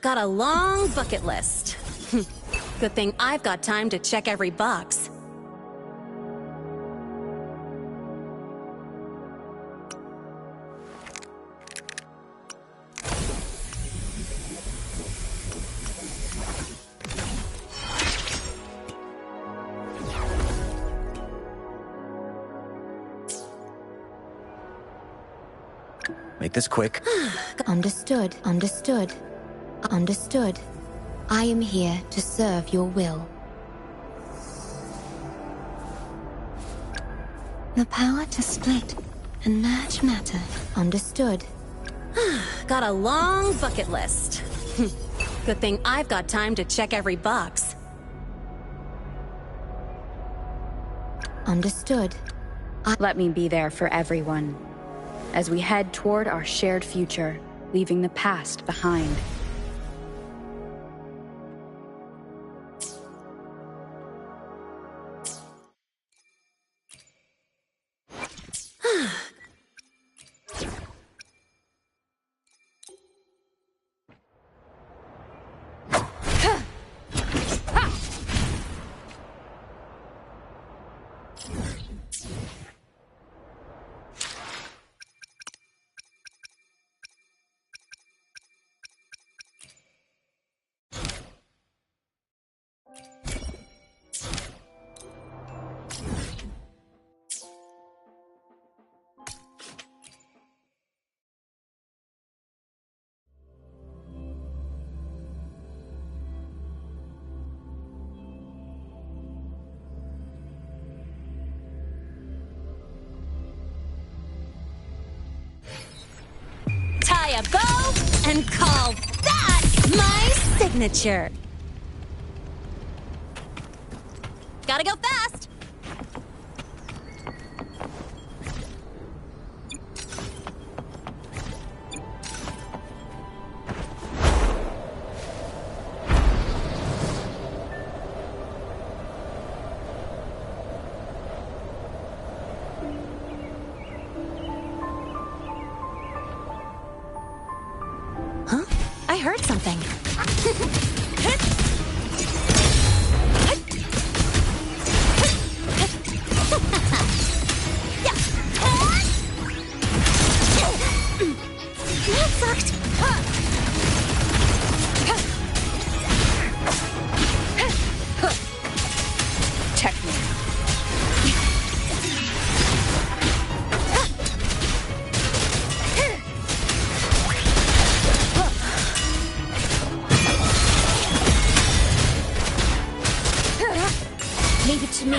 Got a long bucket list. Good thing I've got time to check every box. Make this quick. Understood, understood, understood. I am here to serve your will. The power to split and merge matter. Understood. Got a long bucket list. Good thing I've got time to check every box. Understood. Let me be there for everyone as we head toward our shared future, leaving the past behind. Tie a bow and call that my signature. Gotta go fast. Huh? I heard something. Leave it to me.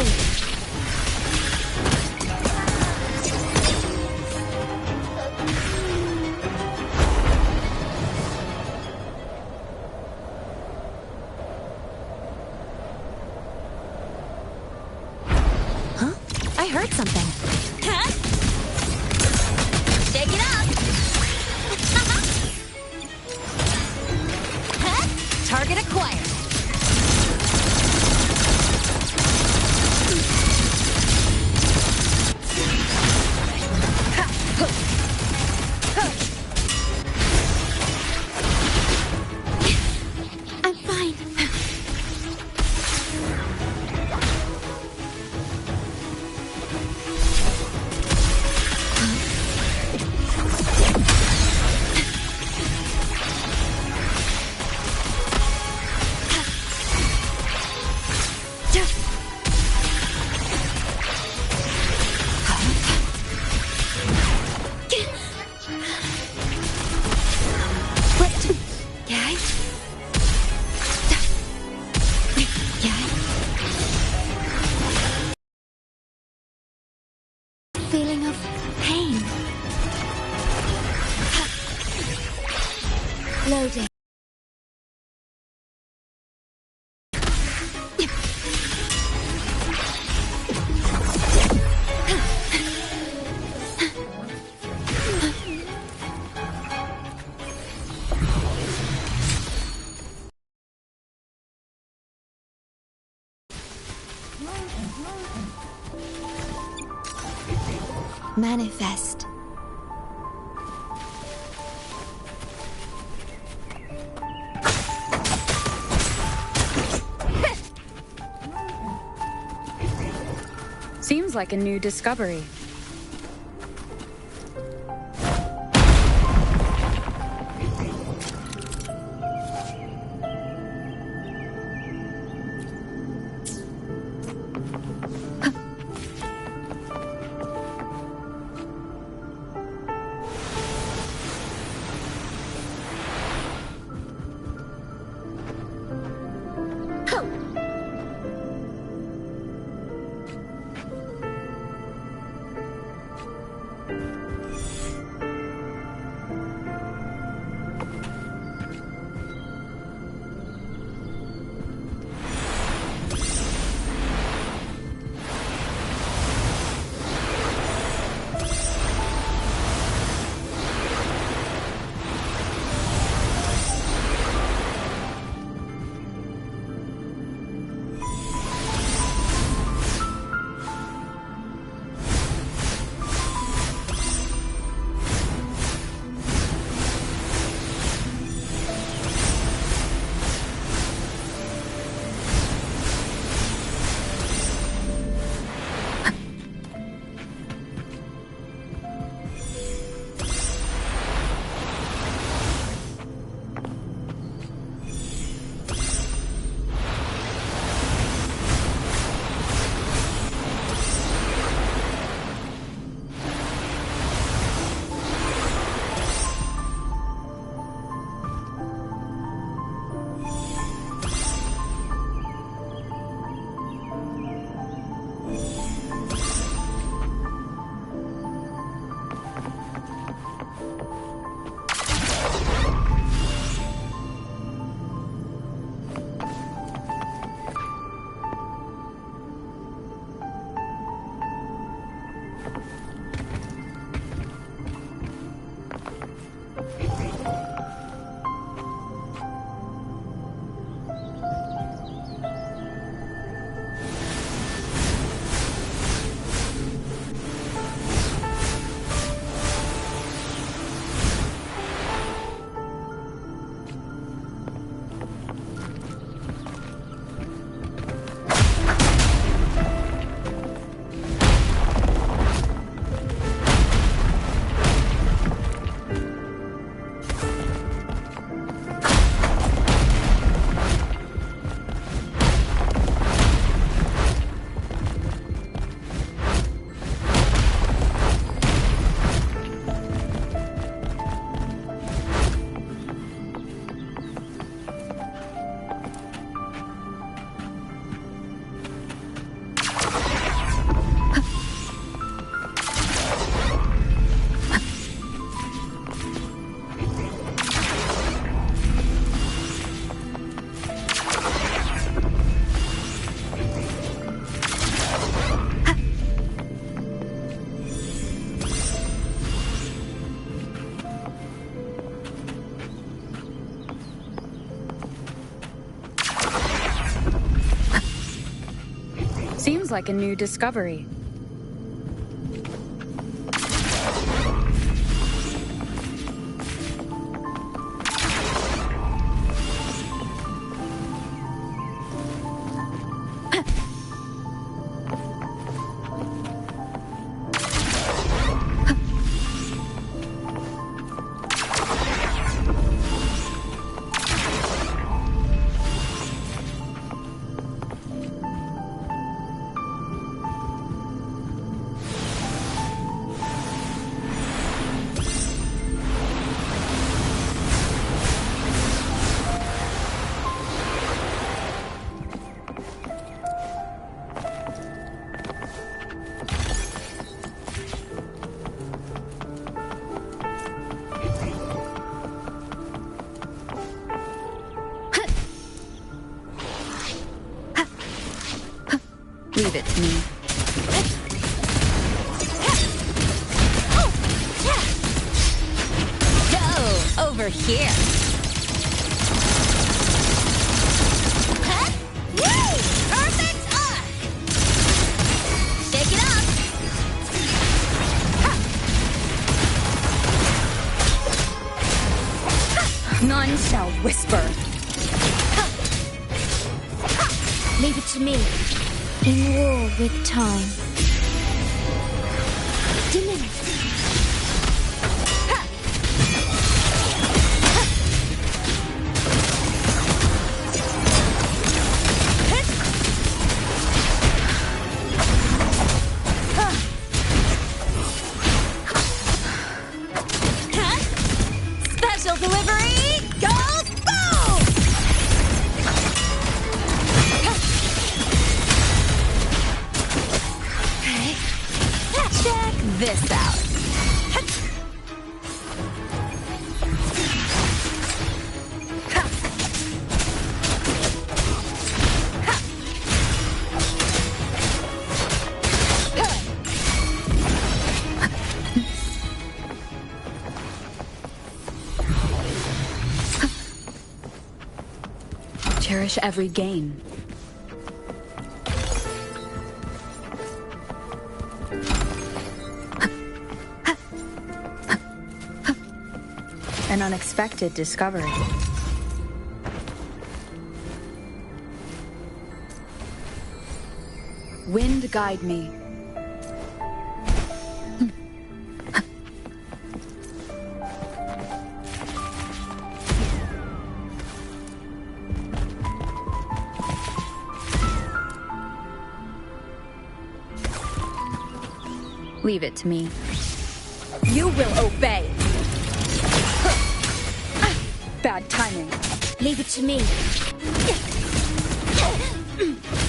Huh? I heard something. Huh? Shake it up. Huh? Target acquired. I'm fine. Loading. Manifest. Seems like a new discovery. Seems like a new discovery. Leave it to me. Go over here. Woo! Perfect arc. Shake it up. None shall whisper. Leave it to me. In war with time. Diminish. Special delivery goes boom! Okay, check this out. Cherish every gain. An unexpected discovery. Wind guide me. Leave it to me. You will obey. Bad timing. Leave it to me.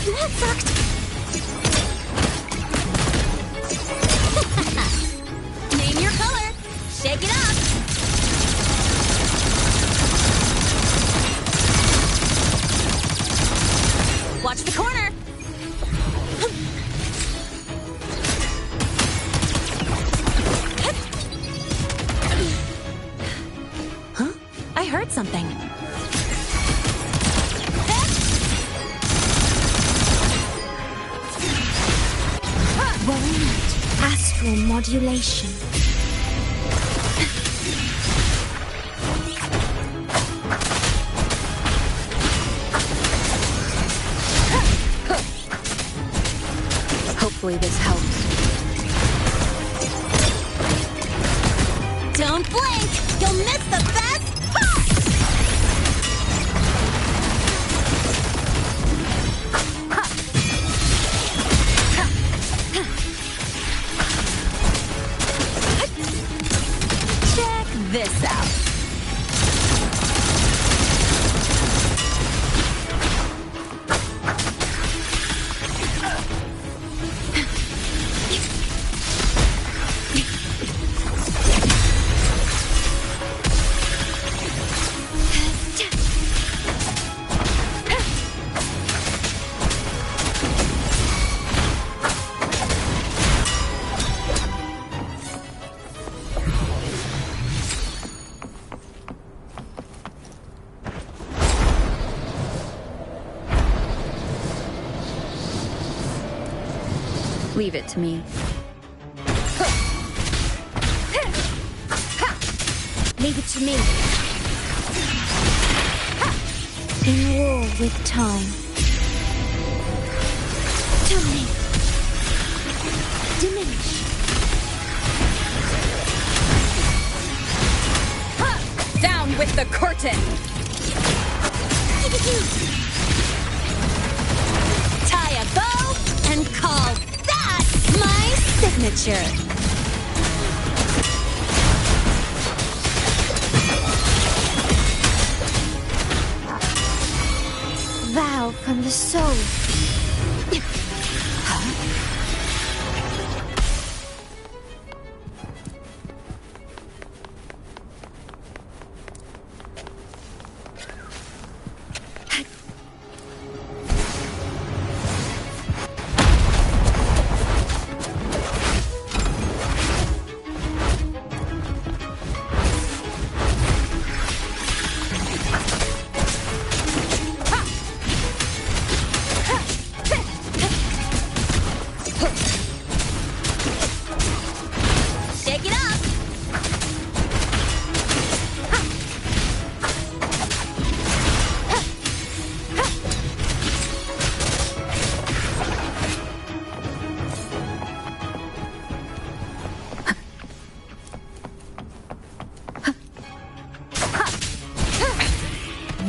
That sucked. Name your color. Shake it up. Watch the corner. Huh? I heard something. Astral modulation. Hopefully this helps. Don't blink! You'll miss the best part! Check this out. Leave it to me. Leave it to me. In war with time. Time. Diminish. Down with the curtain! Tie a bow and call that my signature. Vow from the soul.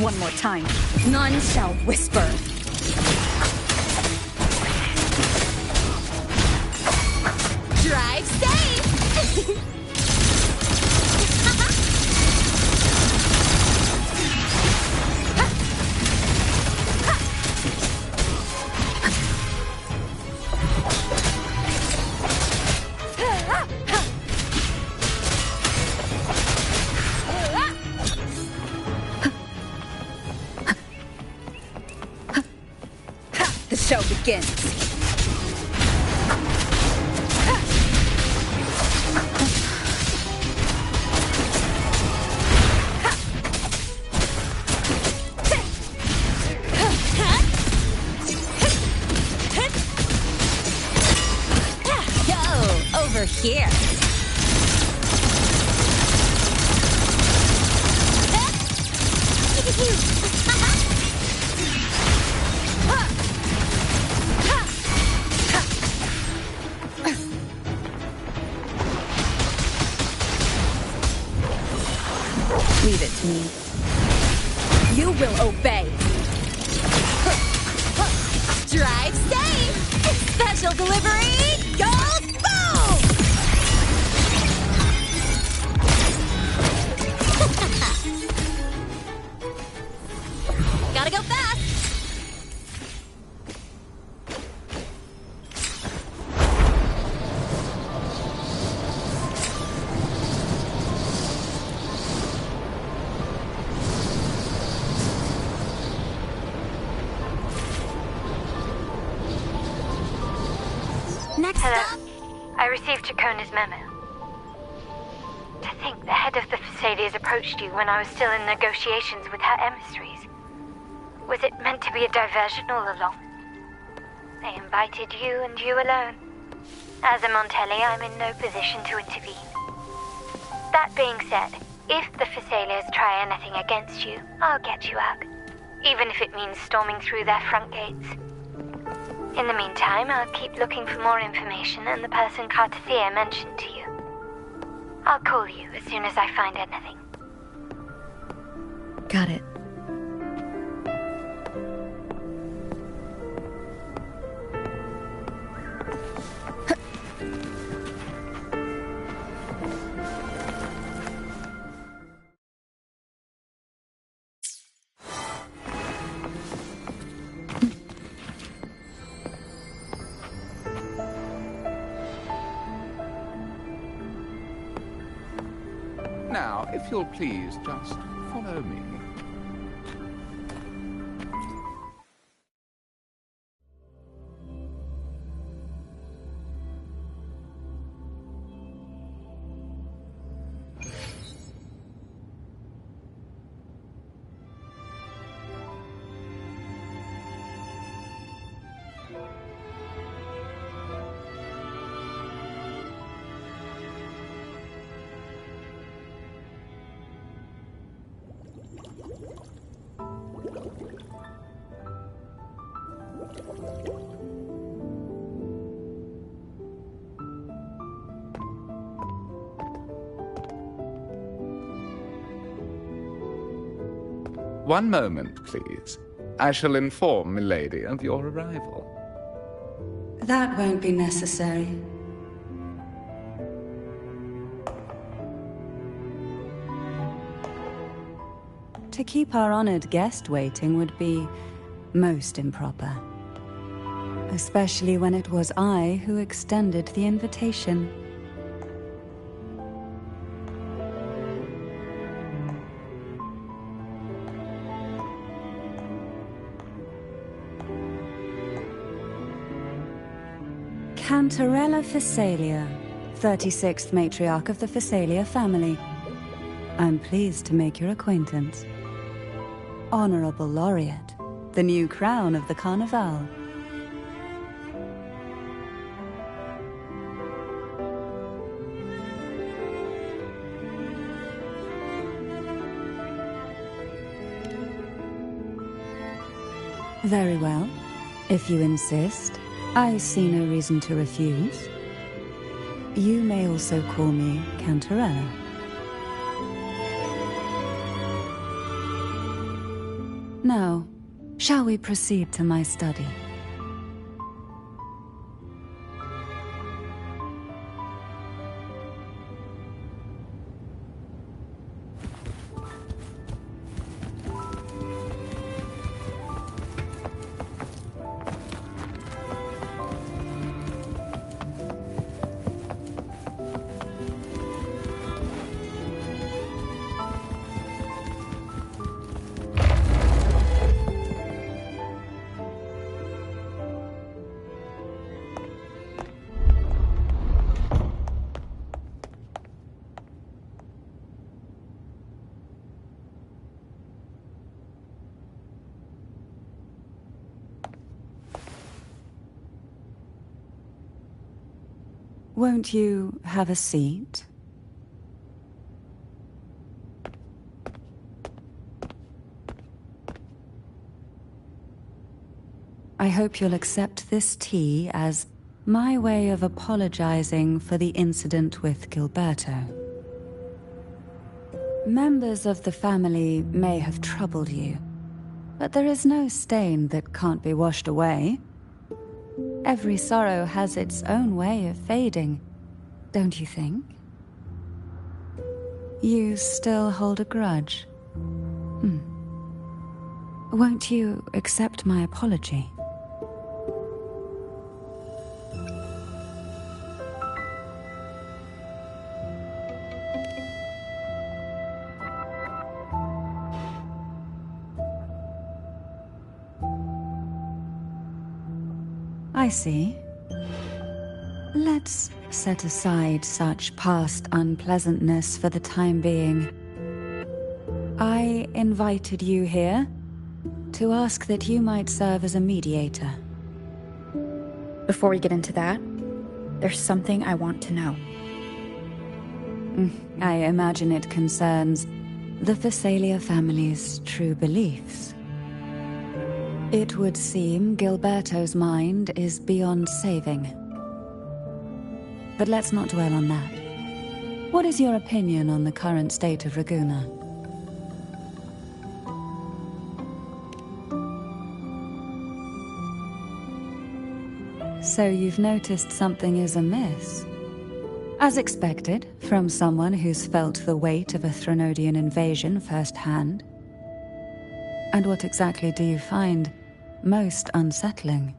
one more time. None shall whisper. Drive safe! The show begins. Yo, over here. Leave it to me. You will obey. Drive safe! Special delivery goes boom! Gotta go fast! Next Hello. up... I received Chacona's memo. To think the head of the Thessalians approached you when I was still in negotiations with her emissaries. Was it meant to be a diversion all along? They invited you and you alone. As a Montelli, I'm in no position to intervene. That being said, if the Thessalians try anything against you, I'll get you out. Even if it means storming through their front gates. In the meantime, I'll keep looking for more information and the person Cartathea mentioned to you. I'll call you as soon as I find anything. Got it. Now, if you'll please just follow me. One moment, please. I shall inform Milady of your arrival. That won't be necessary. To keep our honored guest waiting would be most improper. Especially when it was I who extended the invitation. Cantarella Thessalia, 36th matriarch of the Thessalia family. I'm pleased to make your acquaintance. Honorable Laureate, the new crown of the Carnival. Very well. If you insist, I see no reason to refuse. You may also call me Cantarella. Now, shall we proceed to my study? Won't you have a seat? I hope you'll accept this tea as my way of apologizing for the incident with Gilberto. Members of the family may have troubled you, but there is no stain that can't be washed away. Every sorrow has its own way of fading, don't you think? You still hold a grudge? Won't you accept my apology? I see. Let's set aside such past unpleasantness for the time being. I invited you here to ask that you might serve as a mediator. Before we get into that, there's something I want to know. I imagine it concerns the Phasalia family's true beliefs. It would seem Gilberto's mind is beyond saving. But let's not dwell on that. What is your opinion on the current state of Raguna? So you've noticed something is amiss? As expected, from someone who's felt the weight of a Threnodian invasion firsthand. And what exactly do you find most unsettling?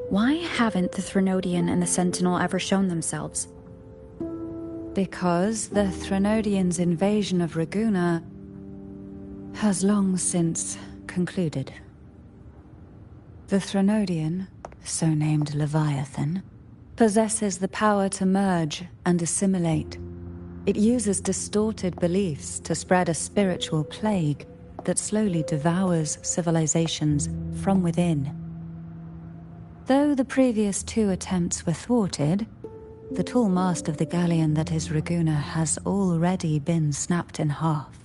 Why haven't the Threnodian and the Sentinel ever shown themselves? Because the Threnodians' invasion of Raguna has long since concluded. The Threnodian, so named Leviathan, possesses the power to merge and assimilate. It uses distorted beliefs to spread a spiritual plague that slowly devours civilizations from within. Though the previous two attempts were thwarted, the tall mast of the galleon that is Raguna has already been snapped in half.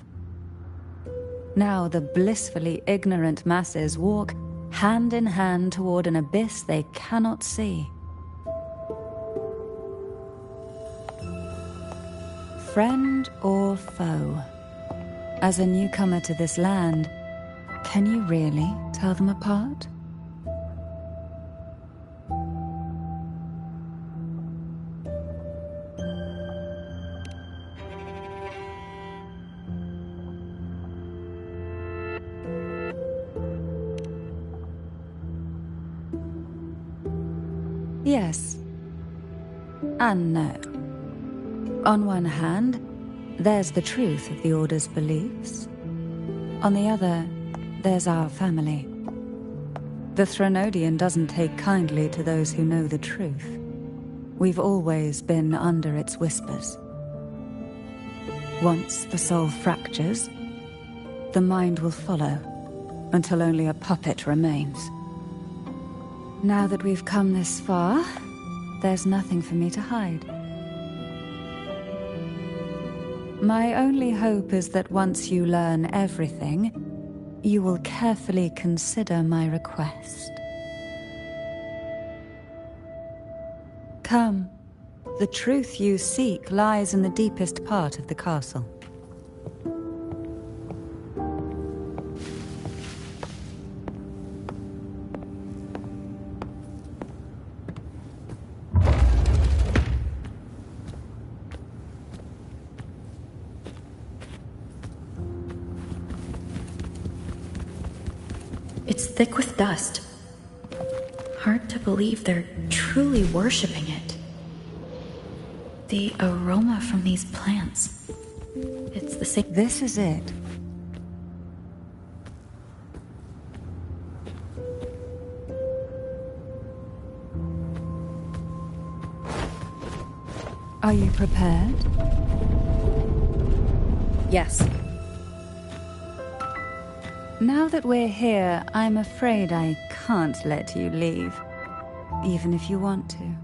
Now the blissfully ignorant masses walk hand in hand toward an abyss they cannot see. Friend or foe? As a newcomer to this land, can you really tell them apart? Yes. And no. On one hand, there's the truth of the Order's beliefs. On the other, there's our family. The Threnodian doesn't take kindly to those who know the truth. We've always been under its whispers. Once the soul fractures, the mind will follow, until only a puppet remains. Now that we've come this far, there's nothing for me to hide. My only hope is that once you learn everything, you will carefully consider my request. Come. The truth you seek lies in the deepest part of the castle. It's thick with dust. Hard to believe they're truly worshipping it. The aroma from these plants. It's the same. This is it. Are you prepared? Yes. Now that we're here, I'm afraid I can't let you leave, even if you want to.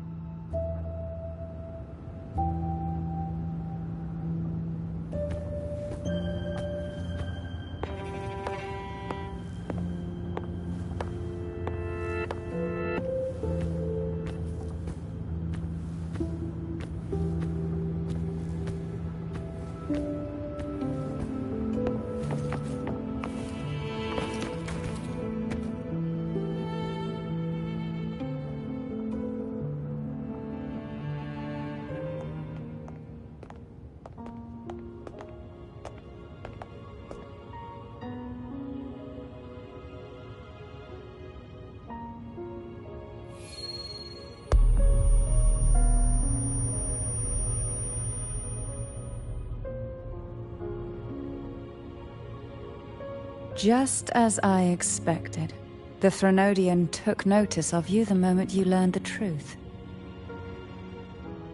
Just as I expected, the Threnodian took notice of you the moment you learned the truth.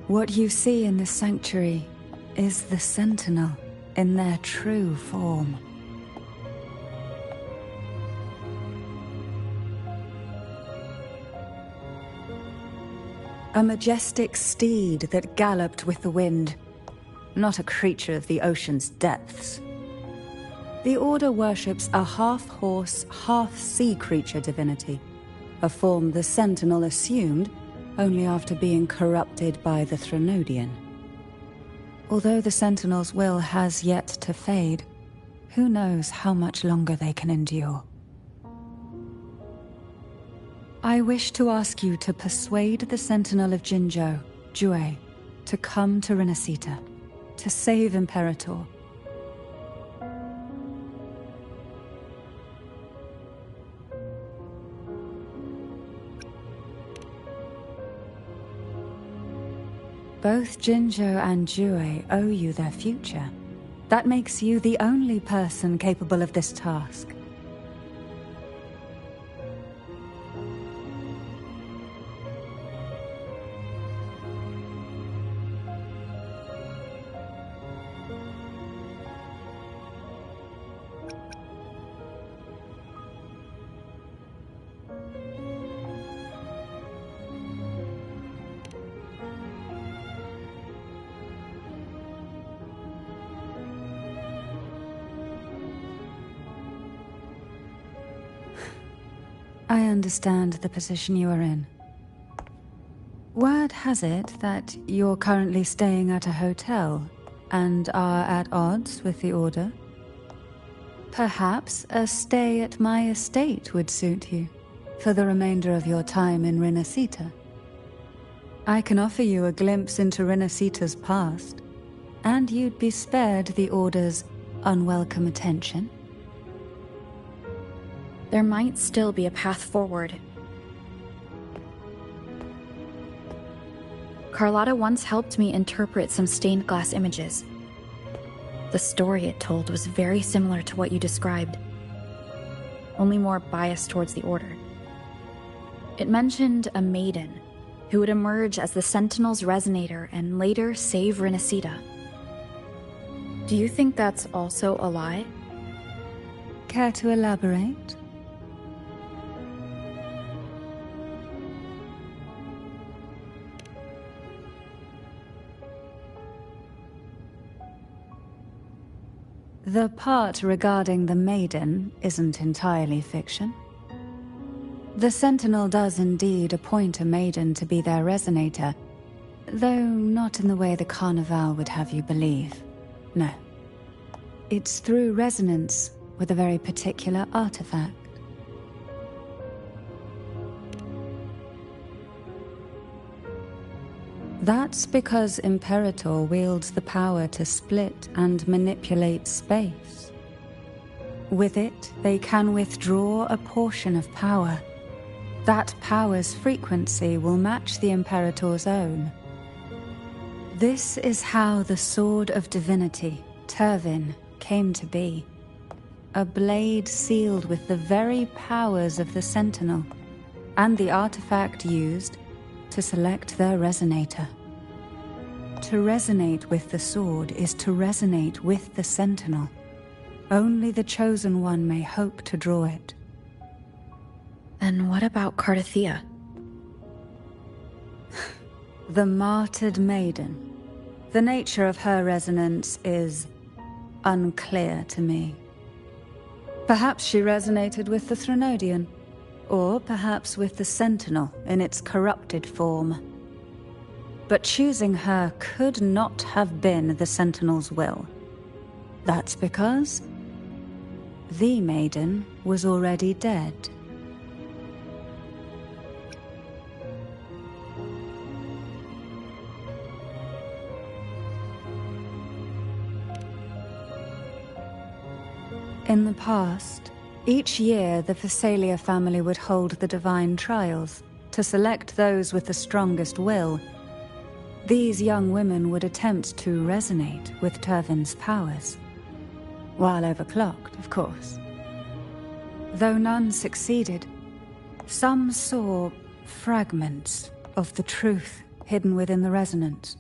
What you see in this sanctuary is the Sentinel in their true form. A majestic steed that galloped with the wind, not a creature of the ocean's depths. The Order worships a half-horse, half-sea creature divinity, a form the Sentinel assumed only after being corrupted by the Threnodian. Although the Sentinel's will has yet to fade, who knows how much longer they can endure. I wish to ask you to persuade the Sentinel of Jinzhou, Jue, to come to Renacita, to save Imperator. Both Jinzhou and Jue owe you their future. That makes you the only person capable of this task. I understand the position you are in. Word has it that you're currently staying at a hotel and are at odds with the Order. Perhaps a stay at my estate would suit you for the remainder of your time in Renacita. I can offer you a glimpse into Renacita's past, and you'd be spared the Order's unwelcome attention. There might still be a path forward. Carlotta once helped me interpret some stained glass images. The story it told was very similar to what you described, only more biased towards the Order. It mentioned a maiden who would emerge as the Sentinel's resonator and later save Renacita. Do you think that's also a lie? Care to elaborate? The part regarding the maiden isn't entirely fiction. The Sentinel does indeed appoint a maiden to be their resonator, though not in the way the Carnival would have you believe. No. It's through resonance with a very particular artifact. That's because Imperator wields the power to split and manipulate space. With it, they can withdraw a portion of power. That power's frequency will match the Imperator's own. This is how the Sword of Divinity, Turvin, came to be. A blade sealed with the very powers of the Sentinel, and the artifact used to select their resonator. To resonate with the sword is to resonate with the Sentinel. Only the Chosen One may hope to draw it. And what about Cardathea? The martyred maiden. The nature of her resonance is unclear to me. Perhaps she resonated with the Threnodian, or perhaps with the Sentinel in its corrupted form. But choosing her could not have been the Sentinel's will. That's because the maiden was already dead. In the past, each year the Phasalia family would hold the Divine Trials to select those with the strongest will. These young women would attempt to resonate with Turvin's powers. While overclocked, of course. Though none succeeded, some saw fragments of the truth hidden within the resonance.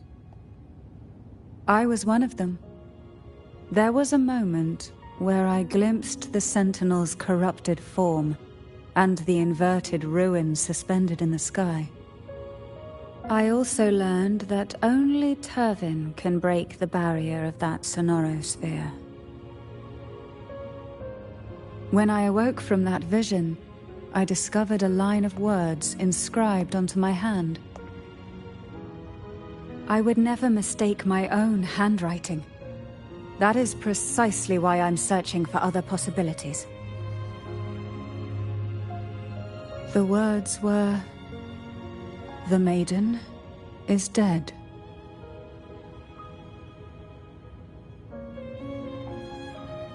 I was one of them. There was a moment where I glimpsed the Sentinel's corrupted form and the inverted ruins suspended in the sky. I also learned that only Turvin can break the barrier of that sonorosphere. When I awoke from that vision, I discovered a line of words inscribed onto my hand. I would never mistake my own handwriting. That is precisely why I'm searching for other possibilities. The words were, "The maiden is dead."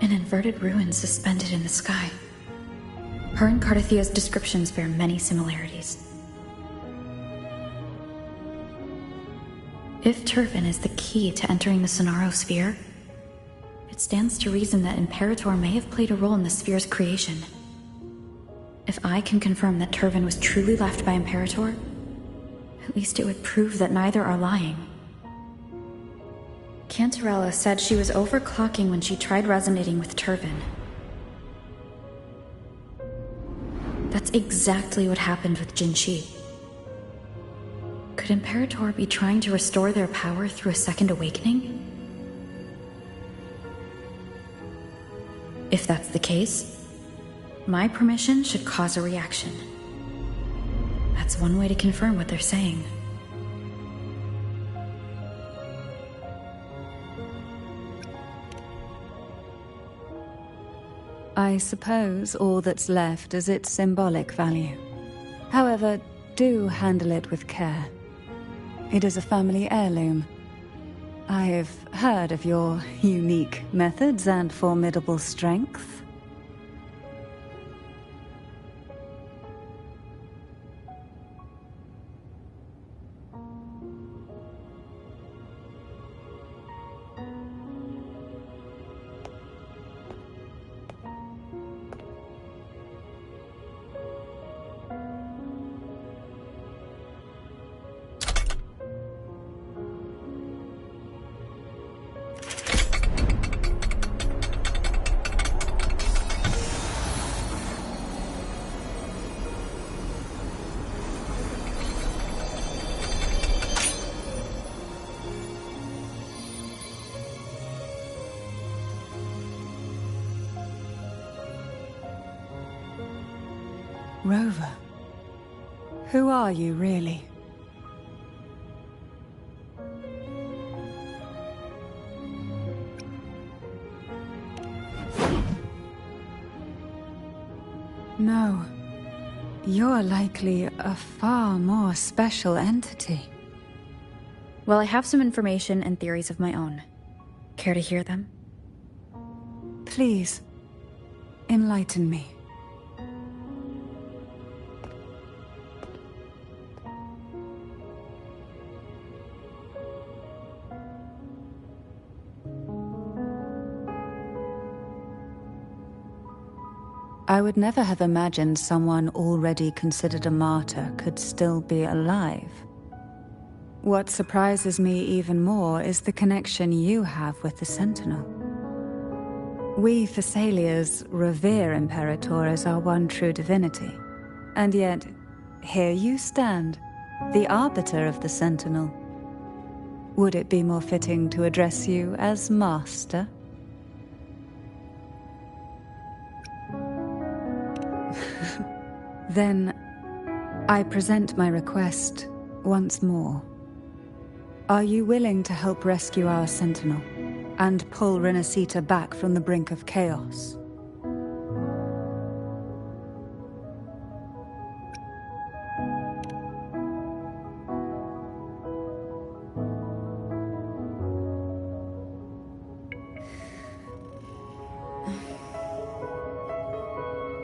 An inverted ruin suspended in the sky. Her and Cardathea's descriptions bear many similarities. If Turvin is the key to entering the Sonarosphere, it stands to reason that Imperator may have played a role in the sphere's creation. If I can confirm that Turvin was truly left by Imperator, at least it would prove that neither are lying. Cantarella said she was overclocking when she tried resonating with Turvin. That's exactly what happened with Jinshi. Could Imperator be trying to restore their power through a second awakening? If that's the case, my permission should cause a reaction. That's one way to confirm what they're saying. I suppose all that's left is its symbolic value. However, do handle it with care. It is a family heirloom. I've heard of your unique methods and formidable strength. Rover, who are you really? No, you're likely a far more special entity. Well, I have some information and theories of my own. Care to hear them? Please. Enlighten me. I would never have imagined someone already considered a martyr could still be alive. What surprises me even more is the connection you have with the Sentinel. We Thessalians revere Imperator as our one true divinity, and yet, here you stand, the arbiter of the Sentinel. Would it be more fitting to address you as Master? Then, I present my request once more. Are you willing to help rescue our Sentinel, and pull Renacita back from the brink of chaos?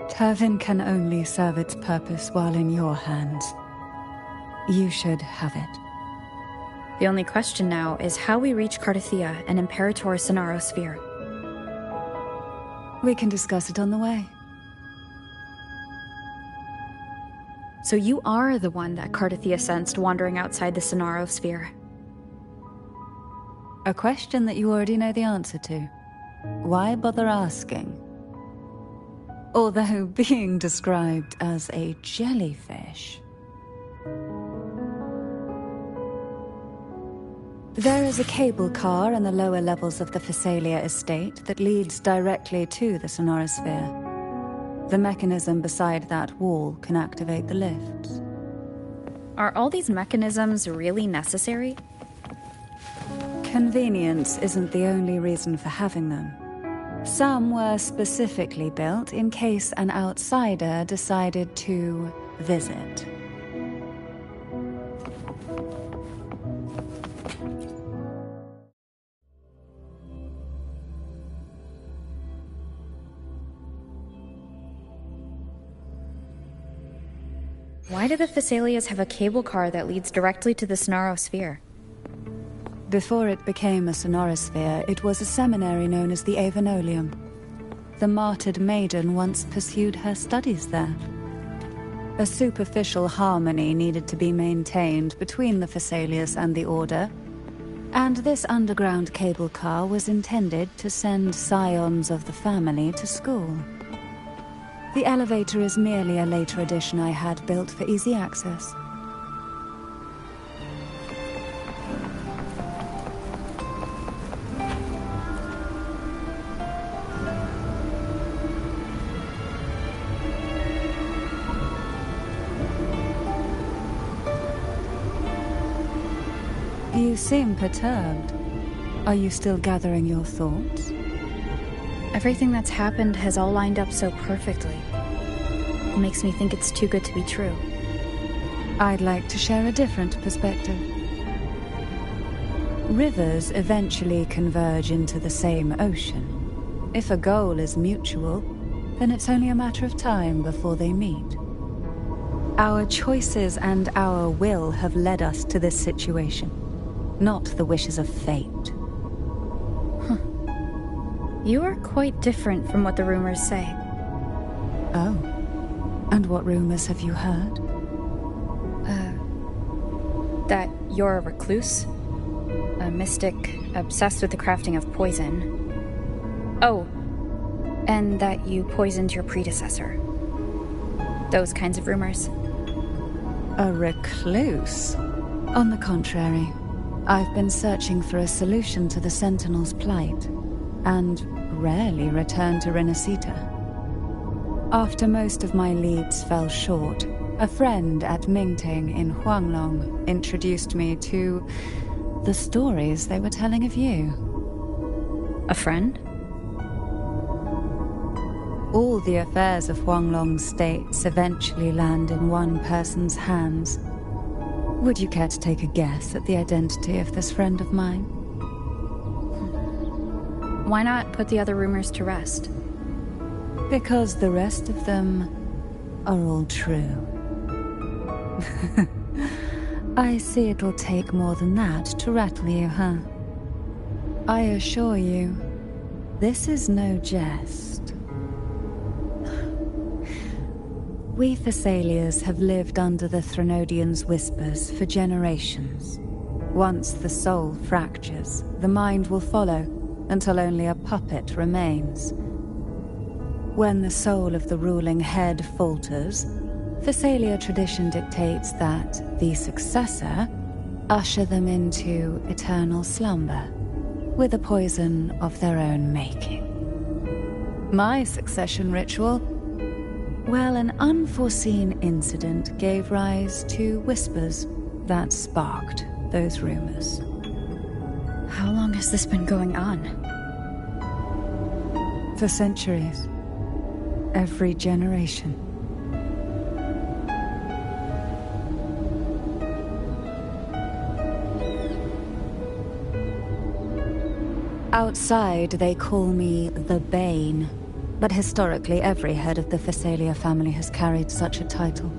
Turvin can only serve its purpose while in your hands. You should have it. The only question now is how we reach Cardathia and Imperator Sonaro Sphere. We can discuss it on the way. So you are the one that Cardathia sensed wandering outside the Sonaro Sphere. A question that you already know the answer to. Why bother asking? Although being described as a jellyfish. There is a cable car in the lower levels of the Thessalia estate that leads directly to the Sonorosphere. The mechanism beside that wall can activate the lifts. Are all these mechanisms really necessary? Convenience isn't the only reason for having them. Some were specifically built in case an outsider decided to visit. Why do the Thessalians have a cable car that leads directly to the Sonaro Sphere? Before it became a Sonorosphere, it was a seminary known as the Avenolium. The martyred maiden once pursued her studies there. A superficial harmony needed to be maintained between the Thessalians and the Order, and this underground cable car was intended to send scions of the family to school. The elevator is merely a later addition I had built for easy access. You seem perturbed. Are you still gathering your thoughts? Everything that's happened has all lined up so perfectly. It makes me think it's too good to be true. I'd like to share a different perspective. Rivers eventually converge into the same ocean. If a goal is mutual, then it's only a matter of time before they meet. Our choices and our will have led us to this situation, not the wishes of fate. You are quite different from what the rumors say. Oh. And what rumors have you heard? That you're a recluse, a mystic obsessed with the crafting of poison. Oh, and that you poisoned your predecessor. Those kinds of rumors. A recluse? On the contrary, I've been searching for a solution to the Sentinel's plight, and rarely return to Renacita. After most of my leads fell short, a friend at Mingting in Huanglong introduced me to the stories they were telling of you. A friend? All the affairs of Huanglong states eventually land in one person's hands. Would you care to take a guess at the identity of this friend of mine? Why not put the other rumors to rest? Because the rest of them are all true. I see it'll take more than that to rattle you, huh? I assure you, this is no jest. We Thessalians have lived under the Threnodians' whispers for generations. Once the soul fractures, the mind will follow, until only a puppet remains. When the soul of the ruling head falters, Thessalia tradition dictates that the successor usher them into eternal slumber, with a poison of their own making. My succession ritual? Well, an unforeseen incident gave rise to whispers that sparked those rumors. How long has this been going on? For centuries. Every generation. Outside, they call me the Bane, but historically every head of the Thessalia family has carried such a title.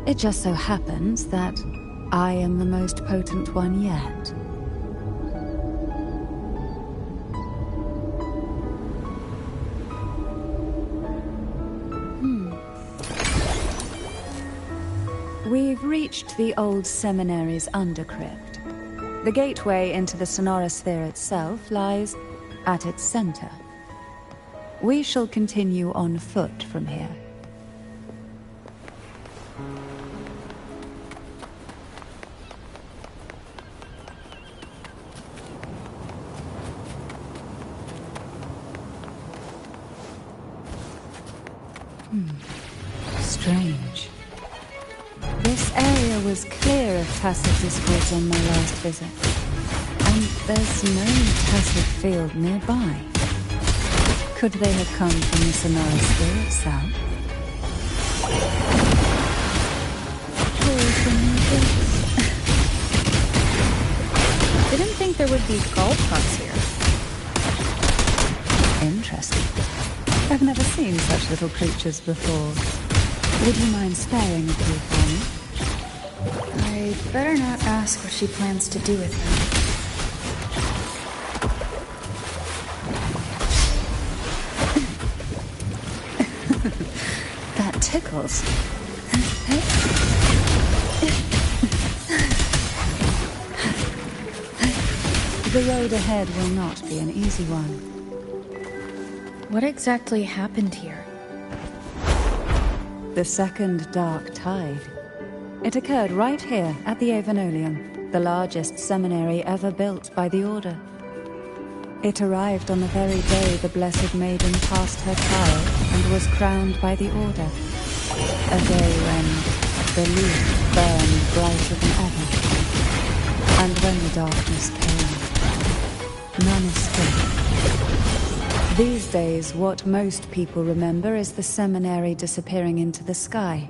It just so happens that I am the most potent one yet. We've reached the old seminary's undercrypt. The gateway into the Sonora Sphere itself lies at its center. We shall continue on foot from here. Strange. This area was clear of tacit discords on my last visit, and there's no tacit field nearby. Could they have come from the Sonora Sphere itself? Didn't think there would be golf carts here. Interesting. I've never seen such little creatures before. Would you mind sparing a few for me? I'd better not ask what she plans to do with them. That tickles. The road ahead will not be an easy one. What exactly happened here? The second dark tide. It occurred right here at the Avenolium, the largest seminary ever built by the Order. It arrived on the very day the Blessed Maiden passed her trial and was crowned by the Order. A day when the leaf burned brighter than ever. And when the darkness came, none escaped. These days, what most people remember is the seminary disappearing into the sky.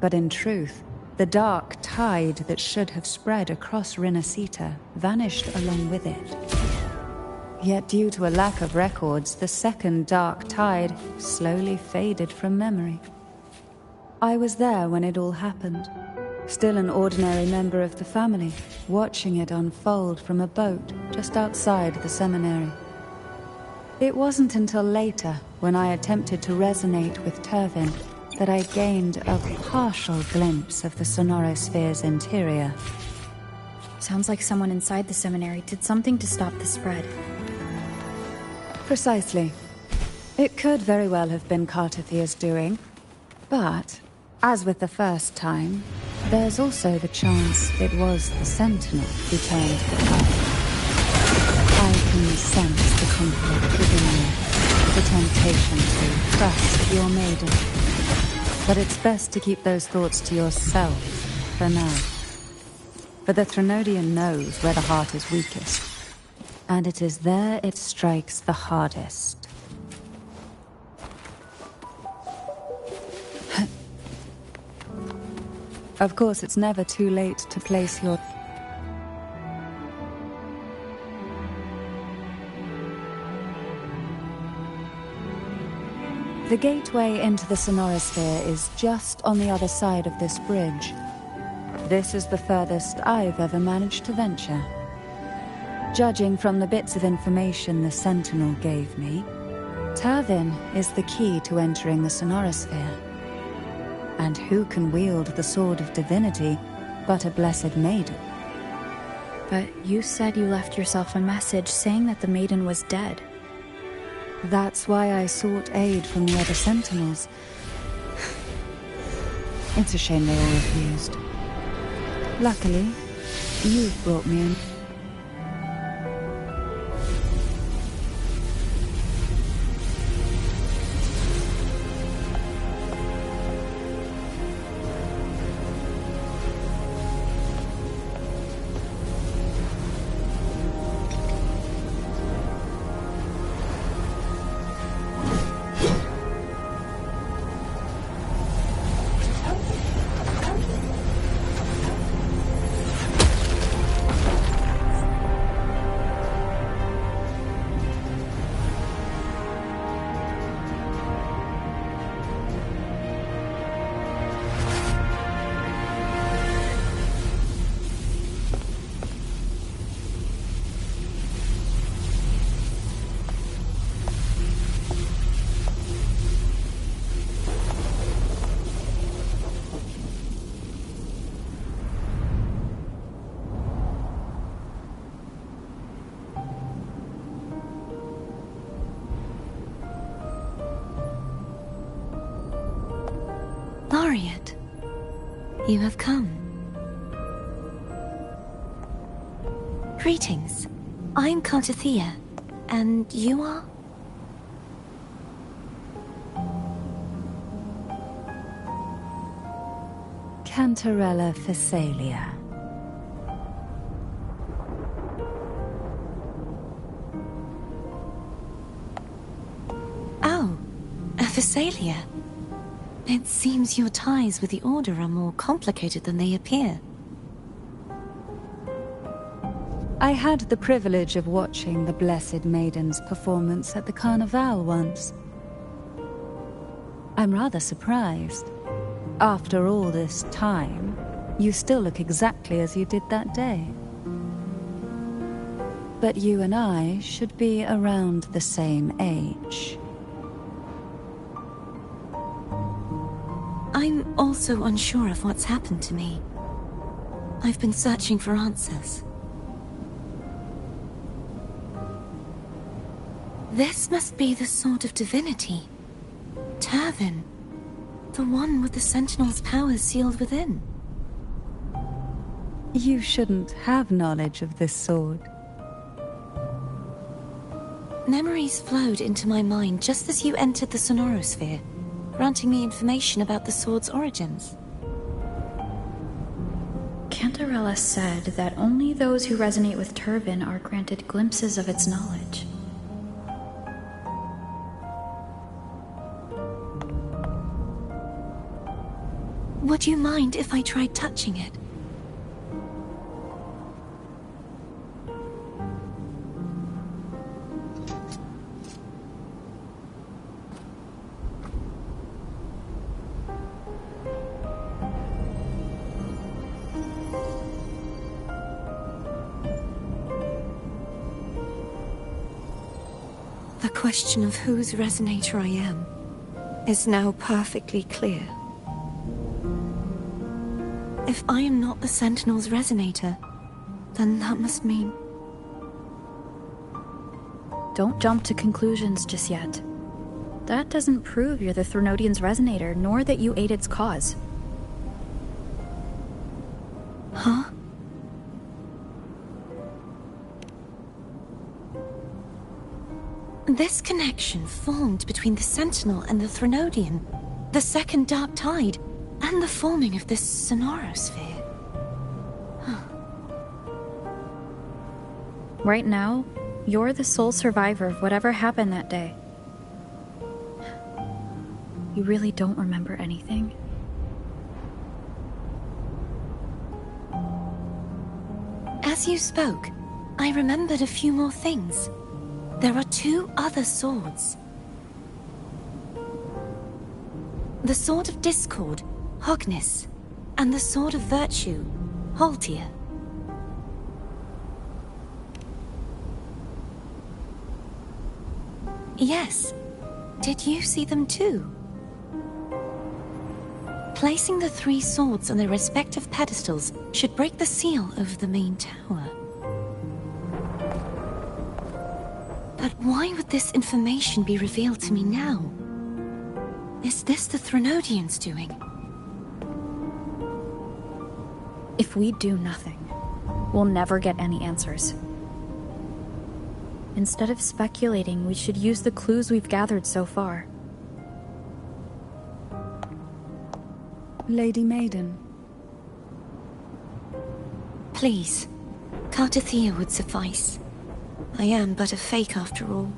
But in truth, the dark tide that should have spread across Rinascita vanished along with it. Yet due to a lack of records, the second dark tide slowly faded from memory. I was there when it all happened, still an ordinary member of the family, watching it unfold from a boat just outside the seminary. It wasn't until later, when I attempted to resonate with Turvin, that I gained a partial glimpse of the Sonora Sphere's interior. Sounds like someone inside the seminary did something to stop the spread. Precisely. It could very well have been Cartathia's doing, but, as with the first time, there's also the chance it was the Sentinel who turned the tide. I can sense the conflict within you, the temptation to trust your maiden. But it's best to keep those thoughts to yourself for now. For the Threnodian knows where the heart is weakest, and it is there it strikes the hardest. Of course, it's never too late to place your... The gateway into the Sonorosphere is just on the other side of this bridge. This is the furthest I've ever managed to venture. Judging from the bits of information the Sentinel gave me, Turvin is the key to entering the Sonorosphere. And who can wield the Sword of Divinity but a Blessed Maiden? But you said you left yourself a message saying that the maiden was dead. That's why I sought aid from the other Sentinels. It's a shame they all refused. Luckily, you've brought me in. Laureate, you have come. Greetings. I'm Cartathea, and you are? Cantarella Phasalia. Oh, a Phasalia. It seems your ties with the Order are more complicated than they appear. I had the privilege of watching the Blessed Maiden's performance at the Carnival once. I'm rather surprised. After all this time, you still look exactly as you did that day. But you and I should be around the same age. I'm also unsure of what's happened to me. I've been searching for answers. This must be the Sword of Divinity. Turvin. The one with the Sentinel's powers sealed within. You shouldn't have knowledge of this sword. Memories flowed into my mind just as you entered the Sonorosphere, granting me information about the sword's origins. Cantarella said that only those who resonate with Turvin are granted glimpses of its knowledge. Would you mind if I tried touching it? The question of whose resonator I am is now perfectly clear. If I am not the Sentinel's resonator, then that must mean... Don't jump to conclusions just yet. That doesn't prove you're the Threnodian's resonator, nor that you aid its cause. Huh? This connection formed between the Sentinel and the Threnodian, the second Dark Tide, and the forming of this Sonorosphere. Right now, you're the sole survivor of whatever happened that day. You really don't remember anything? As you spoke, I remembered a few more things. There are 2 other swords. The Sword of Discord, Hogness, and the Sword of Virtue, Haltia. Yes. Did you see them too? Placing the three swords on their respective pedestals should break the seal over the main tower. But why would this information be revealed to me now? Is this the Threnodians' doing? If we do nothing, we'll never get any answers. Instead of speculating, we should use the clues we've gathered so far. Lady Maiden. Please, Cartathea would suffice. I am but a fake after all.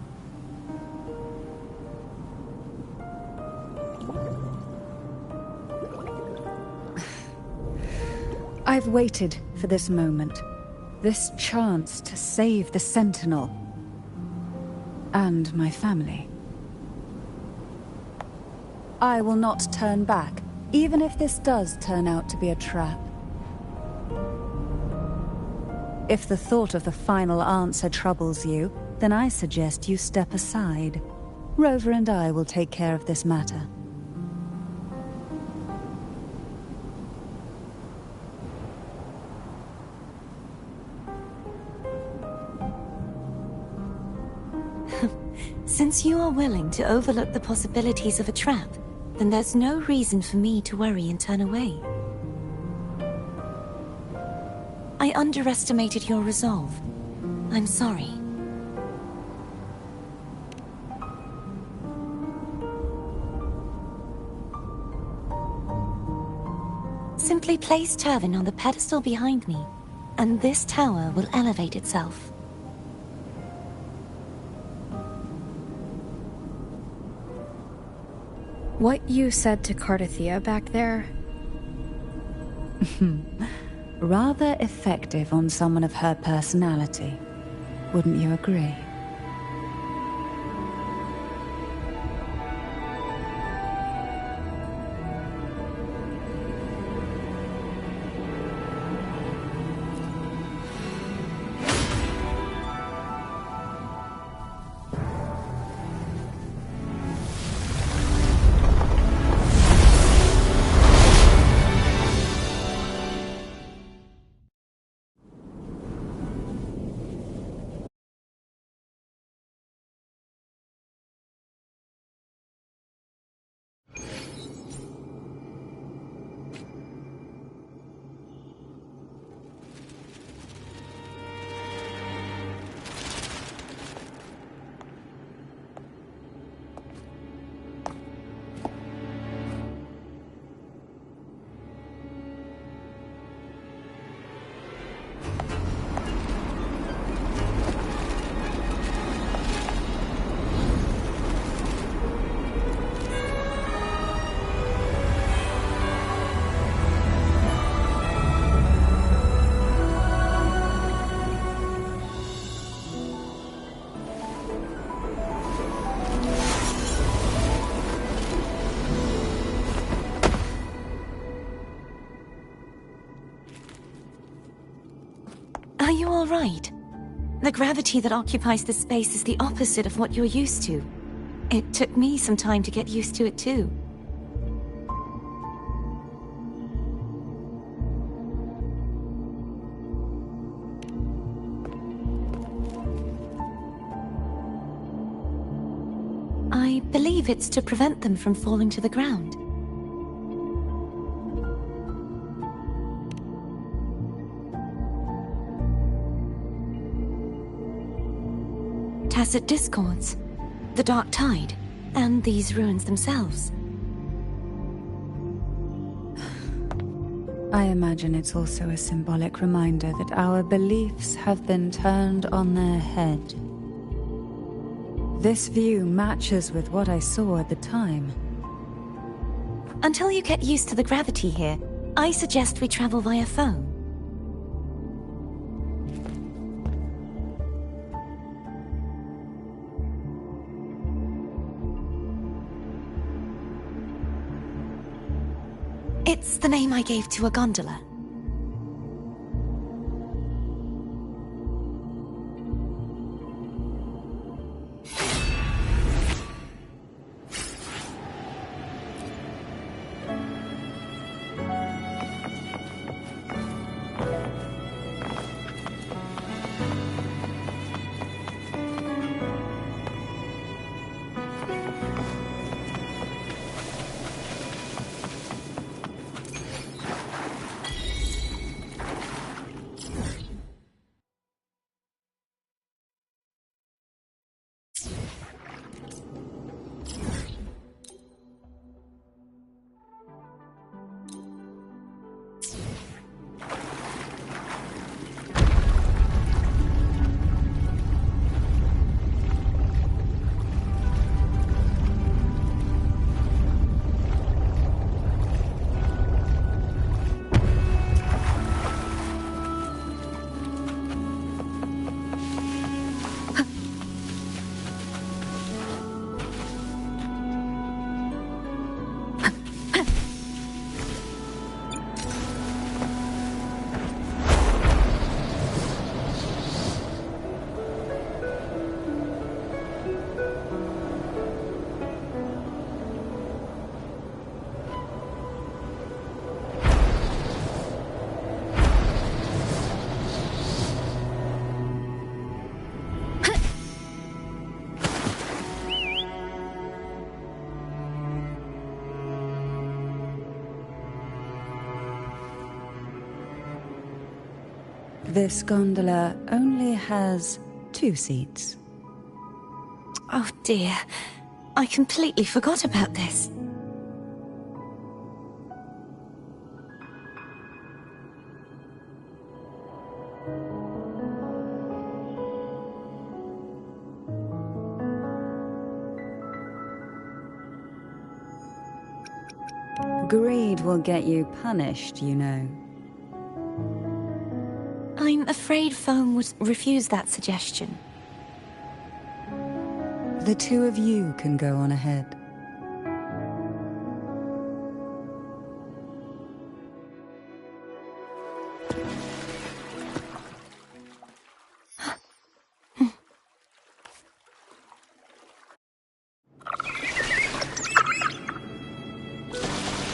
I've waited for this moment. This chance to save the Sentinel. And my family. I will not turn back, even if this does turn out to be a trap. If the thought of the final answer troubles you, then I suggest you step aside. Rover and I will take care of this matter. Since you are willing to overlook the possibilities of a trap, then there's no reason for me to worry and turn away. I underestimated your resolve. I'm sorry. Simply place Turvin on the pedestal behind me, and this tower will elevate itself. What you said to Cartathea back there... Rather effective on someone of her personality. Wouldn't you agree? Are you all right? The gravity that occupies this space is the opposite of what you're used to. It took me some time to get used to it too. I believe it's to prevent them from falling to the ground. Tacit discords, the Dark Tide, and these ruins themselves. I imagine it's also a symbolic reminder that our beliefs have been turned on their head. This view matches with what I saw at the time. Until you get used to the gravity here, I suggest we travel via phone. It's the name I gave to a gondola. This gondola only has 2 seats. Oh dear, I completely forgot about this. Greed will get you punished, you know. I'm afraid Foam would refuse that suggestion. The 2 of you can go on ahead.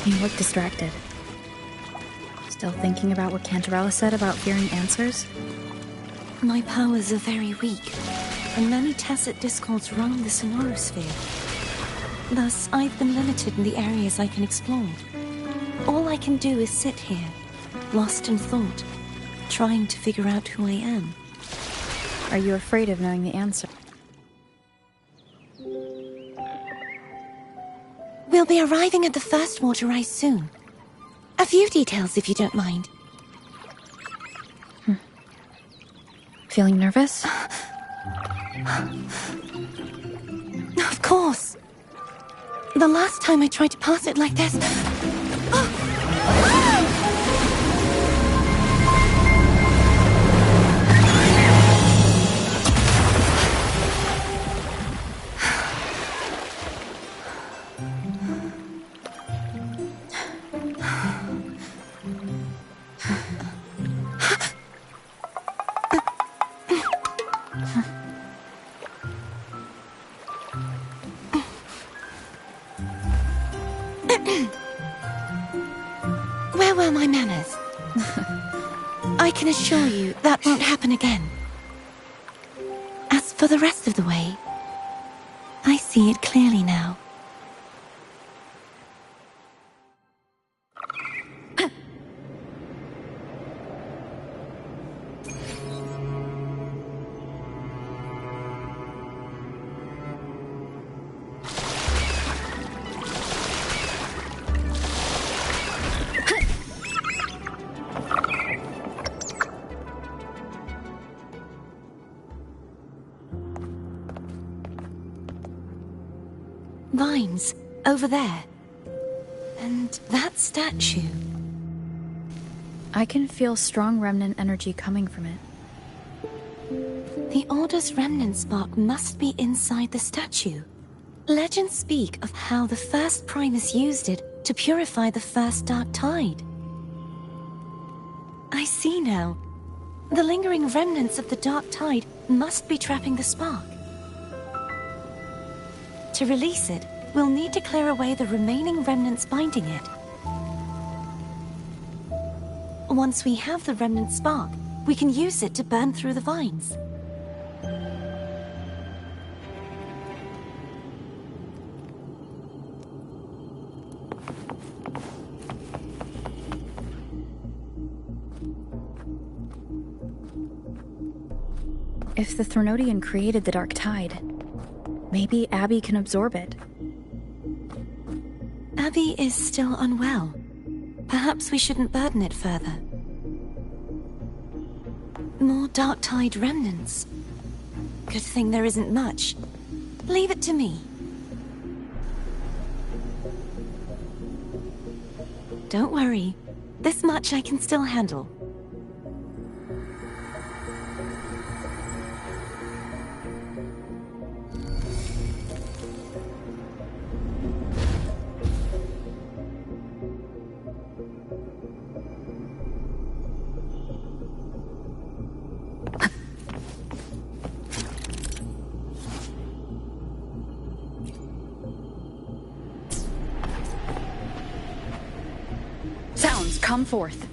You look distracted. Still thinking about what Cantarella said about fearing answers? My powers are very weak, and many tacit discords run the sonorosphere. Thus, I've been limited in the areas I can explore. All I can do is sit here, lost in thought, trying to figure out who I am. Are you afraid of knowing the answer? We'll be arriving at the first water rise soon. A few details, if you don't mind. Feeling nervous? Of course. The last time I tried to pass it like this... Where were my manners? I can assure you that won't happen again. As for the rest of the way, I see it clearly now. Vines, over there. And that statue. I can feel strong remnant energy coming from it. The Order's remnant spark must be inside the statue. Legends speak of how the first Primus used it to purify the first dark tide. I see now. The lingering remnants of the dark tide must be trapping the spark. To release it, we'll need to clear away the remaining remnants binding it. Once we have the remnant spark, we can use it to burn through the vines. If the Threnodian created the Dark Tide, maybe Abby can absorb it. Abby is still unwell. Perhaps we shouldn't burden it further. More Dark Tide remnants. Good thing there isn't much. Leave it to me. Don't worry. This much I can still handle. Sounds, come forth.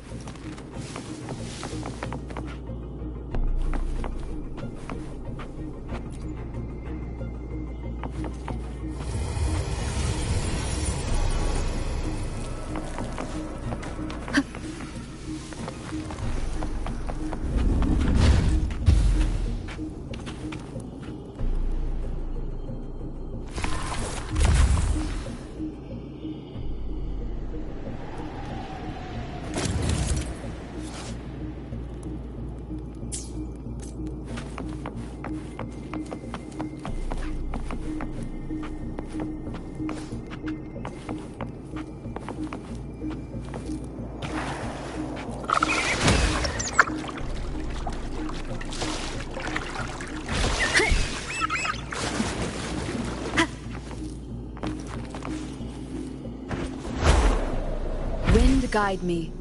Guide me.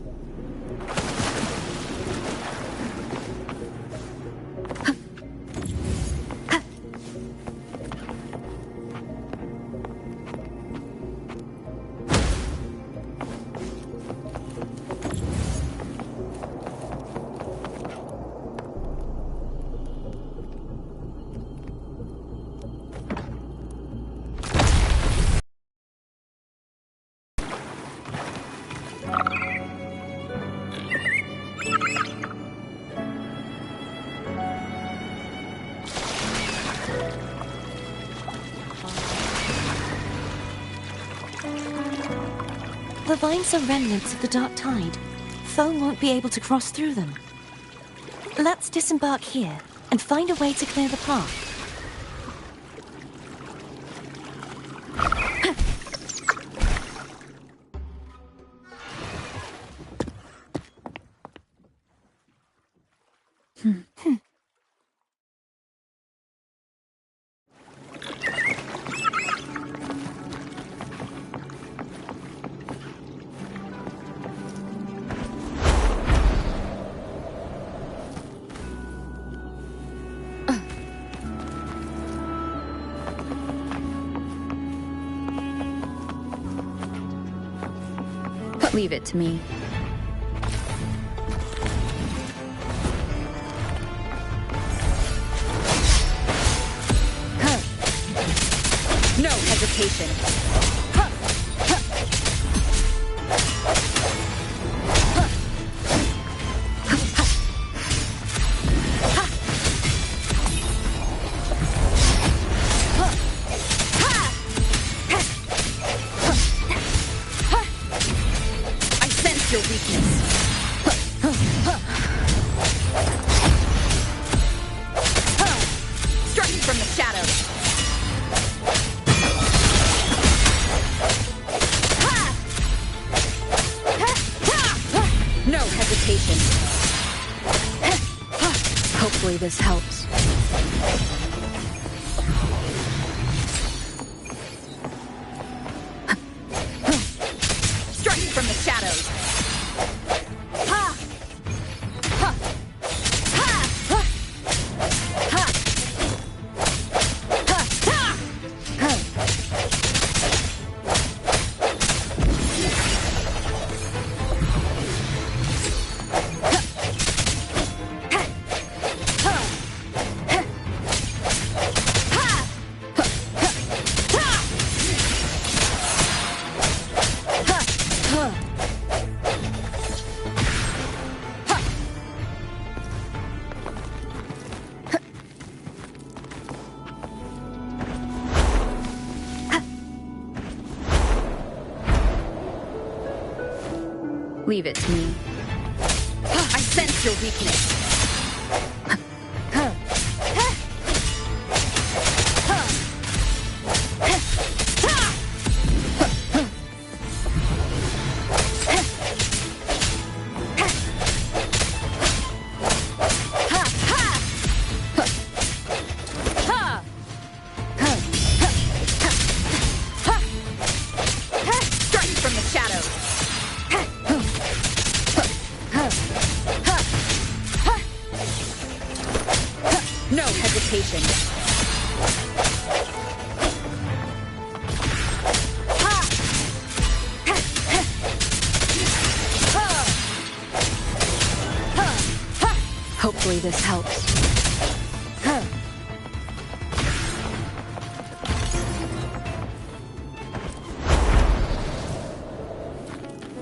The vines are remnants of the Dark Tide. Foe won't be able to cross through them. Let's disembark here and find a way to clear the path. Leave it to me. No hesitation. Your weakness. Striking from the shadows. No hesitation. Hopefully this helps. Leave it to me. I sense your weakness. No hesitation. Hopefully this helps.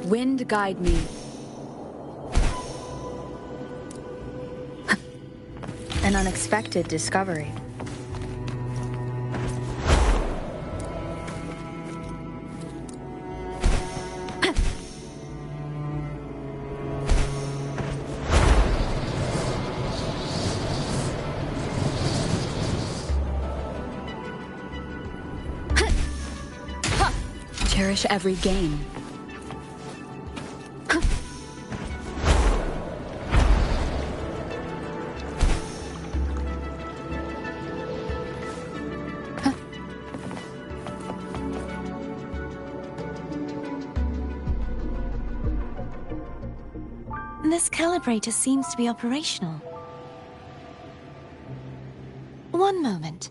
Wind guide me. An unexpected discovery. Cherish every gain. This calibrator seems to be operational. One moment.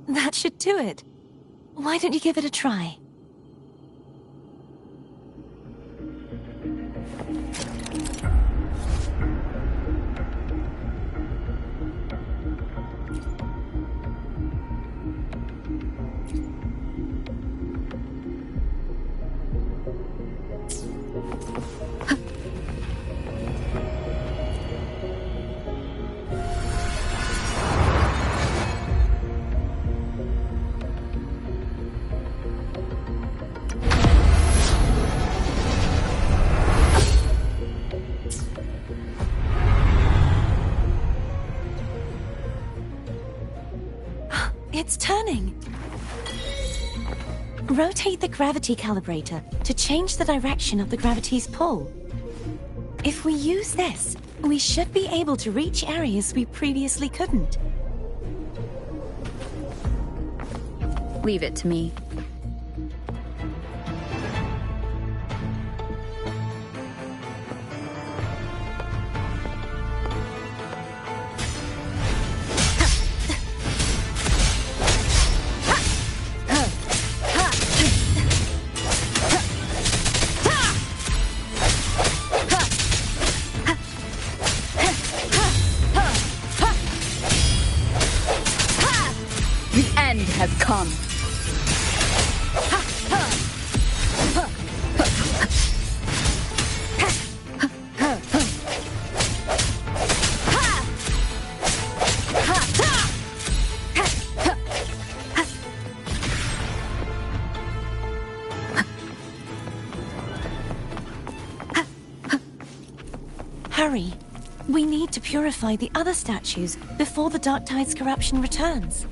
That should do it. Why don't you give it a try? It's turning. Rotate the gravity calibrator to change the direction of the gravity's pull. If we use this, we should be able to reach areas we previously couldn't. Leave it to me. Has come. Hurry. We need to purify the other statues before the Dark Tide's corruption returns.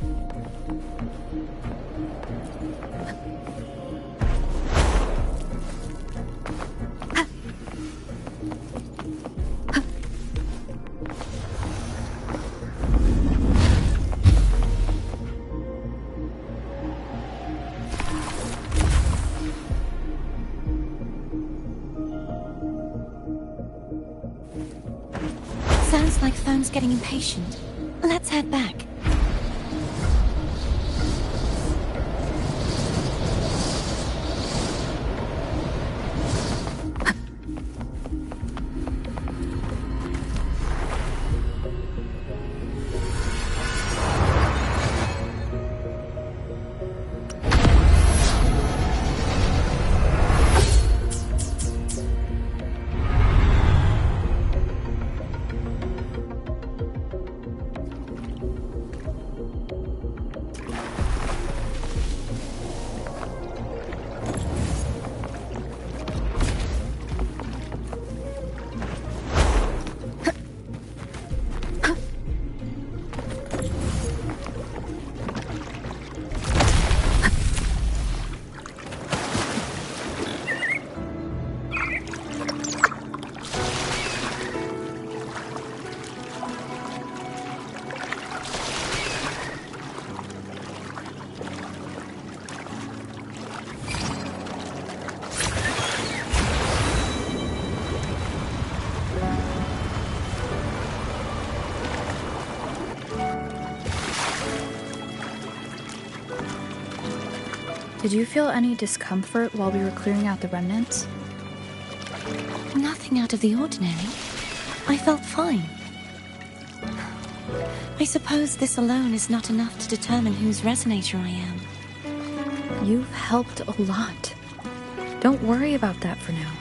Sounds like Phone's getting impatient. Let's head back. Did you feel any discomfort while we were clearing out the remnants? Nothing out of the ordinary. I felt fine. I suppose this alone is not enough to determine whose resonator I am. You've helped a lot. Don't worry about that for now.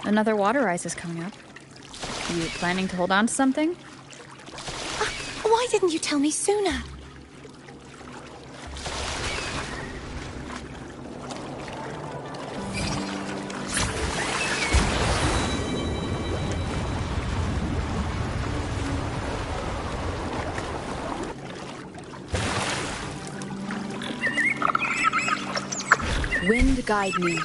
Another water rise is coming up. Are you planning to hold on to something? Why didn't you tell me sooner? Wind guide me.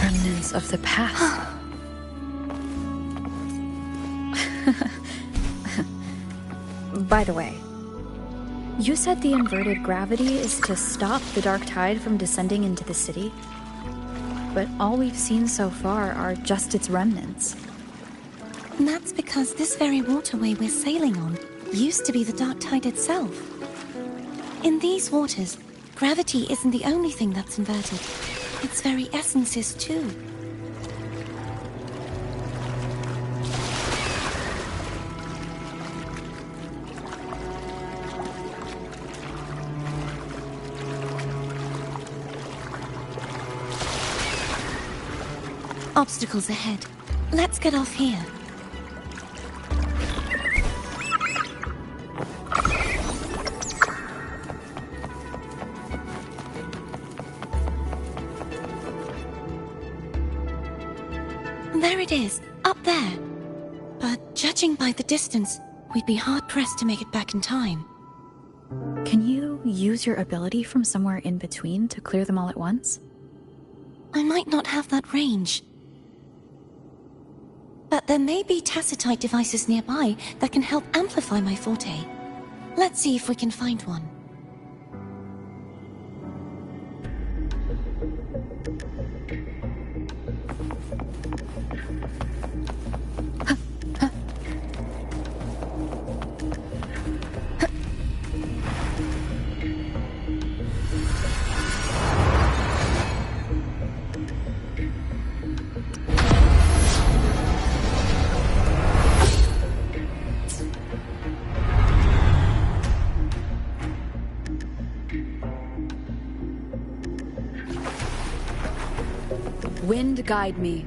Remnants of the past. By the way, you said the inverted gravity is to stop the dark tide from descending into the city, but all we've seen so far are just its remnants. And that's because this very waterway we're sailing on used to be the dark tide itself. In these waters, gravity isn't the only thing that's inverted. Its very essence is too. Obstacles ahead. Let's get off here. There it is, up there. But judging by the distance, we'd be hard-pressed to make it back in time. Can you use your ability from somewhere in between to clear them all at once? I might not have that range. But there may be tacitite devices nearby that can help amplify my forte. Let's see if we can find one. Wind guide me.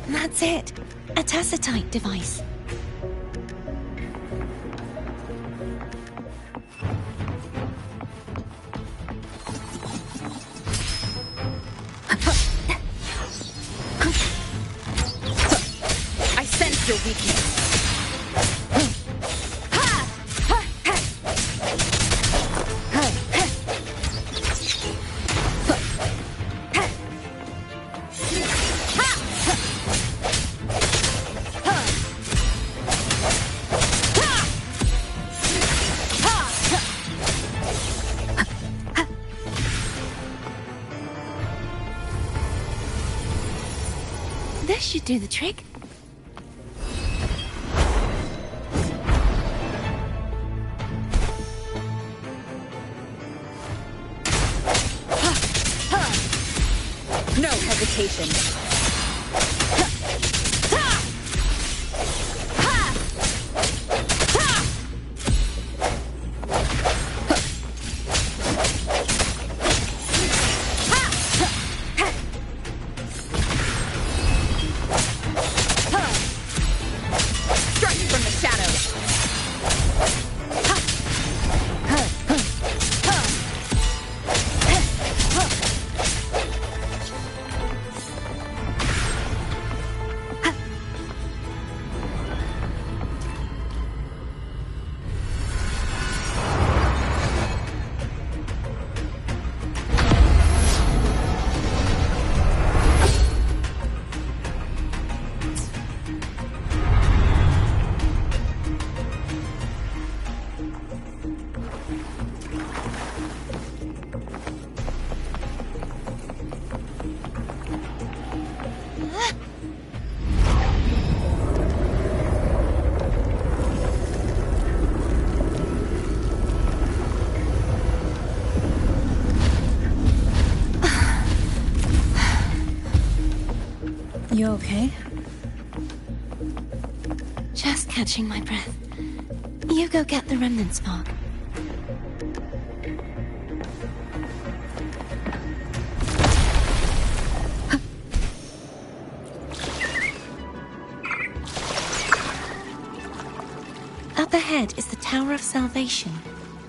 That's it. A tacitite device. I sense your weakness. This should do the trick. No hesitation. You okay? Just catching my breath. You go get the remnant spark. Up ahead is the Tower of Salvation.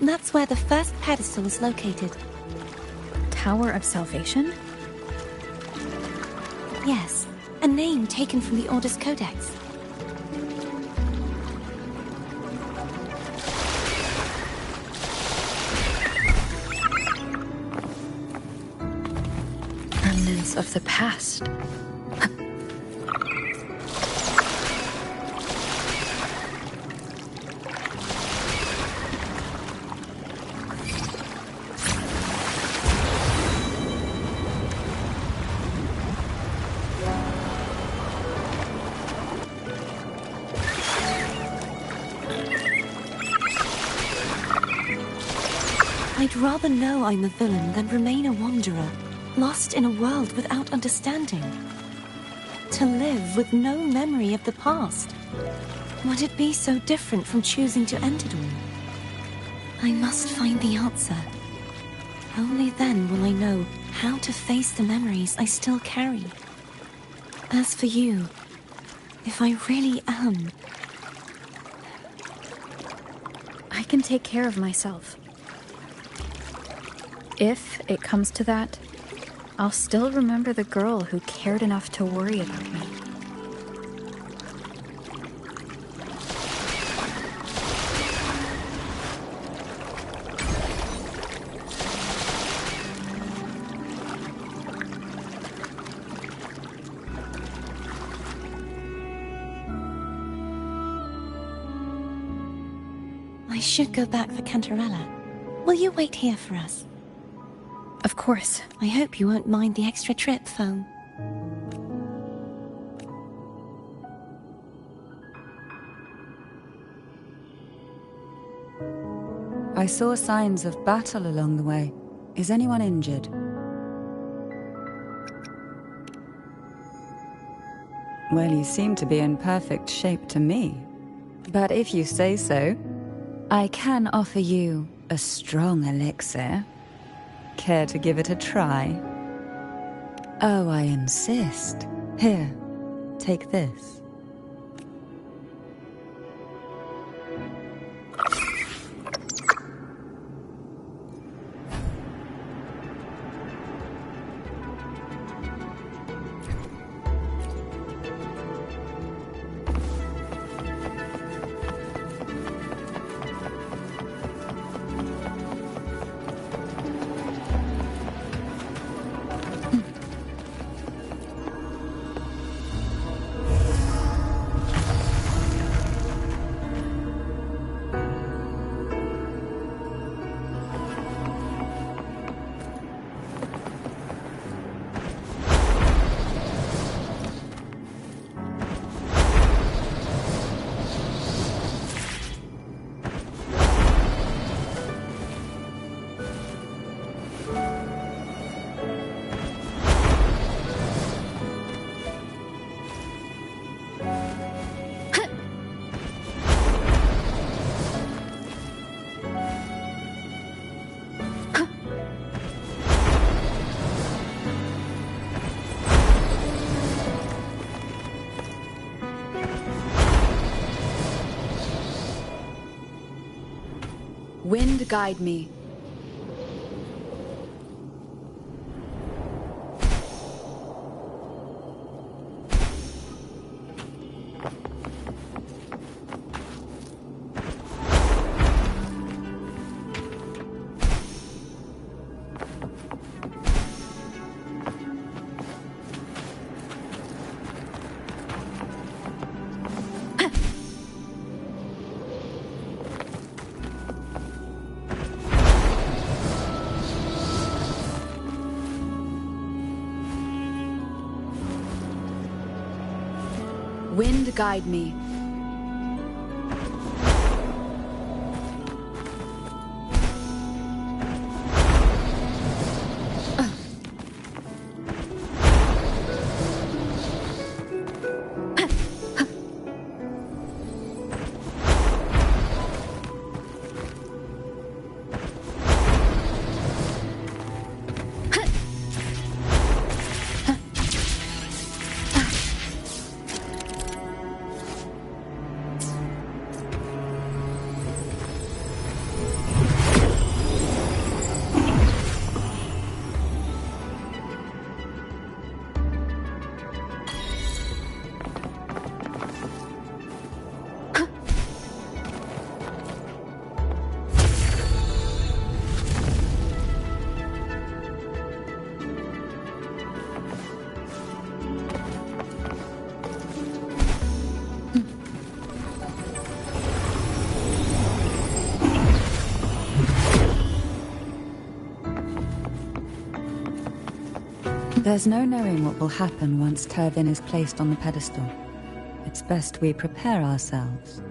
That's where the first pedestal is located. Tower of Salvation? Yes, a name taken from the Order's Codex. Remnants of the past. I'd rather know I'm a villain than remain a wanderer, lost in a world without understanding. To live with no memory of the past. Would it be so different from choosing to end it all? I must find the answer. Only then will I know how to face the memories I still carry. As for you, if I really am... I can take care of myself. If it comes to that, I'll still remember the girl who cared enough to worry about me. I should go back for Cantarella. Will you wait here for us? Of course. I hope you won't mind the extra trip, Foam. I saw signs of battle along the way. Is anyone injured? Well, you seem to be in perfect shape to me. But if you say so, I can offer you a strong elixir. Care to give it a try? Oh, I insist. Here, take this. Wind guide me. Wind guide me. There's no knowing what will happen once Turvin is placed on the pedestal. It's best we prepare ourselves.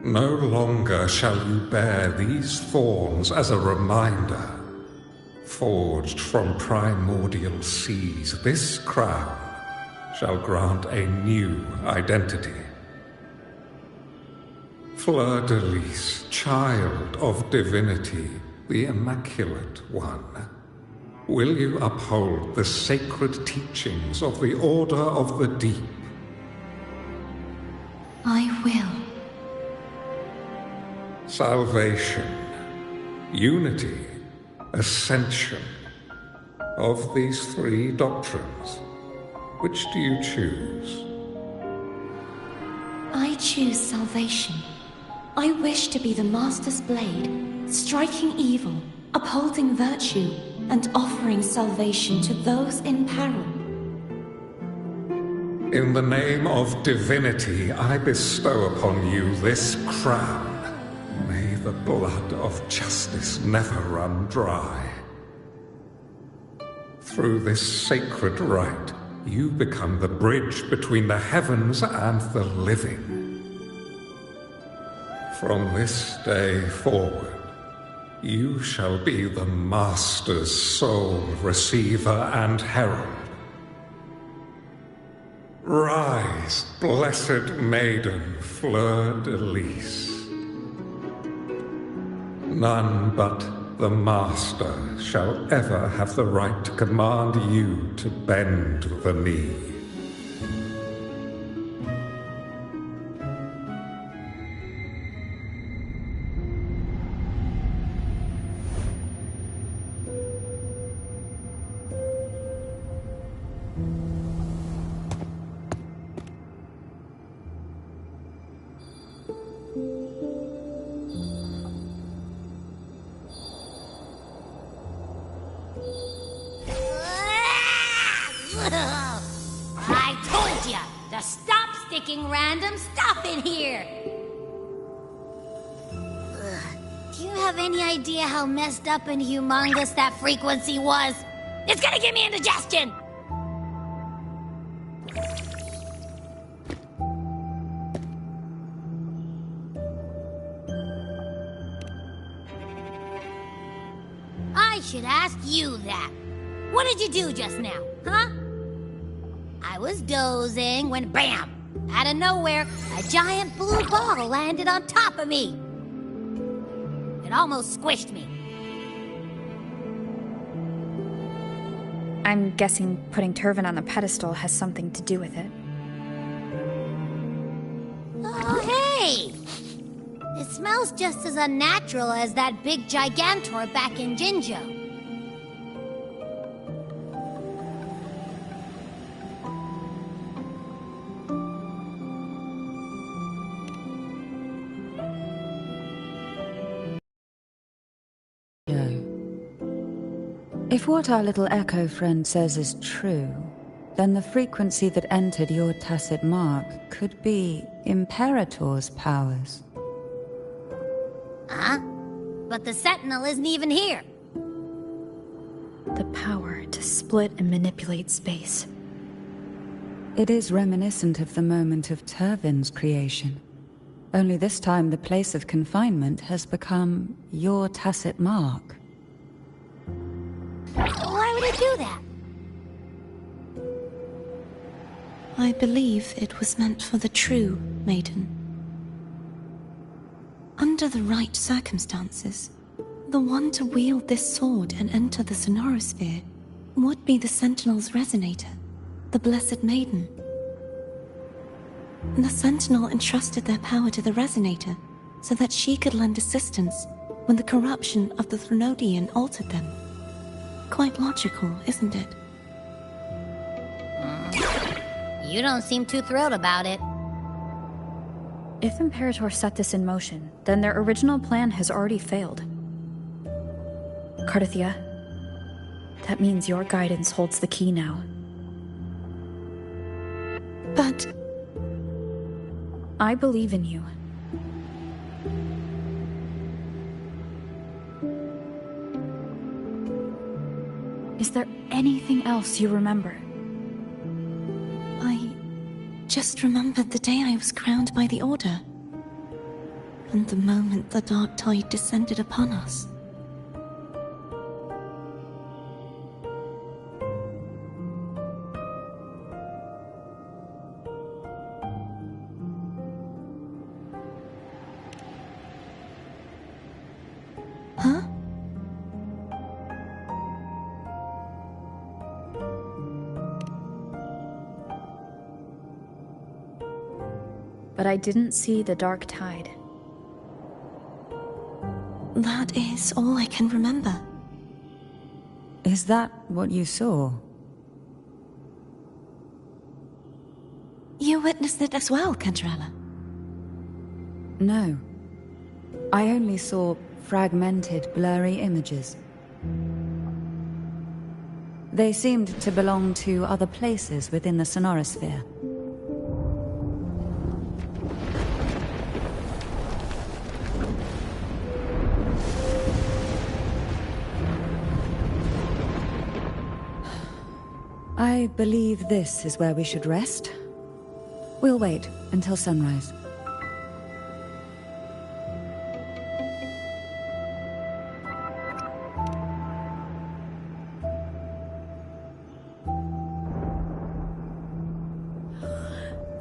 No longer shall you bear these thorns as a reminder. Forged from primordial seas, this crown shall grant a new identity. Fleur-de-Lis, child of divinity, the Immaculate One, will you uphold the sacred teachings of the Order of the Deep? I will. Salvation, unity, ascension. Of these three doctrines, which do you choose? I choose salvation. I wish to be the Master's blade, striking evil, upholding virtue, and offering salvation to those in peril. In the name of divinity, I bestow upon you this crown. May the blood of justice never run dry. Through this sacred rite, you become the bridge between the heavens and the living. From this day forward, you shall be the Master's sole receiver and herald. Rise, blessed maiden Fleur-de-Lis. None but the Master shall ever have the right to command you to bend the knee. I told ya to stop sticking random stuff in here! Do you have any idea how messed up and humongous that frequency was? It's gonna give me indigestion! I should ask you that. What did you do just now, huh? I was dozing when BAM! Out of nowhere, a giant blue ball landed on top of me. It almost squished me. I'm guessing putting Turvin on the pedestal has something to do with it. Oh, hey! It smells just as unnatural as that big Gigantor back in Jinzhou. If what our little echo friend says is true, then the frequency that entered your tacit mark could be Imperator's powers. Huh? But the Sentinel isn't even here. The power to split and manipulate space. It is reminiscent of the moment of Turvin's creation. Only this time the place of confinement has become your tacit mark. Why would it do that? I believe it was meant for the true maiden. Under the right circumstances, the one to wield this sword and enter the Sonorosphere would be the Sentinel's resonator, the Blessed Maiden. The Sentinel entrusted their power to the resonator so that she could lend assistance when the corruption of the Threnodian altered them. Quite logical, isn't it? You don't seem too thrilled about it. If Imperator set this in motion, then their original plan has already failed. Cardathia, that means your guidance holds the key now. But... I believe in you. Is there anything else you remember? I just remembered the day I was crowned by the Order. And the moment the dark tide descended upon us. Huh? But I didn't see the dark tide. That is all I can remember. Is that what you saw? You witnessed it as well, Cantarella? No. I only saw fragmented, blurry images. They seemed to belong to other places within the sonorosphere. I believe this is where we should rest. We'll wait until sunrise.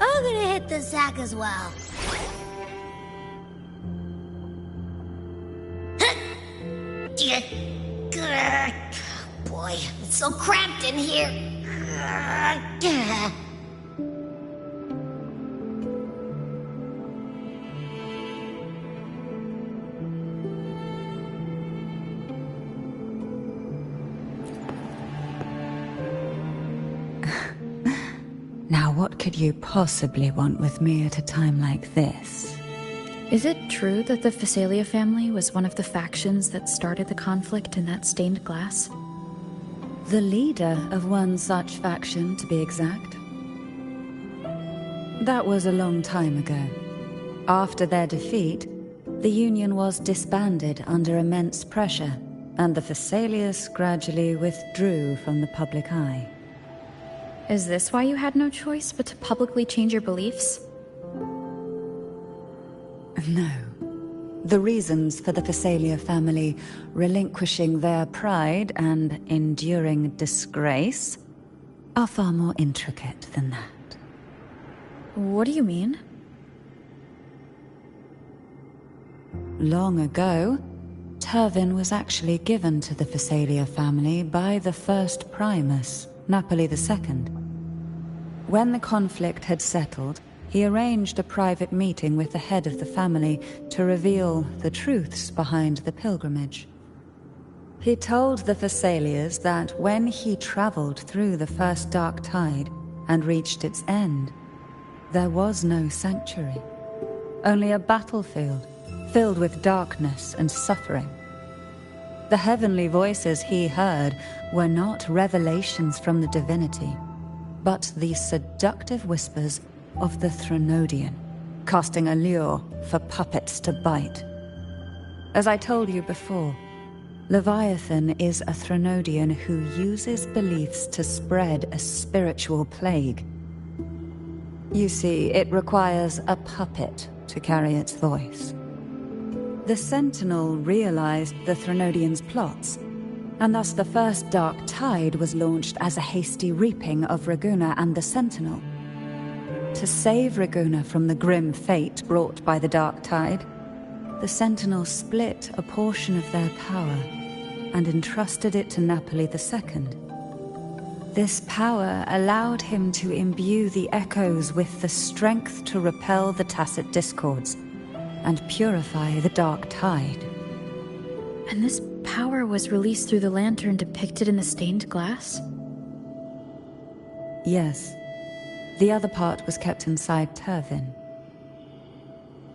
I'm gonna hit the sack as well. Boy, it's so cramped in here. Now what could you possibly want with me at a time like this? Is it true that the Phasalia family was one of the factions that started the conflict in that stained glass? The leader of one such faction, to be exact. That was a long time ago. After their defeat, the Union was disbanded under immense pressure, and the Phasalias gradually withdrew from the public eye. Is this why you had no choice but to publicly change your beliefs? No. The reasons for the Phasalia family relinquishing their pride and enduring disgrace are far more intricate than that. What do you mean? Long ago, Turvin was actually given to the Phasalia family by the first Primus, Napoli II. When the conflict had settled, he arranged a private meeting with the head of the family to reveal the truths behind the pilgrimage. He told the Phasalias that when he traveled through the first dark tide and reached its end, there was no sanctuary, only a battlefield filled with darkness and suffering. The heavenly voices he heard were not revelations from the divinity, but the seductive whispers of the Threnodian, casting a lure for puppets to bite. As I told you before, Leviathan is a Threnodian who uses beliefs to spread a spiritual plague. You see, it requires a puppet to carry its voice. The Sentinel realized the Threnodian's plots, and thus the first Dark Tide was launched as a hasty reaping of Raguna and the Sentinel. To save Raguna from the grim fate brought by the Dark Tide, the Sentinel split a portion of their power and entrusted it to Napoli II. This power allowed him to imbue the echoes with the strength to repel the tacit discords and purify the Dark Tide. And this power was released through the lantern depicted in the stained glass? Yes. The other part was kept inside Turvin.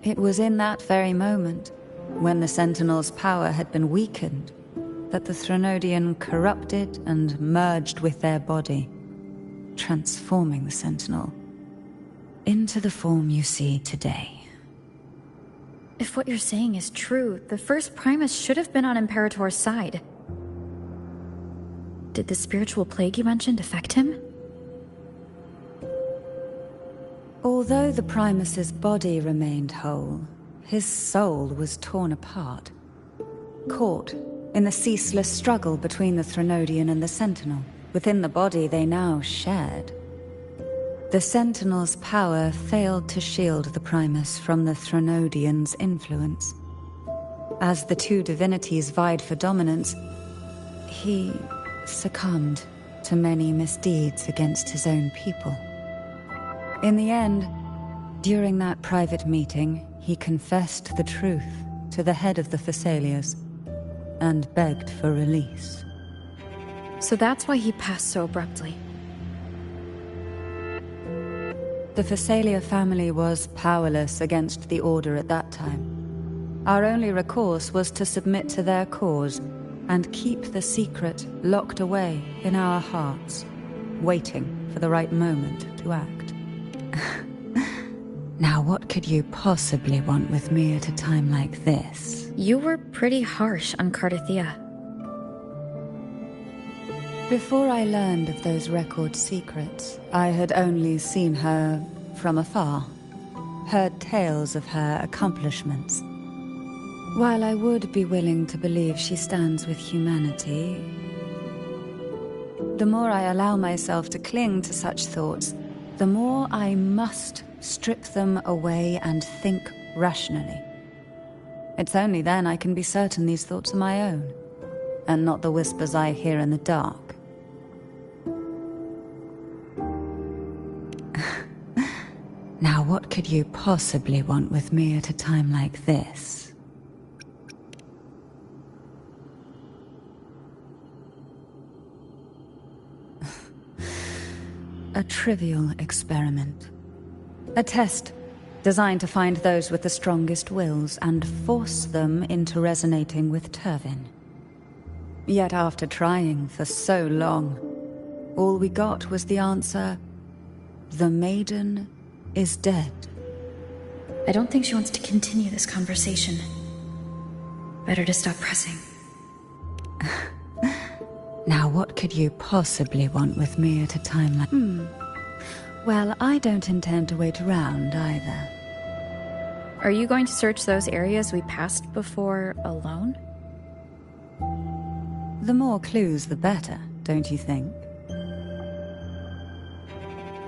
It was in that very moment, when the Sentinel's power had been weakened, that the Threnodian corrupted and merged with their body, transforming the Sentinel into the form you see today. If what you're saying is true, the first Primus should have been on Imperator's side. Did the spiritual plague you mentioned affect him? Although the Primus's body remained whole, his soul was torn apart, caught in the ceaseless struggle between the Threnodian and the Sentinel. Within the body they now shared. The Sentinel's power failed to shield the Primus from the Threnodian's influence. As the two divinities vied for dominance, he succumbed to many misdeeds against his own people. In the end, during that private meeting, he confessed the truth to the head of the Thessalias and begged for release. So that's why he passed so abruptly. The Thessalia family was powerless against the Order at that time. Our only recourse was to submit to their cause and keep the secret locked away in our hearts, waiting for the right moment to act. Now what could you possibly want with me at a time like this? You were pretty harsh on Cardathia. Before I learned of those record secrets, I had only seen her from afar, heard tales of her accomplishments. While I would be willing to believe she stands with humanity, the more I allow myself to cling to such thoughts, the more I must strip them away and think rationally. It's only then I can be certain these thoughts are my own, and not the whispers I hear in the dark. Now what could you possibly want with me at a time like this? A trivial experiment. A test designed to find those with the strongest wills and force them into resonating with Turvin. Yet after trying for so long, all we got was the answer, the maiden is dead. I don't think she wants to continue this conversation. Better to stop pressing. Now what could you possibly want with me at a time like... Well, I don't intend to wait around either. Are you going to search those areas we passed before alone? The more clues, the better, don't you think?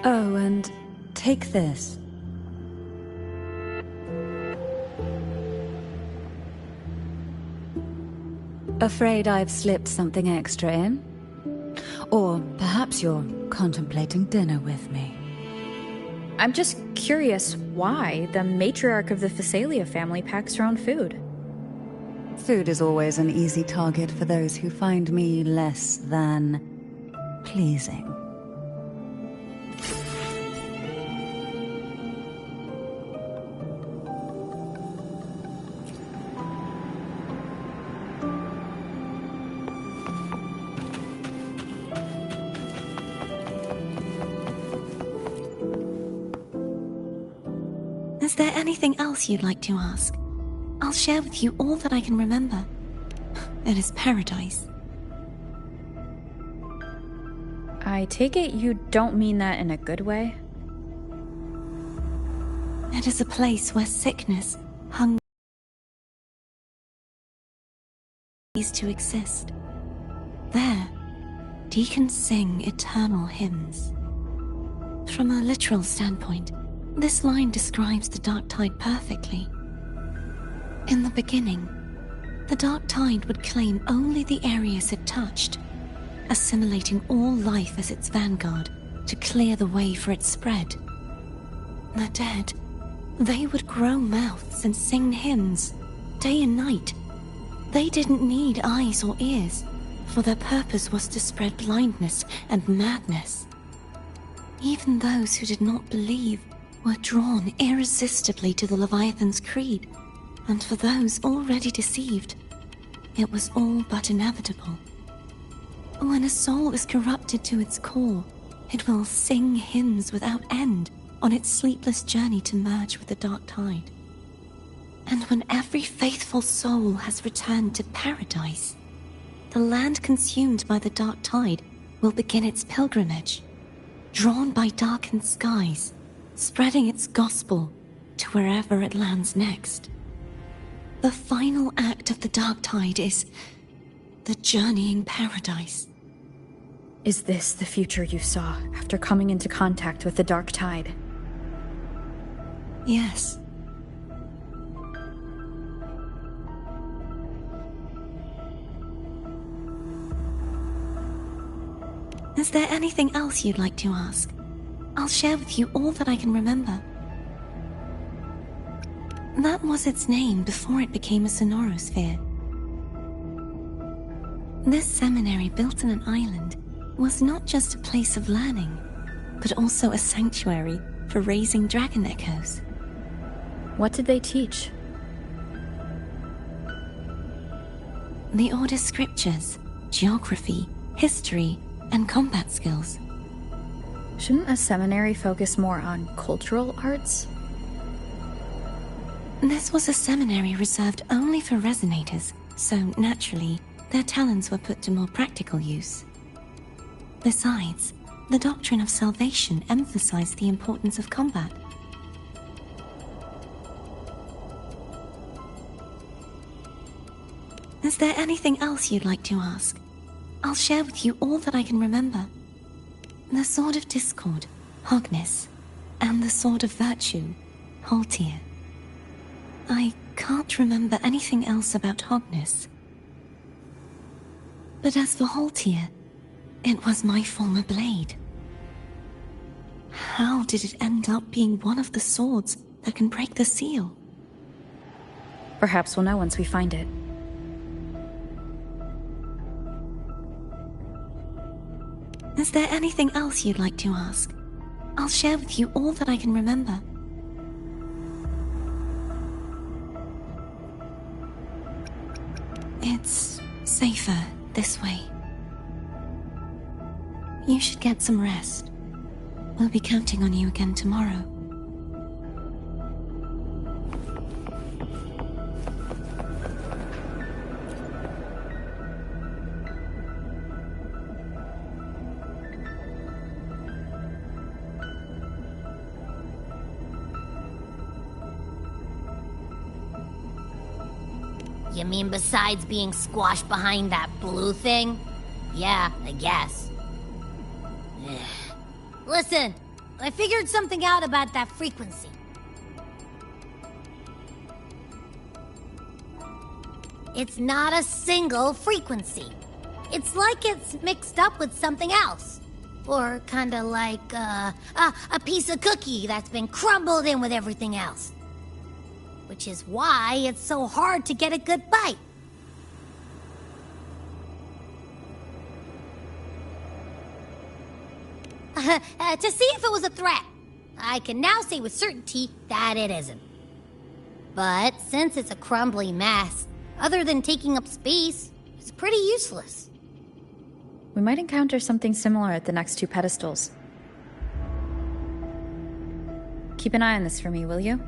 Oh, and take this. Afraid I've slipped something extra in? Or perhaps you're contemplating dinner with me. I'm just curious why the matriarch of the Thessalia family packs her own food. Food is always an easy target for those who find me less than pleasing. Is there anything else you'd like to ask? I'll share with you all that I can remember. It is paradise. I take it you don't mean that in a good way? It is a place where sickness, hunger, cease to exist. There, deacons sing eternal hymns. From a literal standpoint, this line describes the dark tide perfectly. In the beginning, the dark tide would claim only the areas it touched, assimilating all life as its vanguard to clear the way for its spread. The dead, they would grow mouths and sing hymns, day and night. They didn't need eyes or ears, for their purpose was to spread blindness and madness. Even those who did not believe were drawn irresistibly to the Leviathan's creed, and for those already deceived, it was all but inevitable. When a soul is corrupted to its core, it will sing hymns without end on its sleepless journey to merge with the dark tide. And when every faithful soul has returned to paradise, the land consumed by the dark tide will begin its pilgrimage, drawn by darkened skies, spreading its gospel to wherever it lands next. The final act of the dark tide is the journeying paradise. Is this the future you saw after coming into contact with the dark tide? Yes. Is there anything else you'd like to ask? I'll share with you all that I can remember. That was its name before it became a sonorosphere. This seminary, built on an island, was not just a place of learning, but also a sanctuary for raising dragon echoes. What did they teach? The Order's scriptures, geography, history, and combat skills. Shouldn't a seminary focus more on cultural arts? This was a seminary reserved only for resonators, so naturally, their talents were put to more practical use. Besides, the doctrine of salvation emphasized the importance of combat. Is there anything else you'd like to ask? I'll share with you all that I can remember. The Sword of Discord, Hogness, and the Sword of Virtue, Haltier. I can't remember anything else about Hogness. But as for Haltier, it was my former blade. How did it end up being one of the swords that can break the seal? Perhaps we'll know once we find it. Is there anything else you'd like to ask? I'll share with you all that I can remember. It's safer this way. You should get some rest. We'll be counting on you again tomorrow. You mean besides being squashed behind that blue thing? Yeah, I guess. Listen, I figured something out about that frequency. It's not a single frequency. It's like it's mixed up with something else. Or kinda like, a piece of cookie that's been crumbled in with everything else. Which is why it's so hard to get a good bite. To see if it was a threat. I can now say with certainty that it isn't. But since it's a crumbly mess, other than taking up space, it's pretty useless. We might encounter something similar at the next two pedestals. Keep an eye on this for me, will you?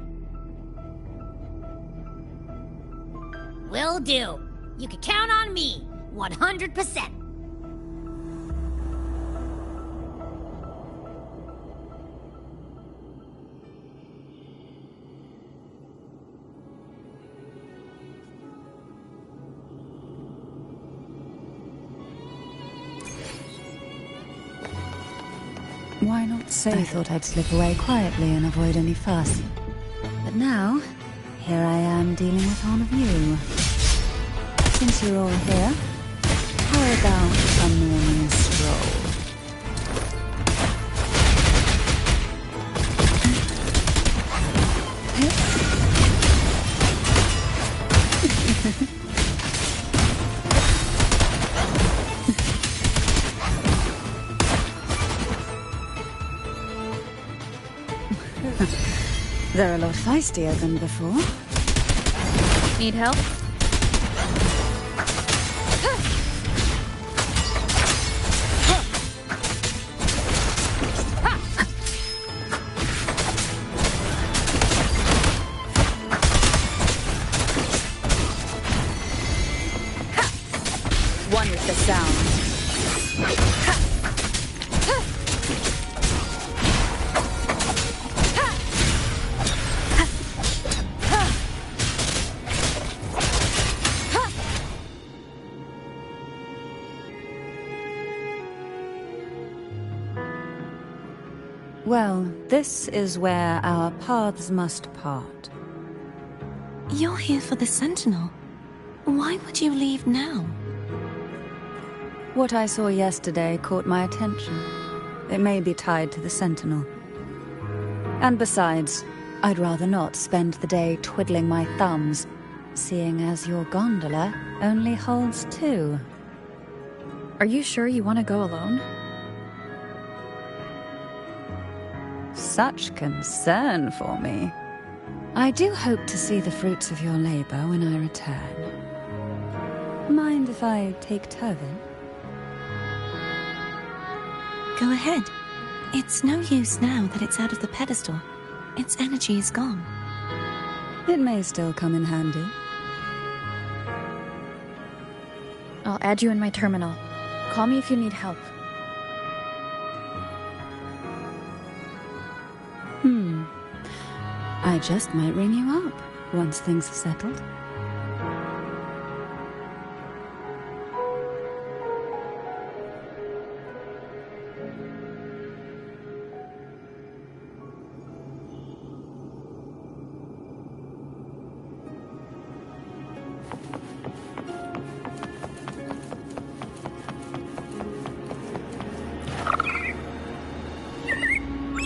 Will do. You can count on me, 100%. Why not say I thought I'd slip away quietly and avoid any fuss. But now, here I am dealing with all of you. Since you're all here, how about a morning stroll? They're a lot feistier than before. Need help? One with the sound. Well, this is where our paths must part. You're here for the Sentinel. Why would you leave now? What I saw yesterday caught my attention. It may be tied to the Sentinel. And besides, I'd rather not spend the day twiddling my thumbs, seeing as your gondola only holds 2. Are you sure you want to go alone? Such concern for me. I do hope to see the fruits of your labor when I return. Mind if I take Turvin? Go ahead. It's no use now that it's out of the pedestal. Its energy is gone. It may still come in handy. I'll add you in my terminal. Call me if you need help. I just might ring you up once things are settled.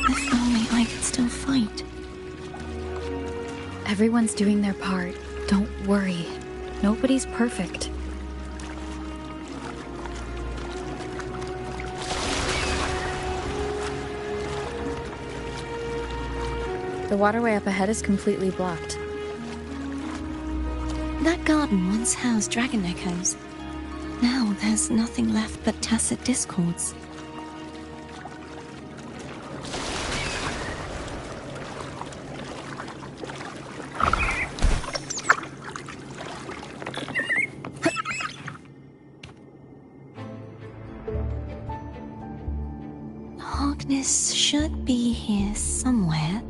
If only I could still fight. Everyone's doing their part. Don't worry. Nobody's perfect. The waterway up ahead is completely blocked. That garden once housed dragon echoes. Now there's nothing left but tacit discords. Hogness should be here somewhere.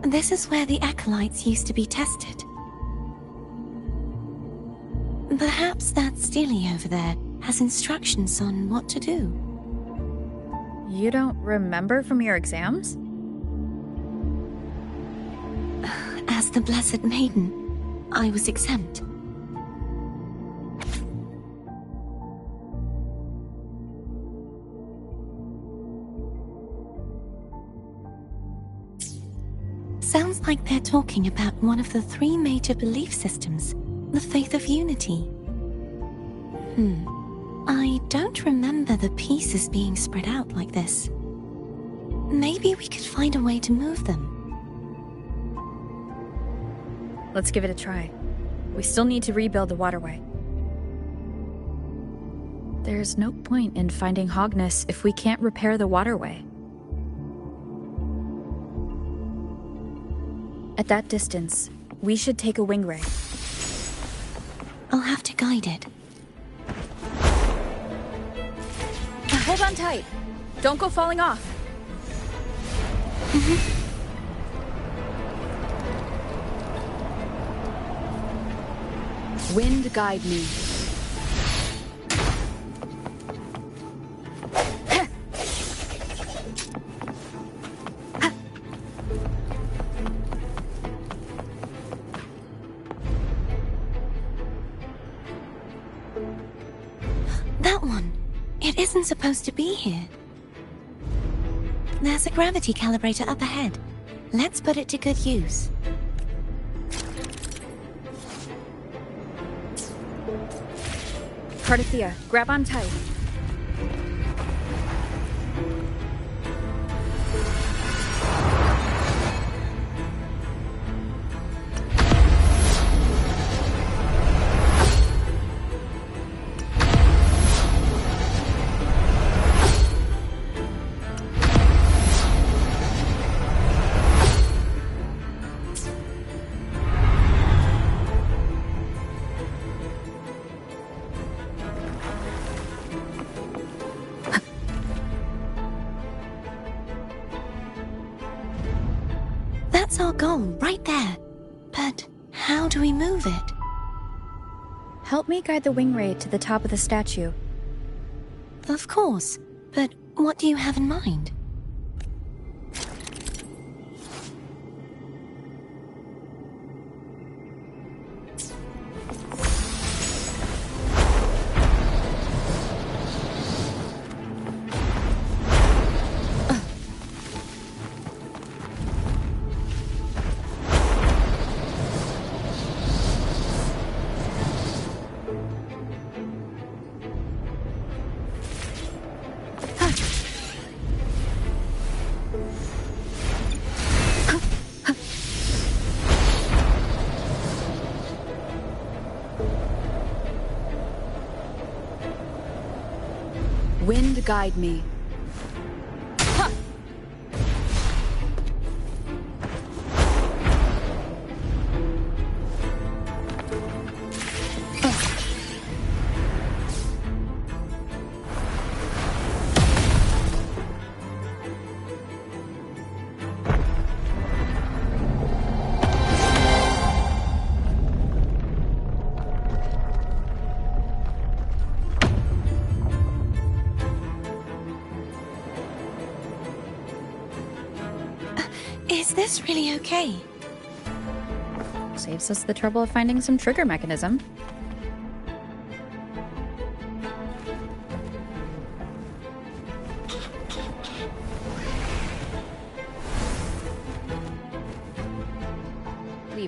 This is where the acolytes used to be tested. Perhaps that Steely over there has instructions on what to do. You don't remember from your exams? As the Blessed Maiden, I was exempt. Sounds like they're talking about one of the 3 major belief systems, the faith of unity. I don't remember the pieces being spread out like this. Maybe we could find a way to move them. Let's give it a try. We still need to rebuild the waterway. There's no point in finding Hogness if we can't repair the waterway. At that distance, we should take a wing ray. I'll have to guide it. Hold on tight. Don't go falling off. Wind guide me. That one. It isn't supposed to be here. There's a gravity calibrator up ahead. Let's put it to good use. Cardathea, grab on tight. how do we move it? Help me guide the wing ray to the top of the statue. Of course, but what do you have in mind? Wind guide me. Is this really okay? Saves us the trouble of finding some trigger mechanism.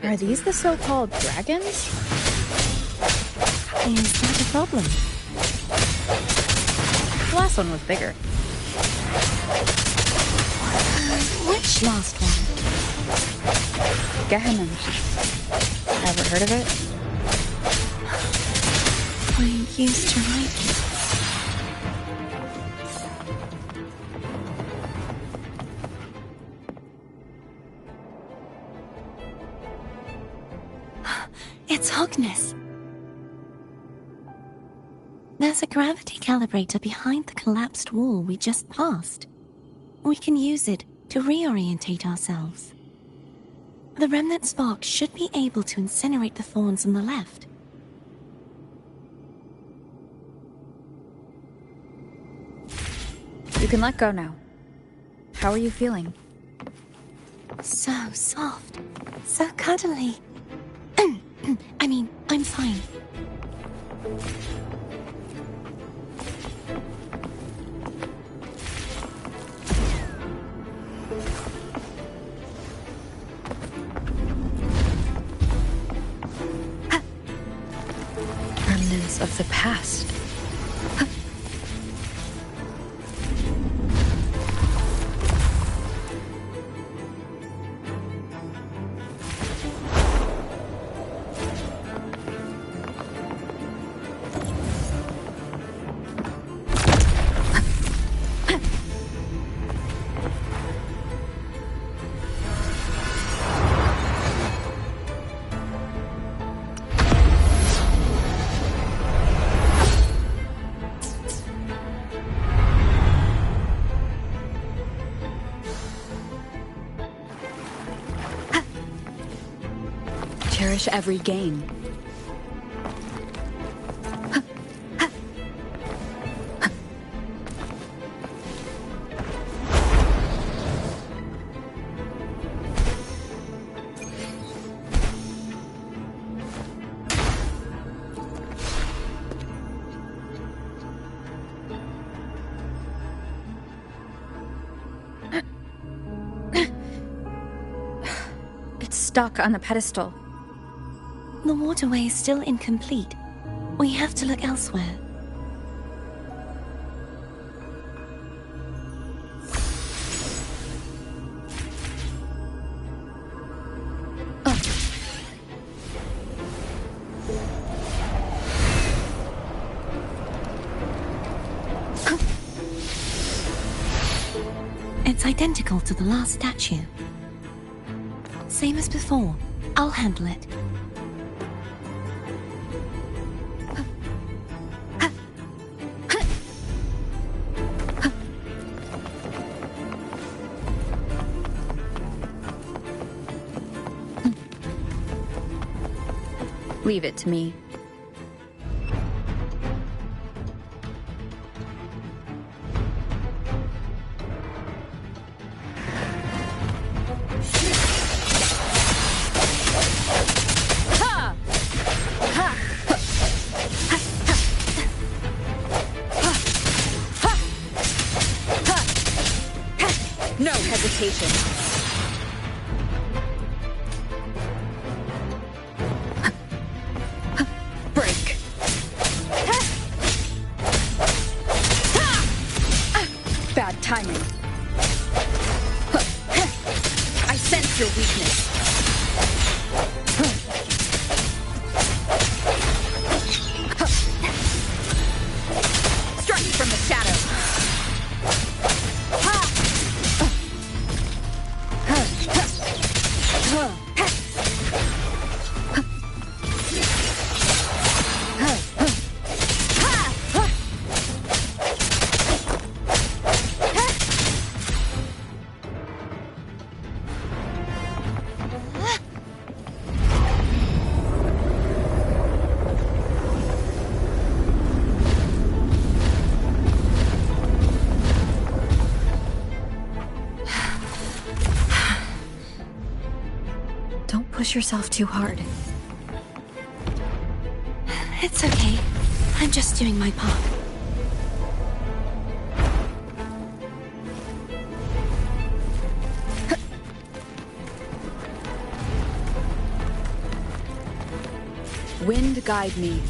Are these the so-called dragons? Is that a problem? The last one was bigger. Which last one? Gehenna. Ever heard of it? I used to like it. It's Hogness. There's a gravity calibrator behind the collapsed wall we just passed. We can use it to reorientate ourselves. The remnant spark should be able to incinerate the thorns on the left. You can let go now. How are you feeling? So soft. So cuddly. I mean, I'm fine. Remnants of the past. Cherish every gain. It's stuck on the pedestal. The waterway is still incomplete. We have to look elsewhere. It's identical to the last statue. Same as before. I'll handle it. Leave it to me. No hesitation. Break. Bad timing. I sense your weakness. Strike from the shadow. Don't push yourself too hard. It's okay. I'm just doing my part. Wind guide me.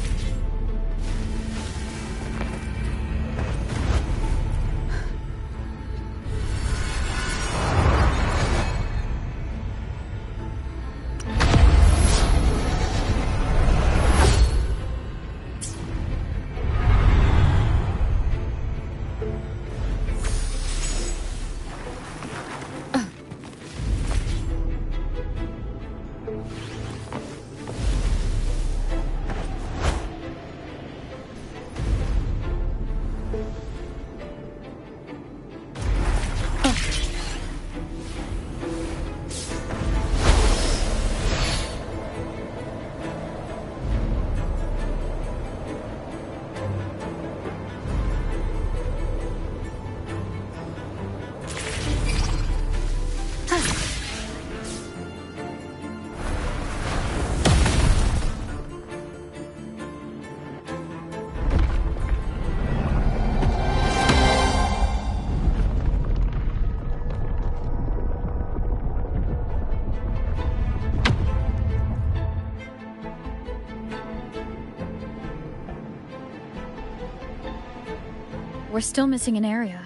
We're still missing an area.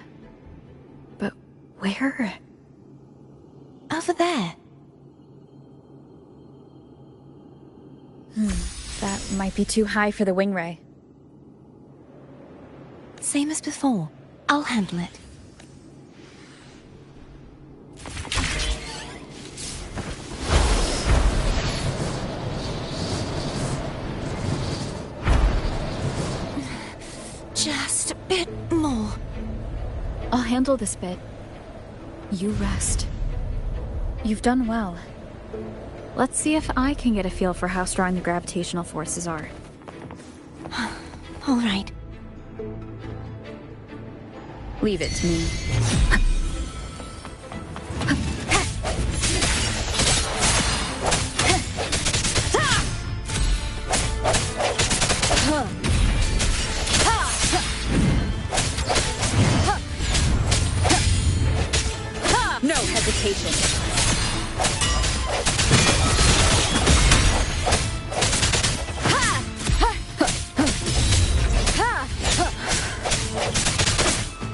But where? Over there. That might be too high for the wing ray. Same as before. I'll handle it. Just a bit more. I'll handle this bit. You rest. You've done well. Let's see if I can get a feel for how strong the gravitational forces are. All right. Leave it to me. No hesitation.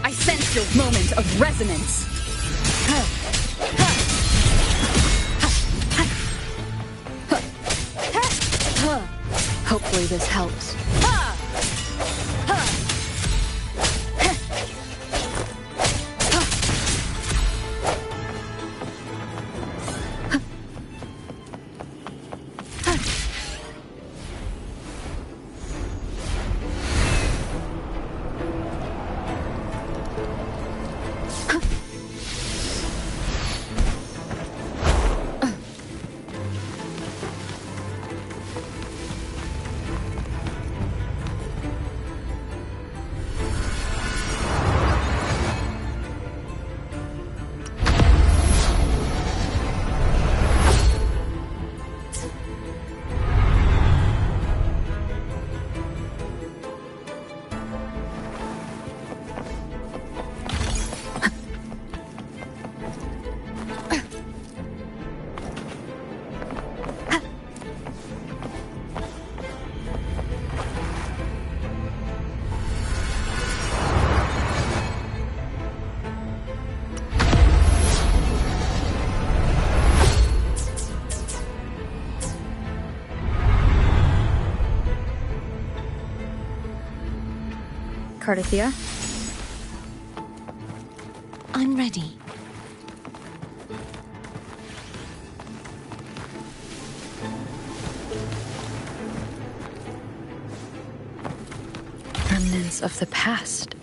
I sense your moment of resonance. Hopefully this helps. Cardathia. I'm ready. Remnants of the past.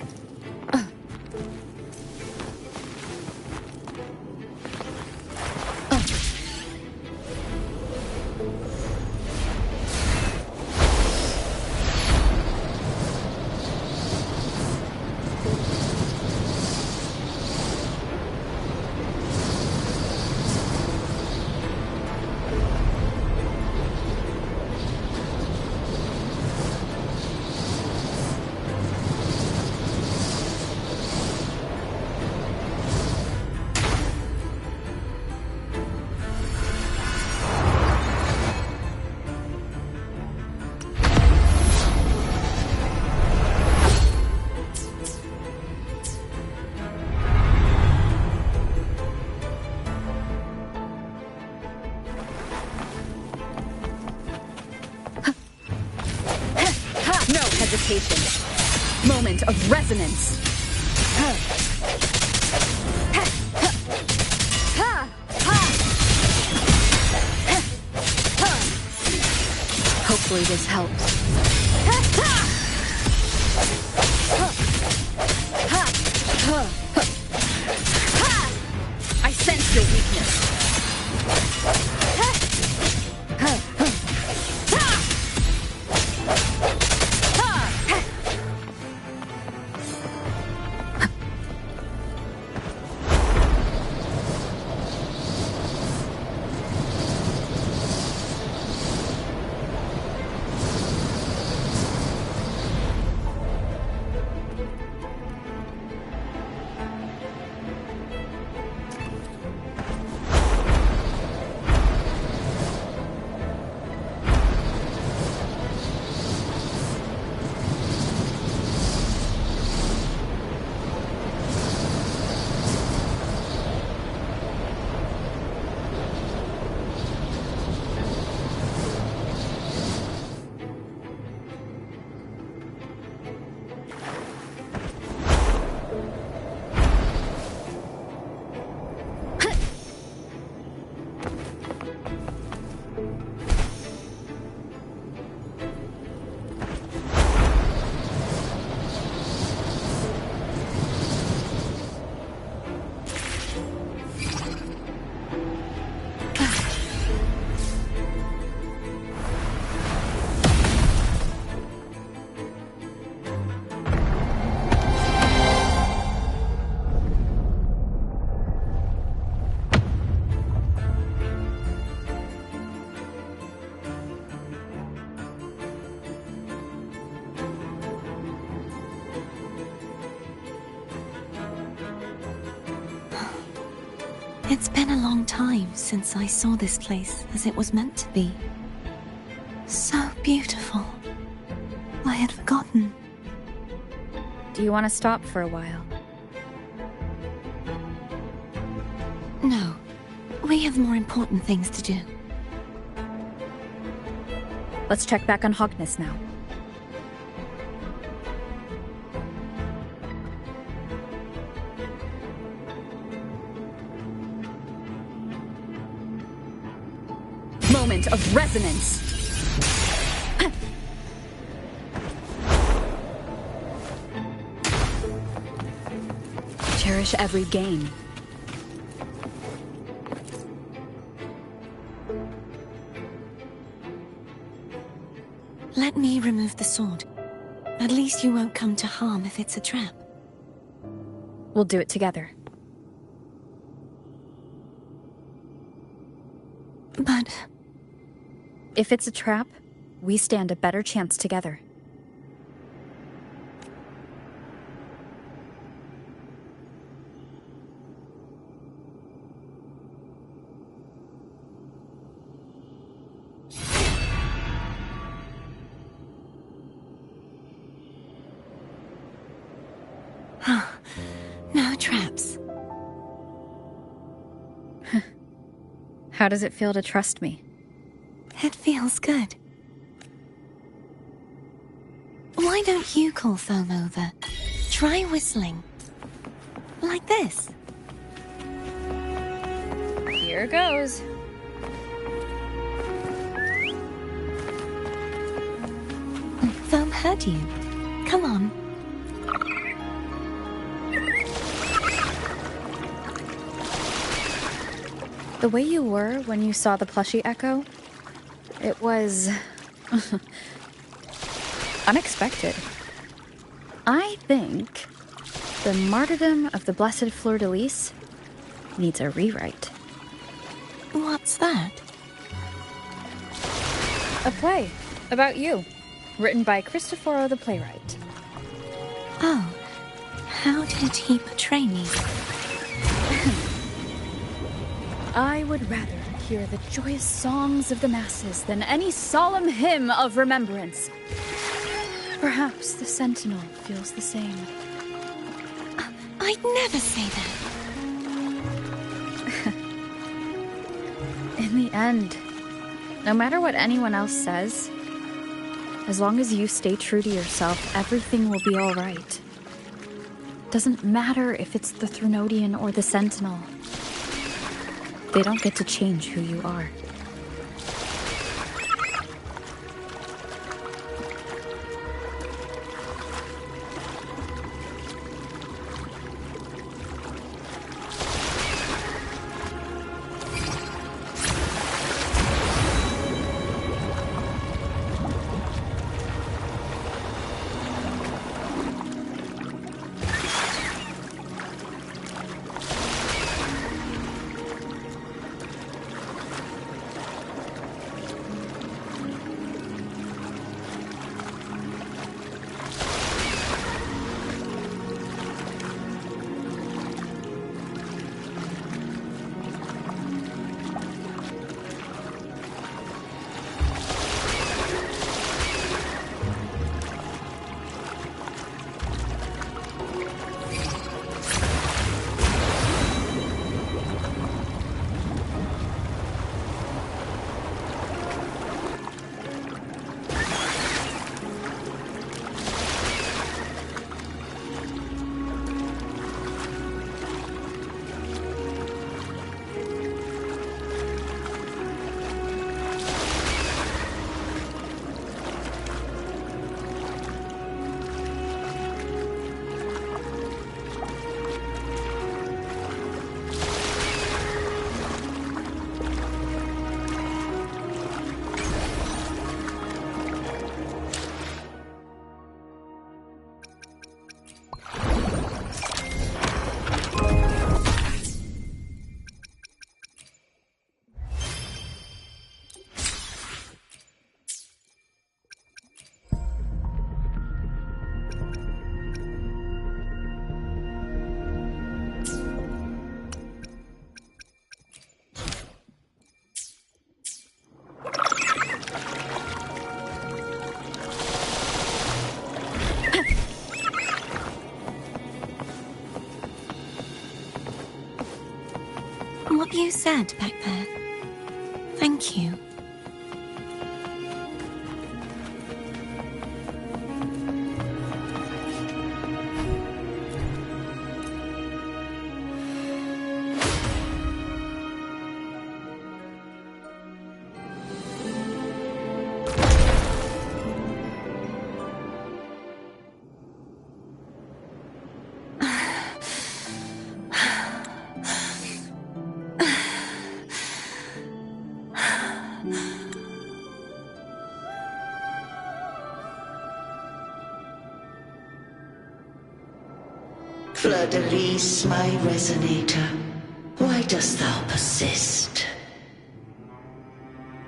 Moment of resonance. Hopefully this helps. I sense your weakness. It's been a long time since I saw this place as it was meant to be. So beautiful. I had forgotten. Do you want to stop for a while? No. We have more important things to do. Let's check back on Hogness now. Moment of resonance. Cherish every gain. Let me remove the sword. At least you won't come to harm if it's a trap. We'll do it together. But... if it's a trap, we stand a better chance together. No traps. How does it feel to trust me? It feels good. Why don't you call Foam over? Try whistling. Like this. Here goes. They'll hurt you. Come on. The way you were when you saw the plushie Echo, it was unexpected. I think the martyrdom of the Blessed Fleur-de-Lis needs a rewrite. What's that? A play about you, written by Cristoforo the playwright. Oh, how did he portray me? I would rather hear the joyous songs of the masses than any solemn hymn of remembrance. Perhaps the Sentinel feels the same. I'd never say that. In the end, no matter what anyone else says, as long as you stay true to yourself, everything will be all right. Doesn't matter if it's the Threnodian or the Sentinel. They don't get to change who you are. What you said back there. Thank you. Fleur-de-Lis, my resonator, why dost thou persist?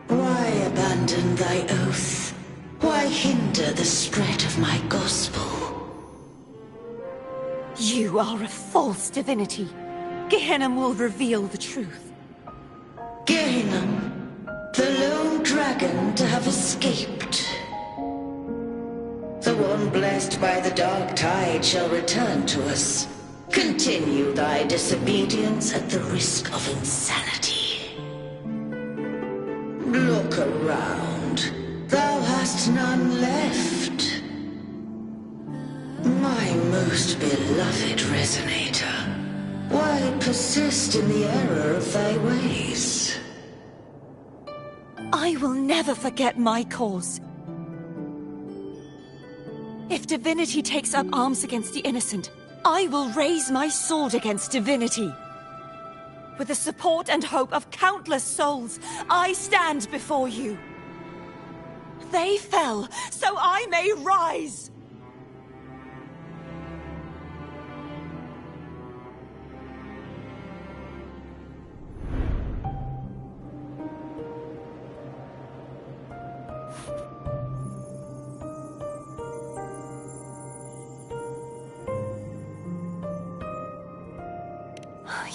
Why abandon thy oath? Why hinder the spread of my gospel? You are a false divinity. Gehenna will reveal the truth. Gehenna, the lone dragon to have escaped. The one blessed by the dark tide shall return to us. Continue thy disobedience at the risk of insanity. Look around. Thou hast none left. My most beloved resonator, why persist in the error of thy ways? I will never forget my cause. If divinity takes up arms against the innocent, I will raise my sword against divinity. With the support and hope of countless souls, I stand before you. They fell, so I may rise!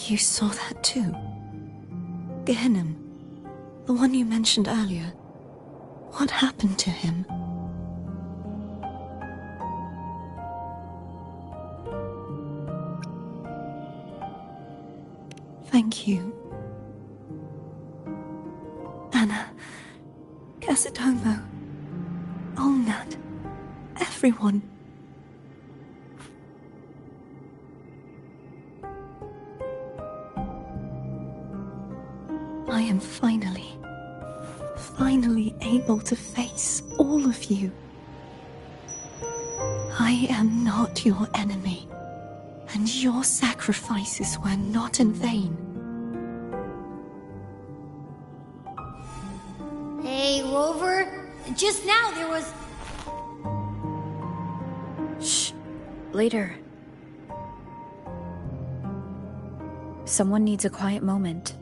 You saw that too? Gehenna, the one you mentioned earlier. What happened to him? Thank you. Anna, Casitomo, Olnat, everyone. I am finally able to face all of you. I am not your enemy, and your sacrifices were not in vain. Hey, Rover, just now there was... Shh. Later. Someone needs a quiet moment.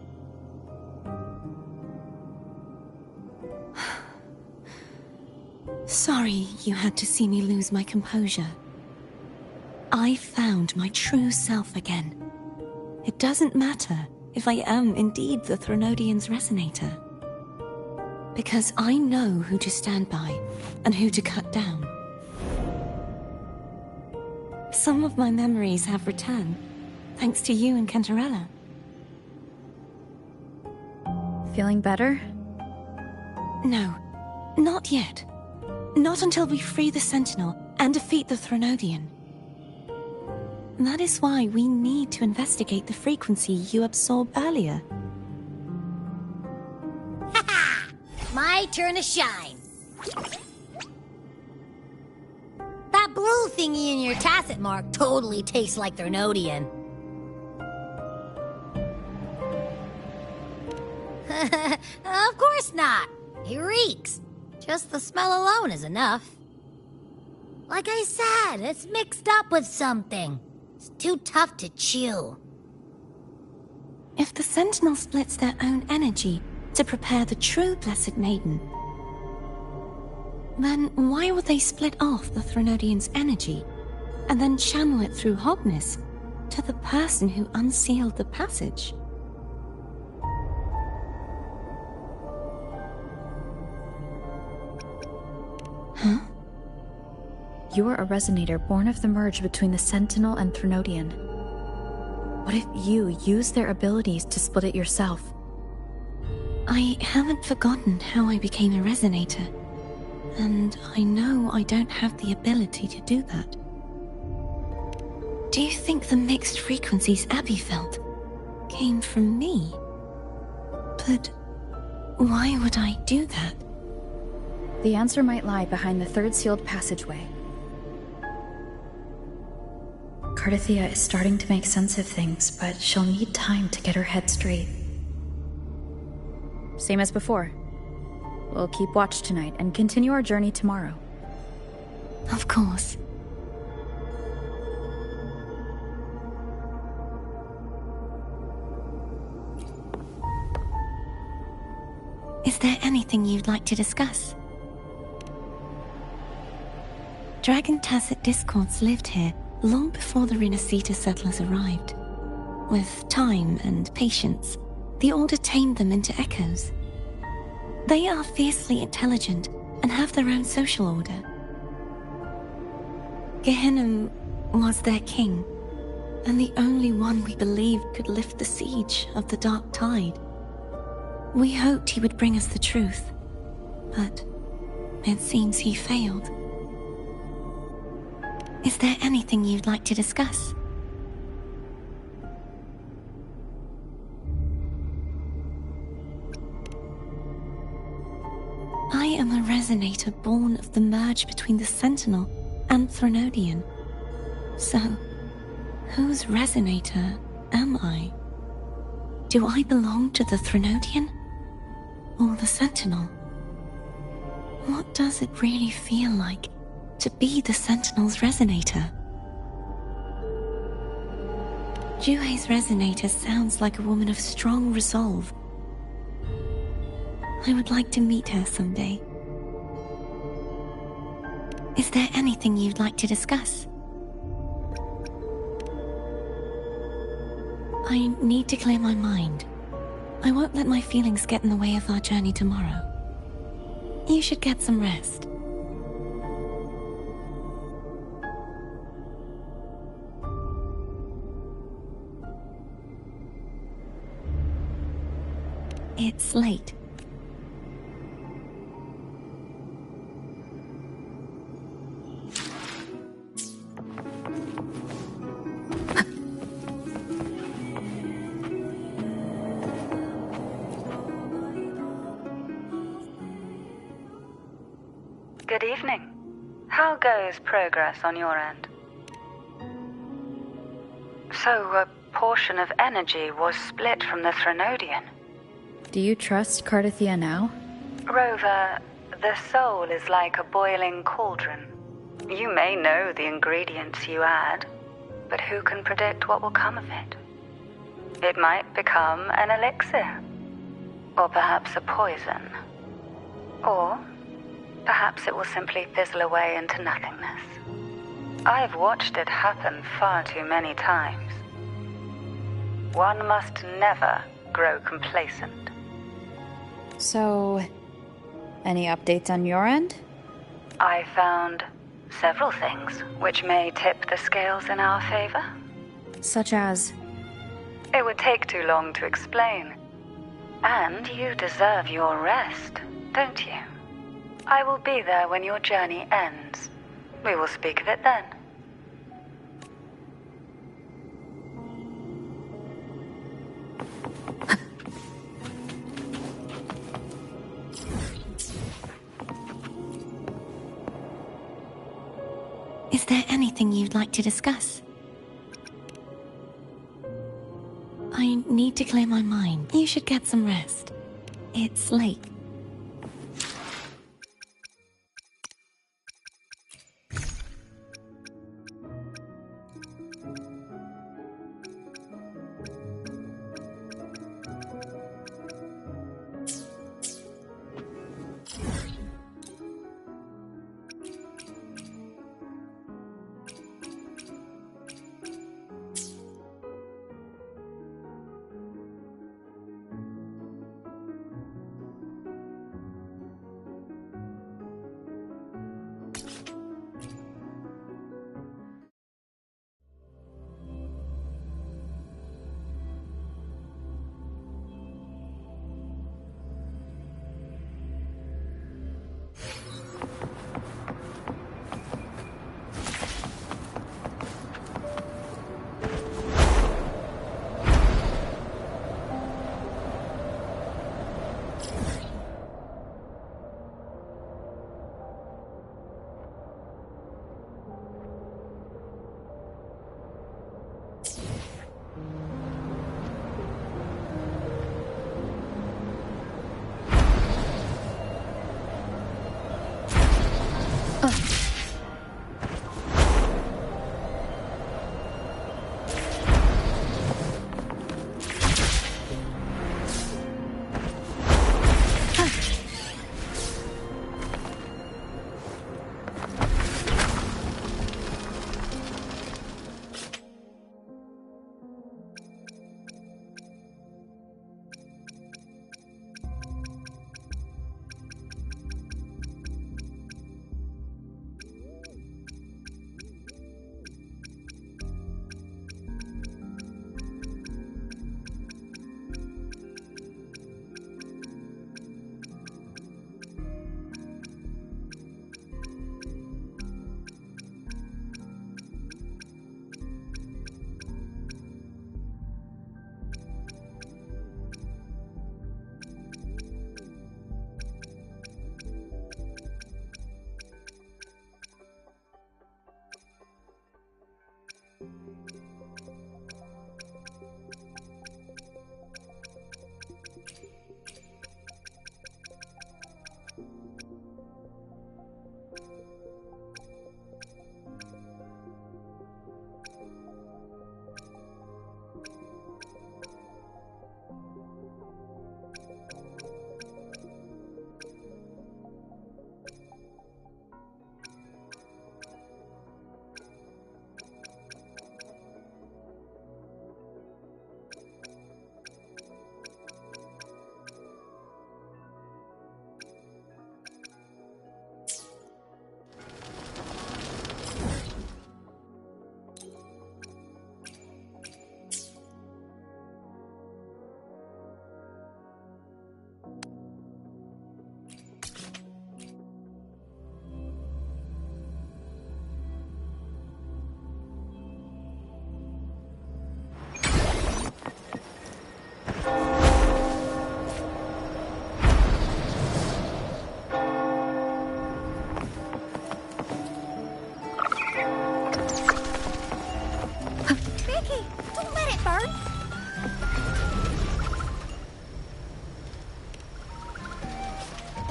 Sorry you had to see me lose my composure. I found my true self again. It doesn't matter if I am indeed the Threnodian's resonator. Because I know who to stand by and who to cut down. Some of my memories have returned, thanks to you and Cantarella. Feeling better? No, not yet. Not until we free the Sentinel and defeat the Threnodian. That is why we need to investigate the frequency you absorbed earlier. Ha-ha! My turn to shine. That blue thingy in your tacit mark totally tastes like Threnodian. Of course not. He reeks. Just the smell alone is enough. Like I said, it's mixed up with something. It's too tough to chew. If the Sentinel splits their own energy to prepare the true Blessed Maiden, then why would they split off the Threnodian's energy and then channel it through Hognis to the person who unsealed the passage? Huh? You are a resonator born of the merge between the Sentinel and Threnodian. What if you use their abilities to split it yourself? I haven't forgotten how I became a resonator, and I know I don't have the ability to do that. Do you think the mixed frequencies Abby felt came from me? But why would I do that? The answer might lie behind the third sealed passageway. Cardathia is starting to make sense of things, but she'll need time to get her head straight. Same as before. We'll keep watch tonight and continue our journey tomorrow. Of course. Is there anything you'd like to discuss? Dragon Tacit Discords lived here long before the Renacita settlers arrived. With time and patience, the Order tamed them into echoes. They are fiercely intelligent and have their own social order. Gehenna was their king, and the only one we believed could lift the siege of the Dark Tide. We hoped he would bring us the truth, but it seems he failed. Is there anything you'd like to discuss? I am a resonator born of the merge between the Sentinel and Threnodian. So, whose resonator am I? Do I belong to the Threnodian? Or the Sentinel? What does it really feel like to be the Sentinel's resonator? Jue's resonator sounds like a woman of strong resolve. I would like to meet her someday. Is there anything you'd like to discuss? I need to clear my mind. I won't let my feelings get in the way of our journey tomorrow. You should get some rest. It's late. Good evening. How goes progress on your end? So, a portion of energy was split from the Threnodian. Do you trust Cardathia now? Rover, the soul is like a boiling cauldron. You may know the ingredients you add, but who can predict what will come of it? It might become an elixir, or perhaps a poison, or perhaps it will simply fizzle away into nothingness. I've watched it happen far too many times. One must never grow complacent. So, any updates on your end? I found several things which may tip the scales in our favor. Such as? It would take too long to explain. And you deserve your rest, don't you? I will be there when your journey ends. We will speak of it then. Is there anything you'd like to discuss? I need to clear my mind. You should get some rest. It's late.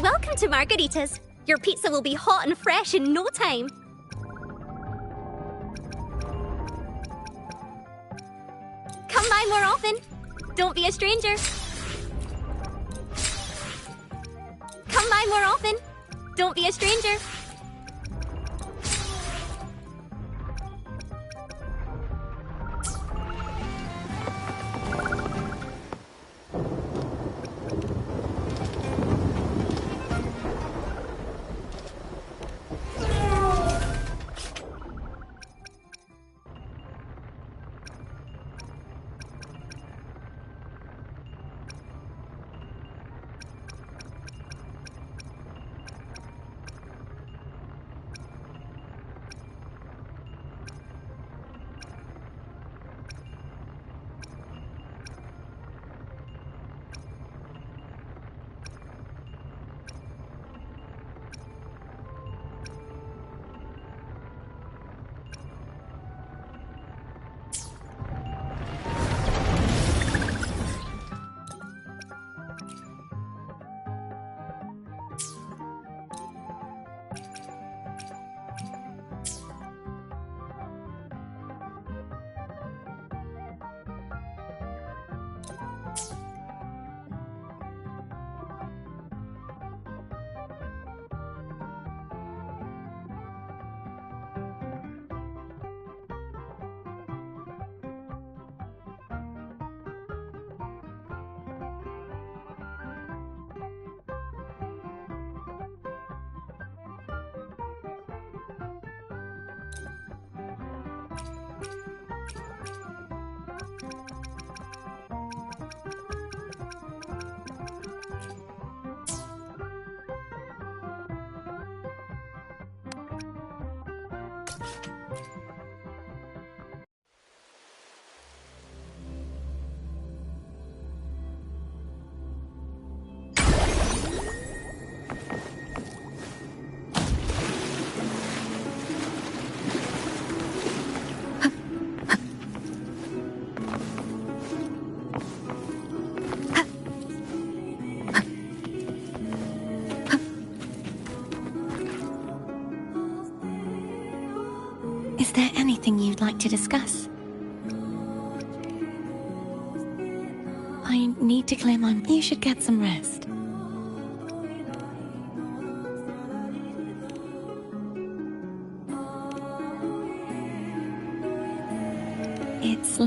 Welcome to Margaritas. Your pizza will be hot and fresh in no time. Come by more often. Don't be a stranger. Come by more often. Don't be a stranger. Is there anything you'd like to discuss? I need to clear my... You should get some rest. It's...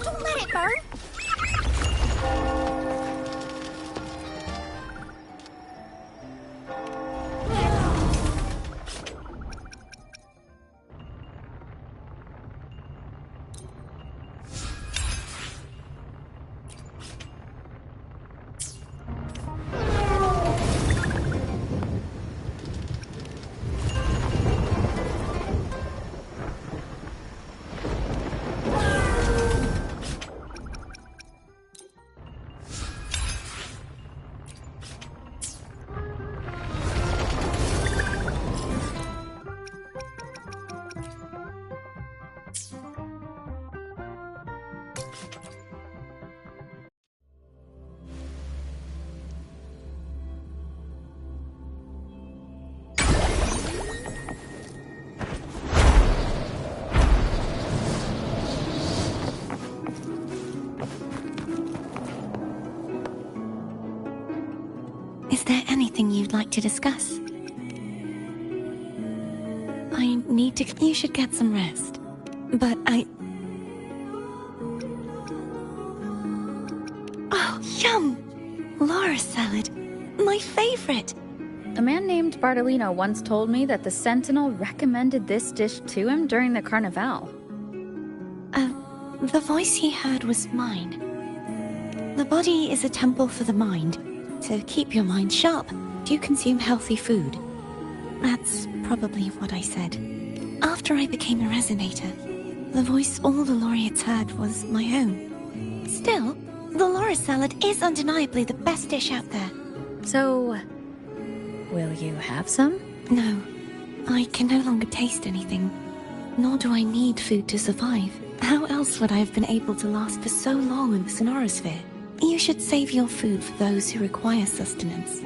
Don't let it burn. there anything you'd like to discuss? I need to... You should get some rest. But Oh, yum! Laura salad. My favorite. A man named Bartolino once told me that the Sentinel recommended this dish to him during the Carnival. The voice he heard was mine. The body is a temple for the mind. To keep your mind sharp, you consume healthy food. That's probably what I said. After I became a resonator, the voice all the laureates heard was my own. Still, the Laura salad is undeniably the best dish out there. So, will you have some? No, I can no longer taste anything. Nor do I need food to survive. How else would I have been able to last for so long in the Sonorosphere? You should save your food for those who require sustenance.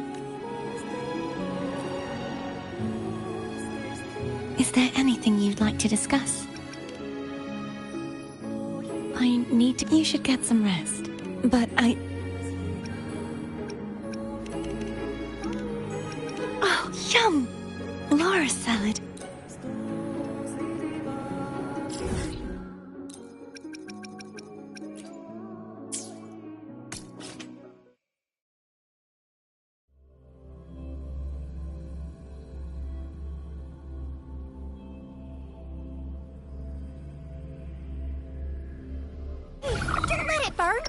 Is there anything you'd like to discuss? I need to... You should get some rest. But Oh, yum! Laura salad. Don't let it burn!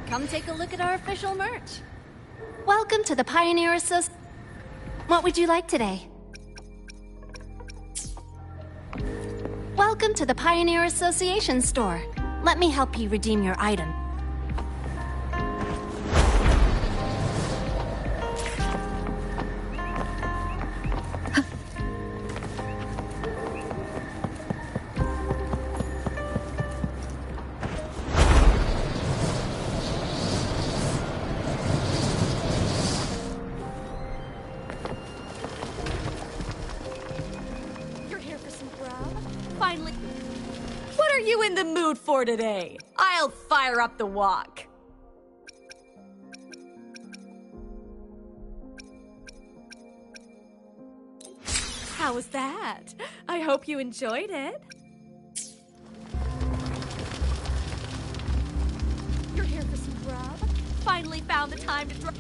Come take a look at our official merch. Welcome to the Pioneer Association. What would you like today? Welcome to the Pioneer Association store. Let me help you redeem your item. For today. I'll fire up the wok. How was that? I hope you enjoyed it. You're here for some grub? Finally found the time to drop.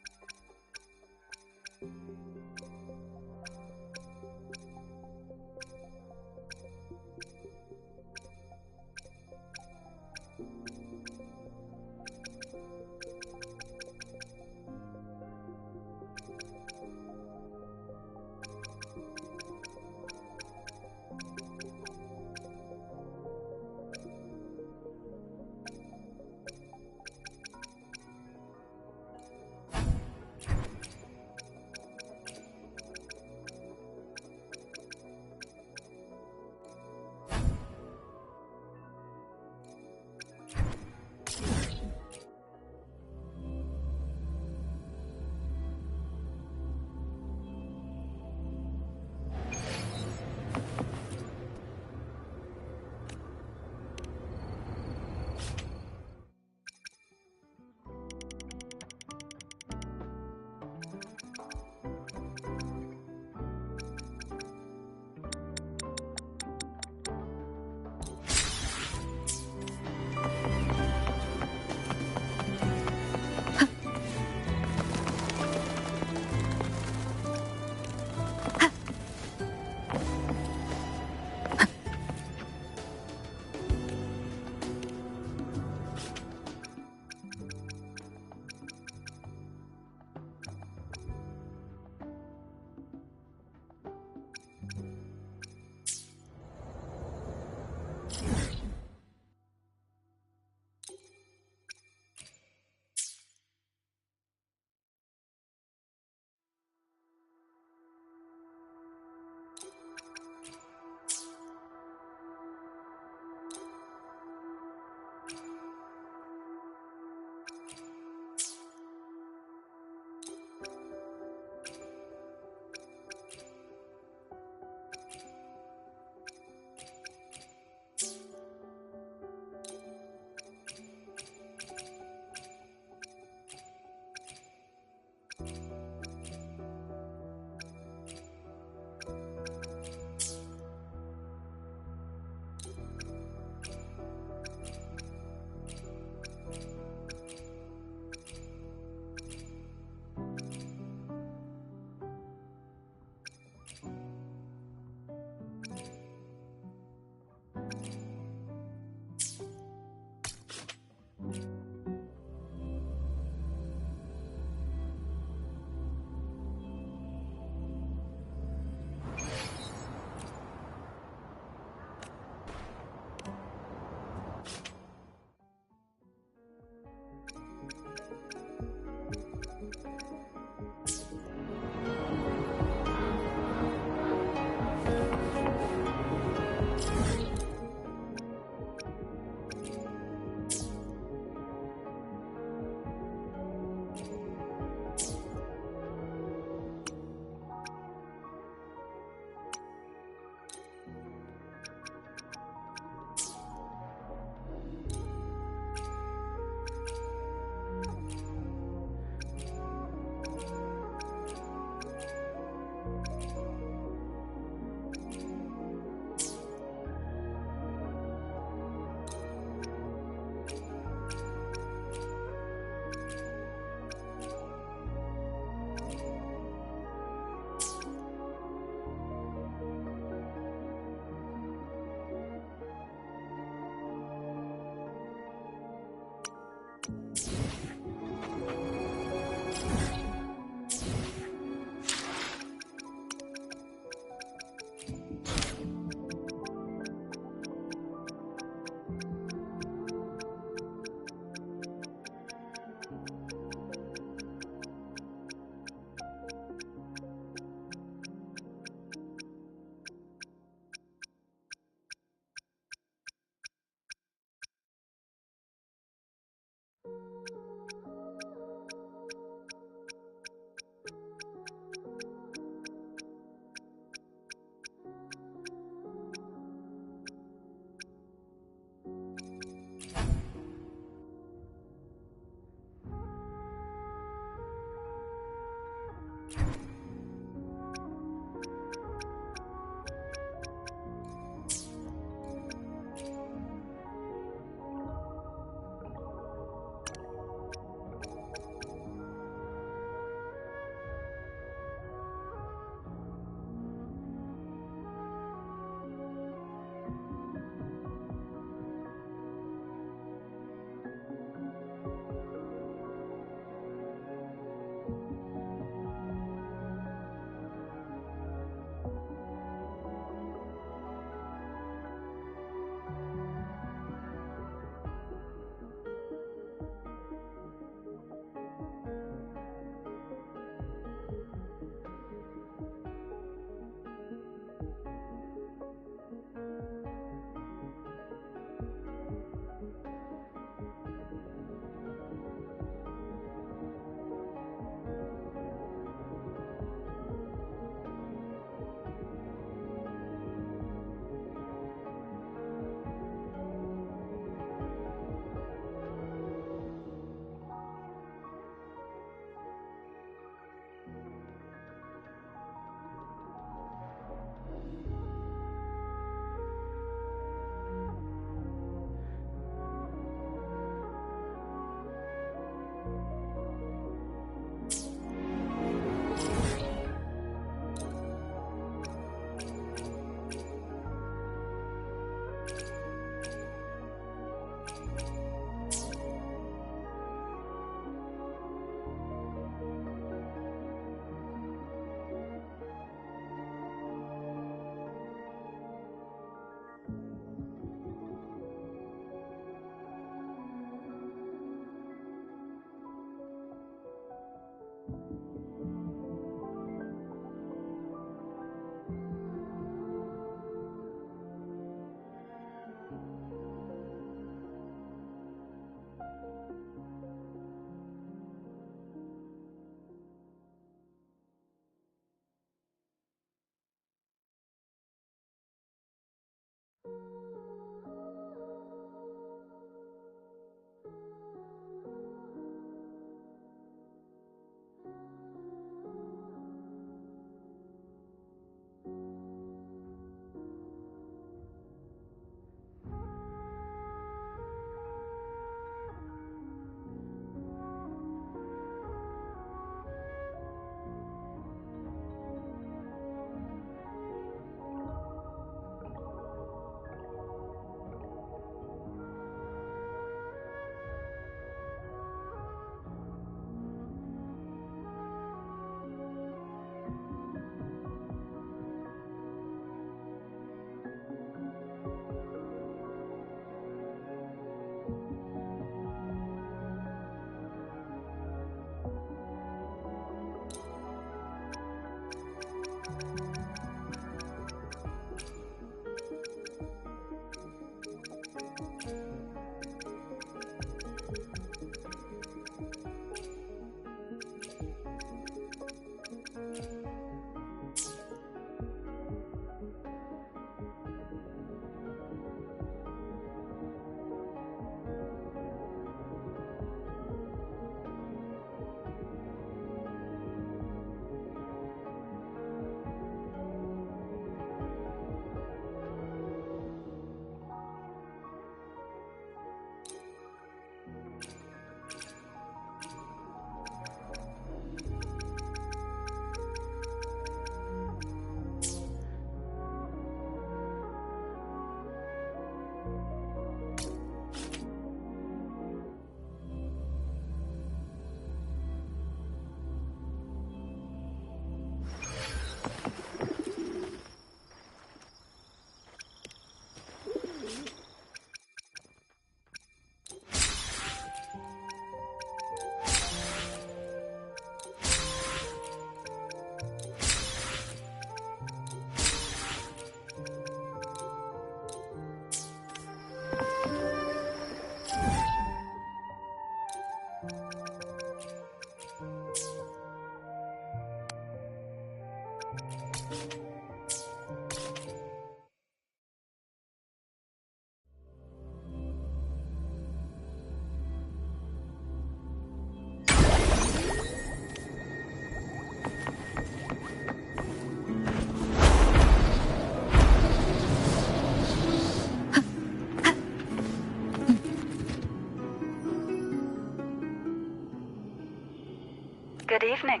Good evening.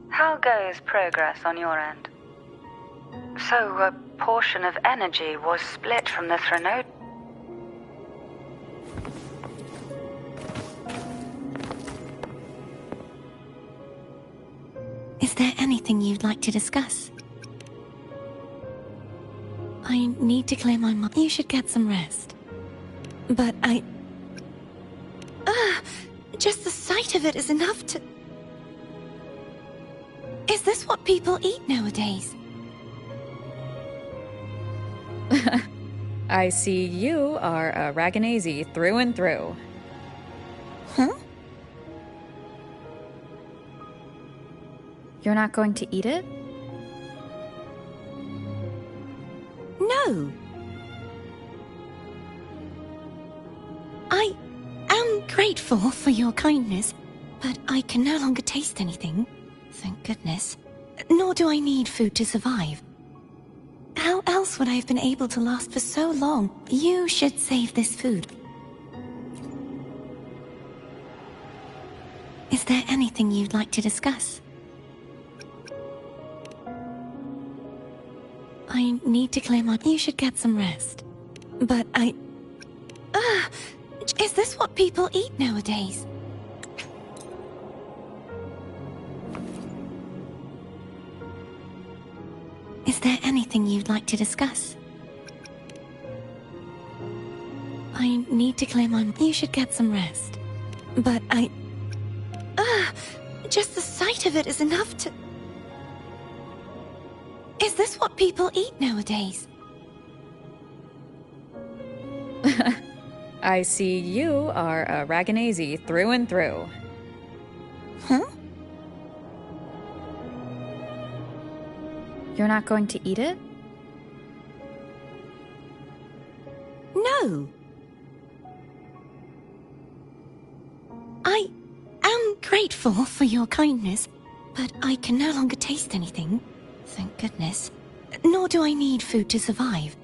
How goes progress on your end? So, a portion of energy was split from the Threnode. Is there anything you'd like to discuss? I need to clear my mind. You should get some rest. But just the sight of it is enough to... Is this what people eat nowadays? I see you are a Raganazi through and through. Huh? You're not going to eat it? No. I am grateful for your kindness, but I can no longer taste anything. Thank goodness. Nor do I need food to survive. How else would I have been able to last for so long? You should save this food. Is there anything you'd like to discuss? I need to clear my... You should get some rest. But is this what people eat nowadays? Is there anything you'd like to discuss? I need to clear my... You should get some rest. But just the sight of it is enough to... Is this what people eat nowadays? I see you are a Raganazi through and through. Huh? You're not going to eat it? No. I am grateful for your kindness, but I can no longer taste anything. Thank goodness. Nor do I need food to survive.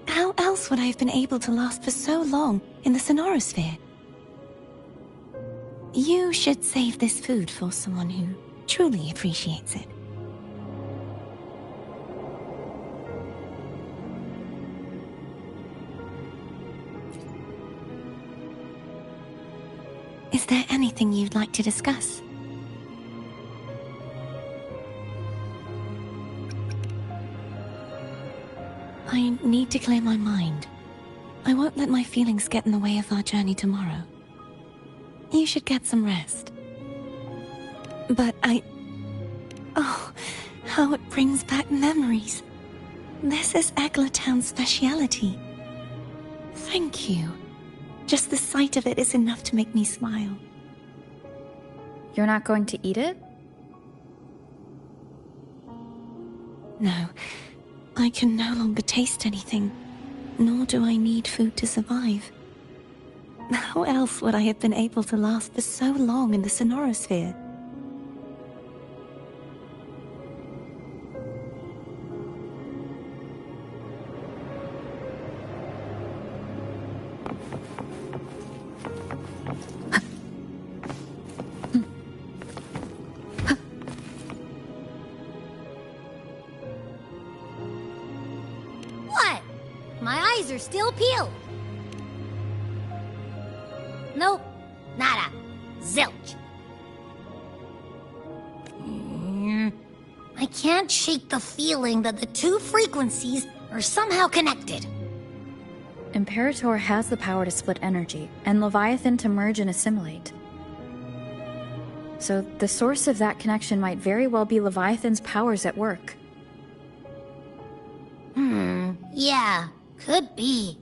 How else would I have been able to last for so long in the Sonorosphere? You should save this food for someone who truly appreciates it. Is there anything you'd like to discuss? I need to clear my mind. I won't let my feelings get in the way of our journey tomorrow. You should get some rest. But oh, how it brings back memories. This is Egla Town's speciality. Thank you. Just the sight of it is enough to make me smile. You're not going to eat it? No. I can no longer taste anything, nor do I need food to survive. How else would I have been able to last for so long in the Sonorosphere? What? My eyes are still peeled. Nope. Nada. Zilch. I can't shake the feeling that the two frequencies are somehow connected. Imperator has the power to split energy, and Leviathan to merge and assimilate. So the source of that connection might very well be Leviathan's powers at work. Yeah, could be.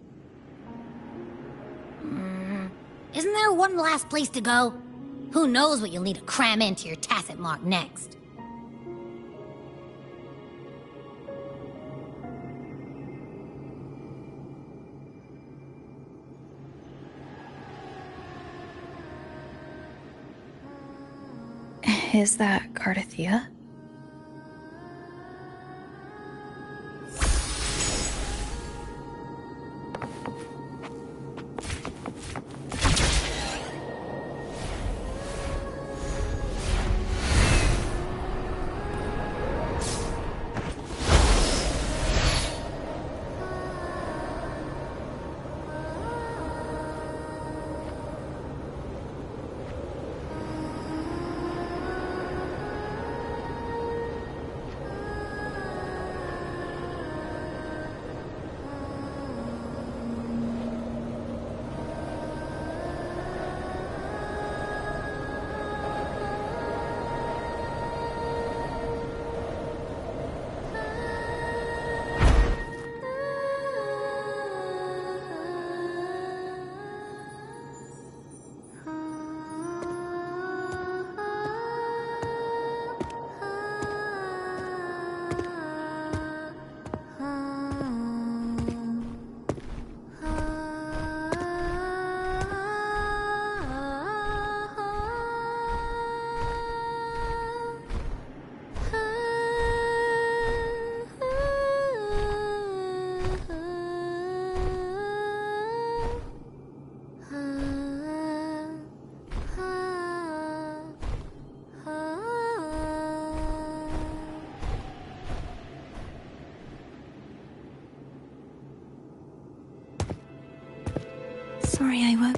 Isn't there one last place to go? Who knows what you'll need to cram into your tacit mark next? Is that Cardathea?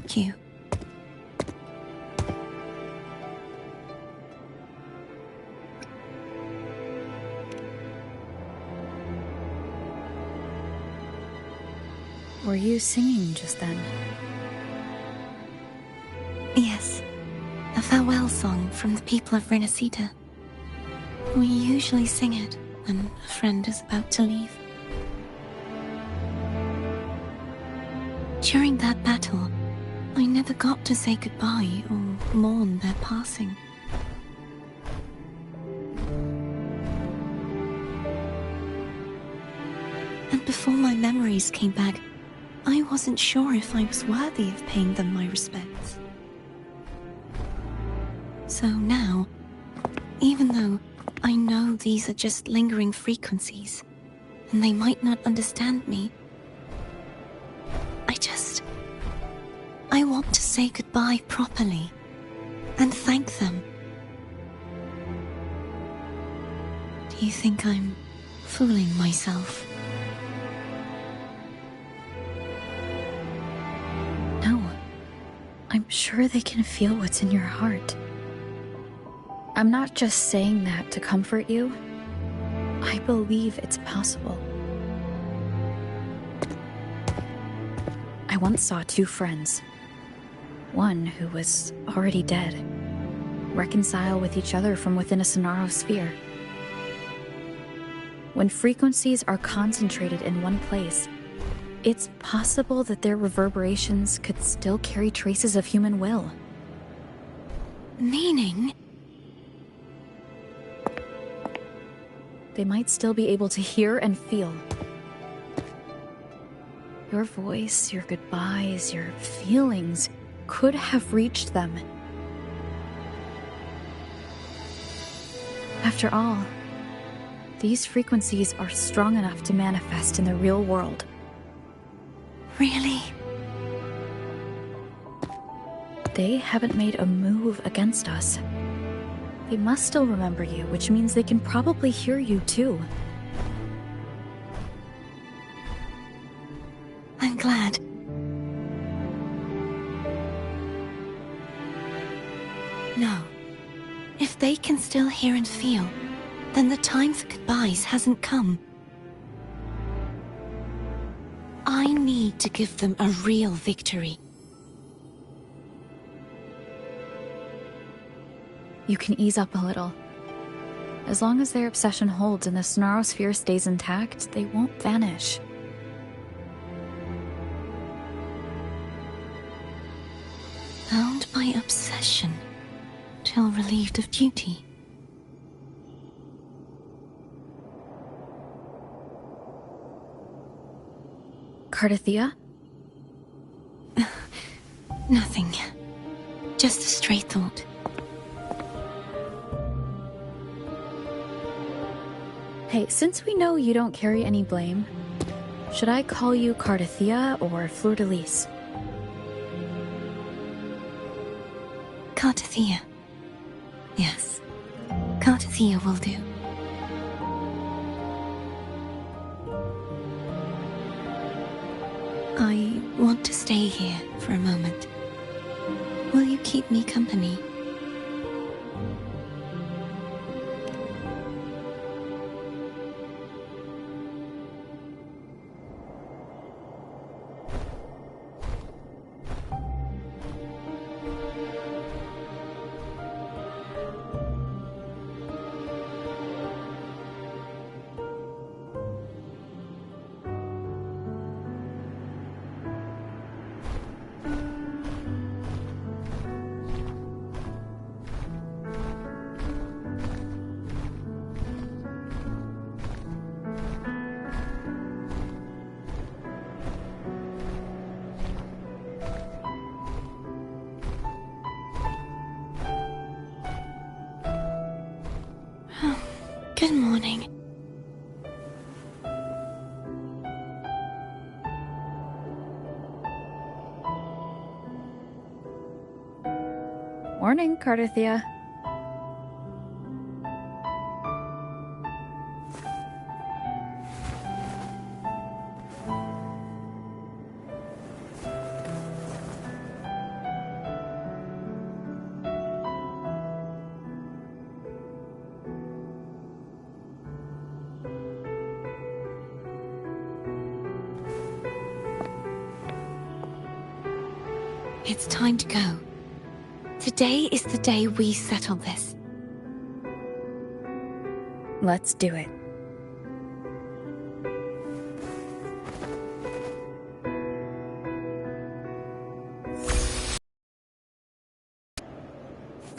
Thank you. Were you singing just then? Yes. A farewell song from the people of Renacita. We usually sing it when a friend is about to leave. During that battle, I never got to say goodbye or mourn their passing. And before my memories came back, I wasn't sure if I was worthy of paying them my respects. So now, even though I know these are just lingering frequencies, and they might not understand me, I want to say goodbye properly, and thank them. Do you think I'm fooling myself? No. I'm sure they can feel what's in your heart. I'm not just saying that to comfort you. I believe it's possible. I once saw two friends. One who was already dead, reconcile with each other from within a Sonaro sphere. When frequencies are concentrated in one place, it's possible that their reverberations could still carry traces of human will. Meaning? They might still be able to hear and feel. Your voice, your goodbyes, your feelings could have reached them. After all, these frequencies are strong enough to manifest in the real world. Really? They haven't made a move against us. They must still remember you, which means they can probably hear you too. I'm glad. No. If they can still hear and feel, then the time for goodbyes hasn't come. I need to give them a real victory. You can ease up a little. As long as their obsession holds and the Sonaro sphere stays intact, they won't vanish. Bound by obsession, till relieved of duty. Cardathia? Nothing. Just a stray thought. Hey, since we know you don't carry any blame, should I call you Cardathia or Fleur-de-Lis? Cardathia. Yes. Cardathia will do. I want to stay here for a moment. Will you keep me company? Good morning. Morning, Cardathia. It's time to go. Today is the day we settle this. Let's do it.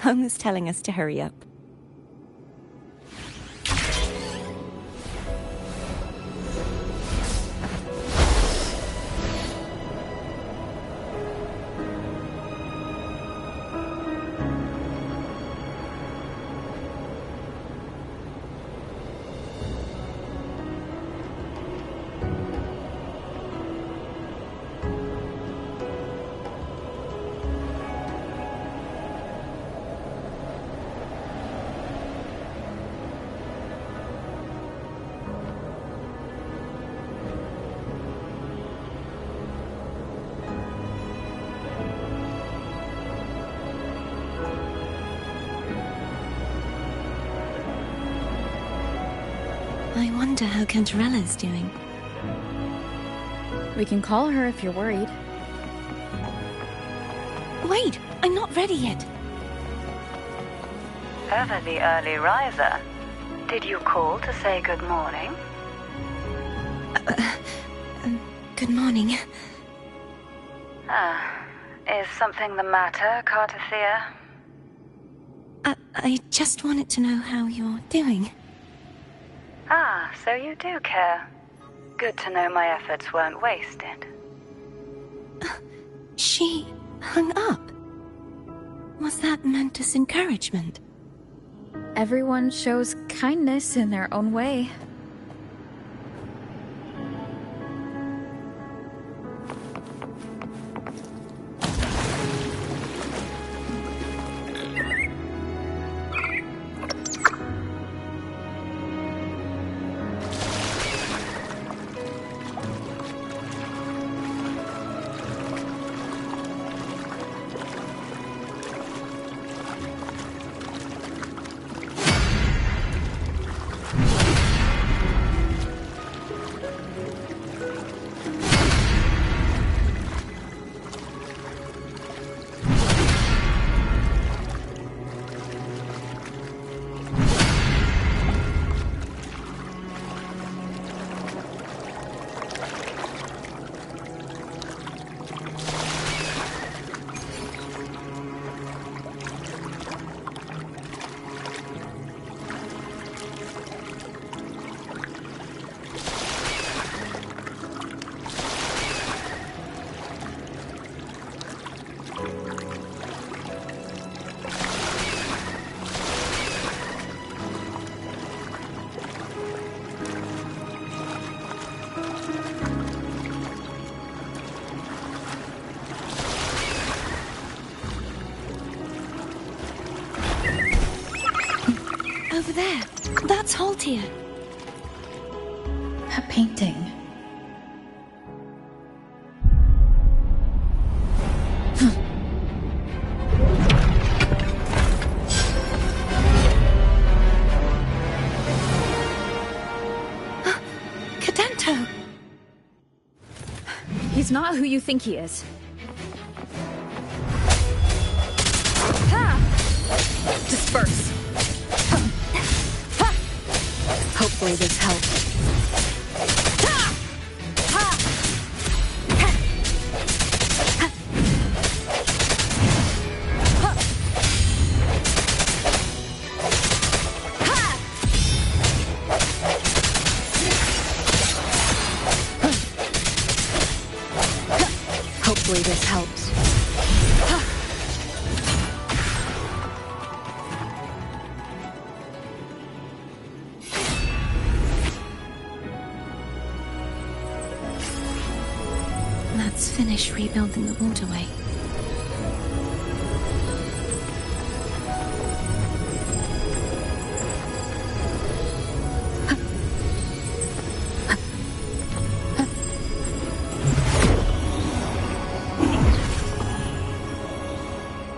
Home is telling us to hurry up. I wonder how Cantarella's doing. We can call her if you're worried. Wait, I'm not ready yet. Ever the early riser. Did you call to say good morning? Good morning. Is something the matter, Cartathea? I just wanted to know how you're doing. So you do care. Good to know my efforts weren't wasted. She hung up. Was that meant as encouragement? Everyone shows kindness in their own way. Over there. That's Haltia. A painting. Cadento! He's not who you think he is. Disperse. Hopefully this helps. Hopefully this helps. Let's finish rebuilding the waterway.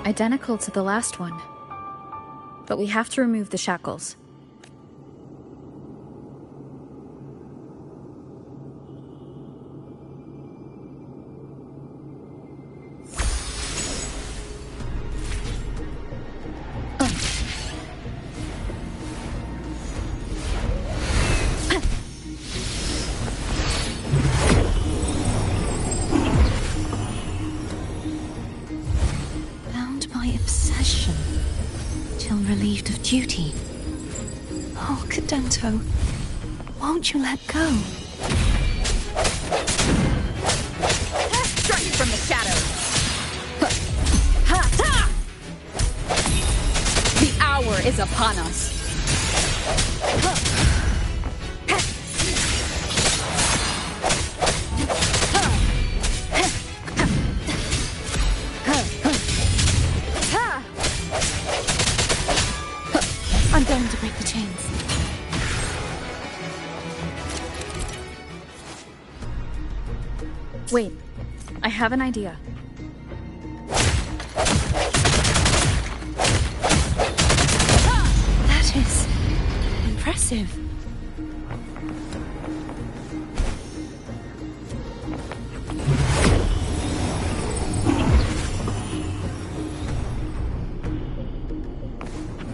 Identical to the last one. But we have to remove the shackles. duty. Oh, Cadento, won't you let go? Strike from the shadows! The hour is upon us. I'm going to break the chains. Wait, I have an idea. That is impressive.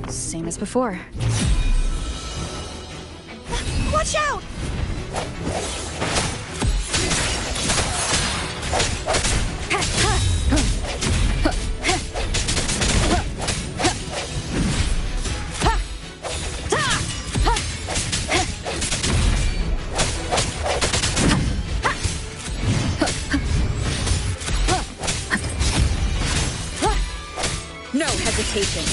Same as before. Watch out! No hesitation.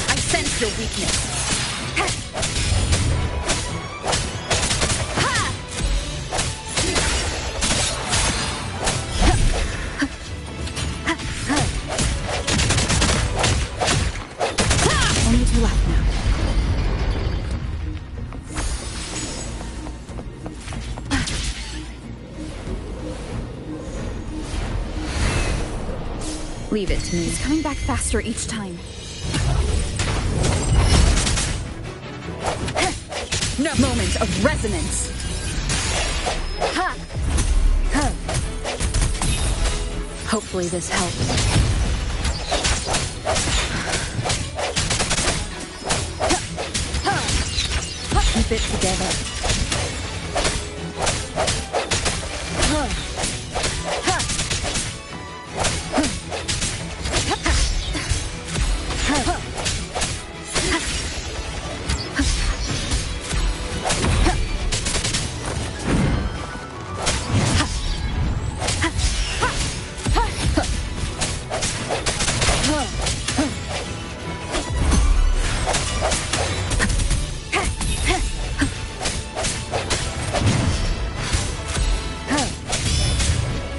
I sense your weakness. Only two left now. Leave it to me. It's coming back faster each time. No moment of resonance. Hopefully this helps. Keep it together.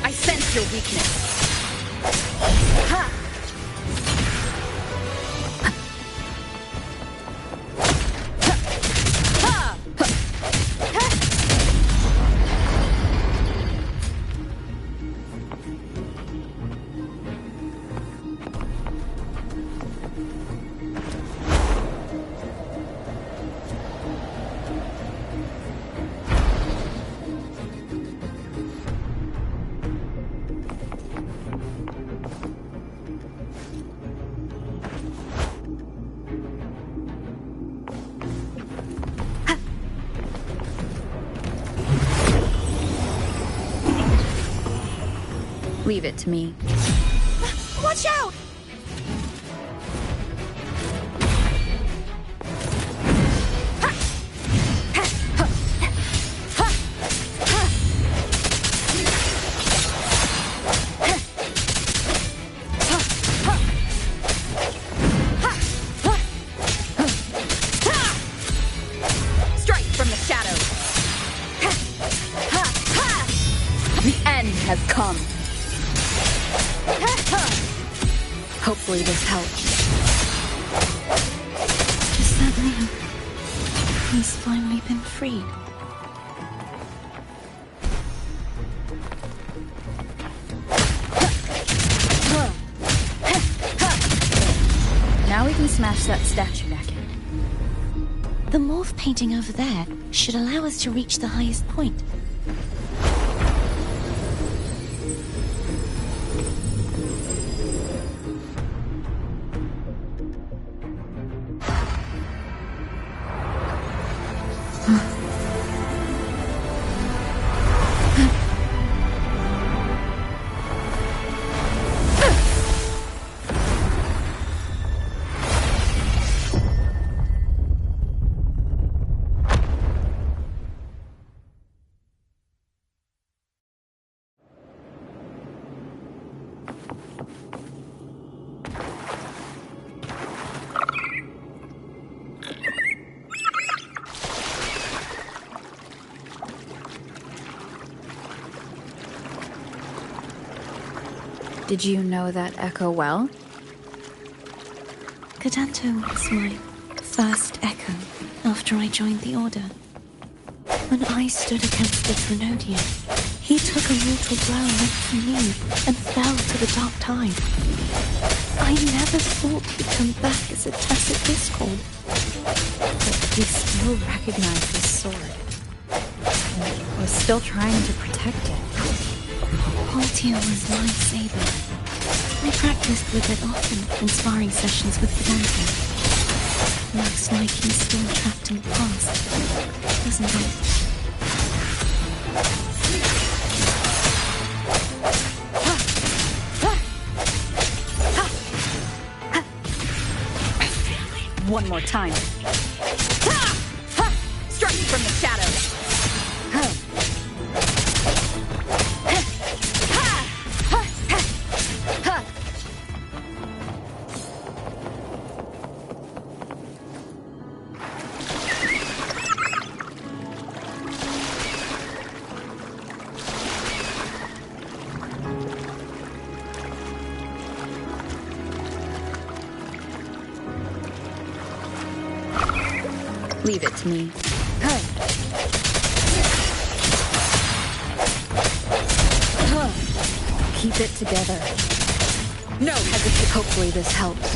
I sense your weakness. Leave it to me. Watch out! Strike from the shadows. The end has come. Hopefully this helps. Does that mean he's finally been freed? Now we can smash that statue back in. The morph painting over there should allow us to reach the highest point. Did you know that echo well? Cadanto was my first echo after I joined the Order. When I stood against the Trinodian, he took a mortal blow meant for me and fell to the Dark Tide. I never thought he'd come back as a tacit discord. But he still recognized his sword. And was still trying to protect it. Haltia was my saber. I practiced with it often in sparring sessions with Cadanto. Looks like he's still trapped in the past, doesn't it? One more time. Strike from the shadows. Leave it to me. Keep it together. No hesitation. Hopefully this helps.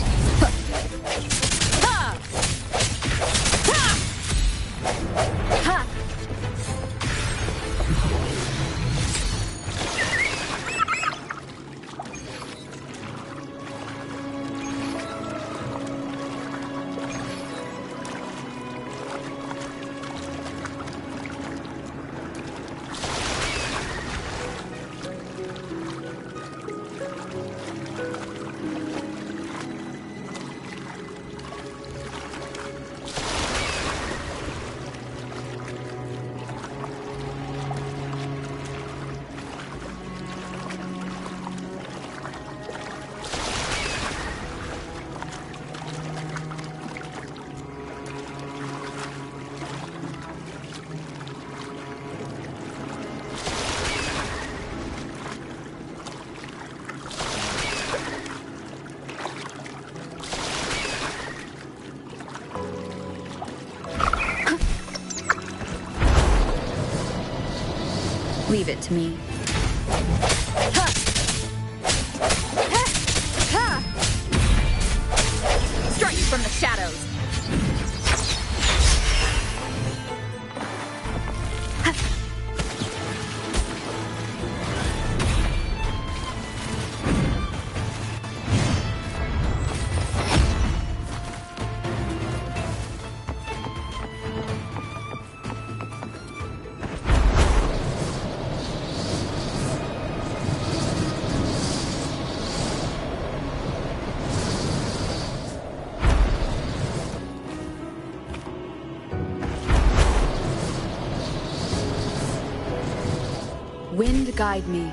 Leave it to me. Strike from the shadows. Wind guide me.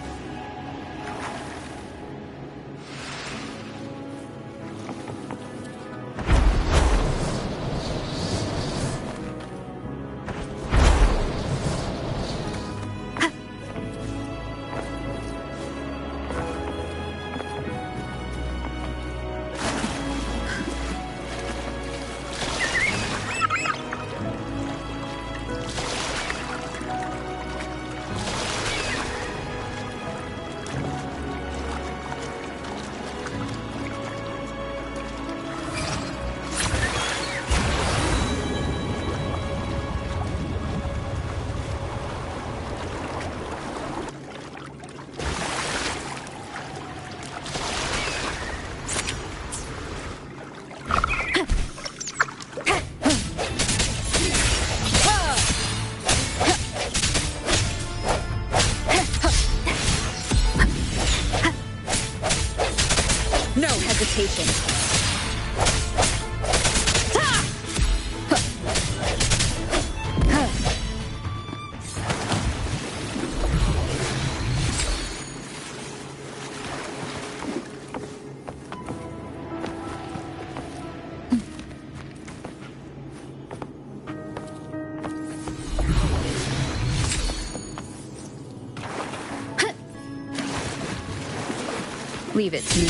Leave it to me.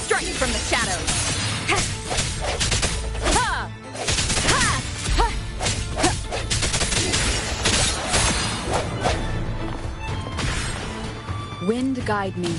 Strike from the shadows. Wind guide me.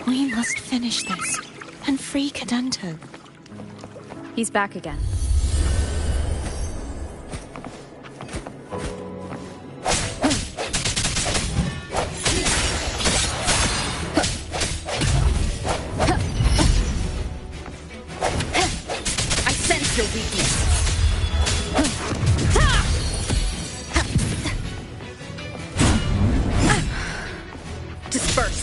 We must finish this and free Cadanto. He's back again. I sense your weakness. Disperse.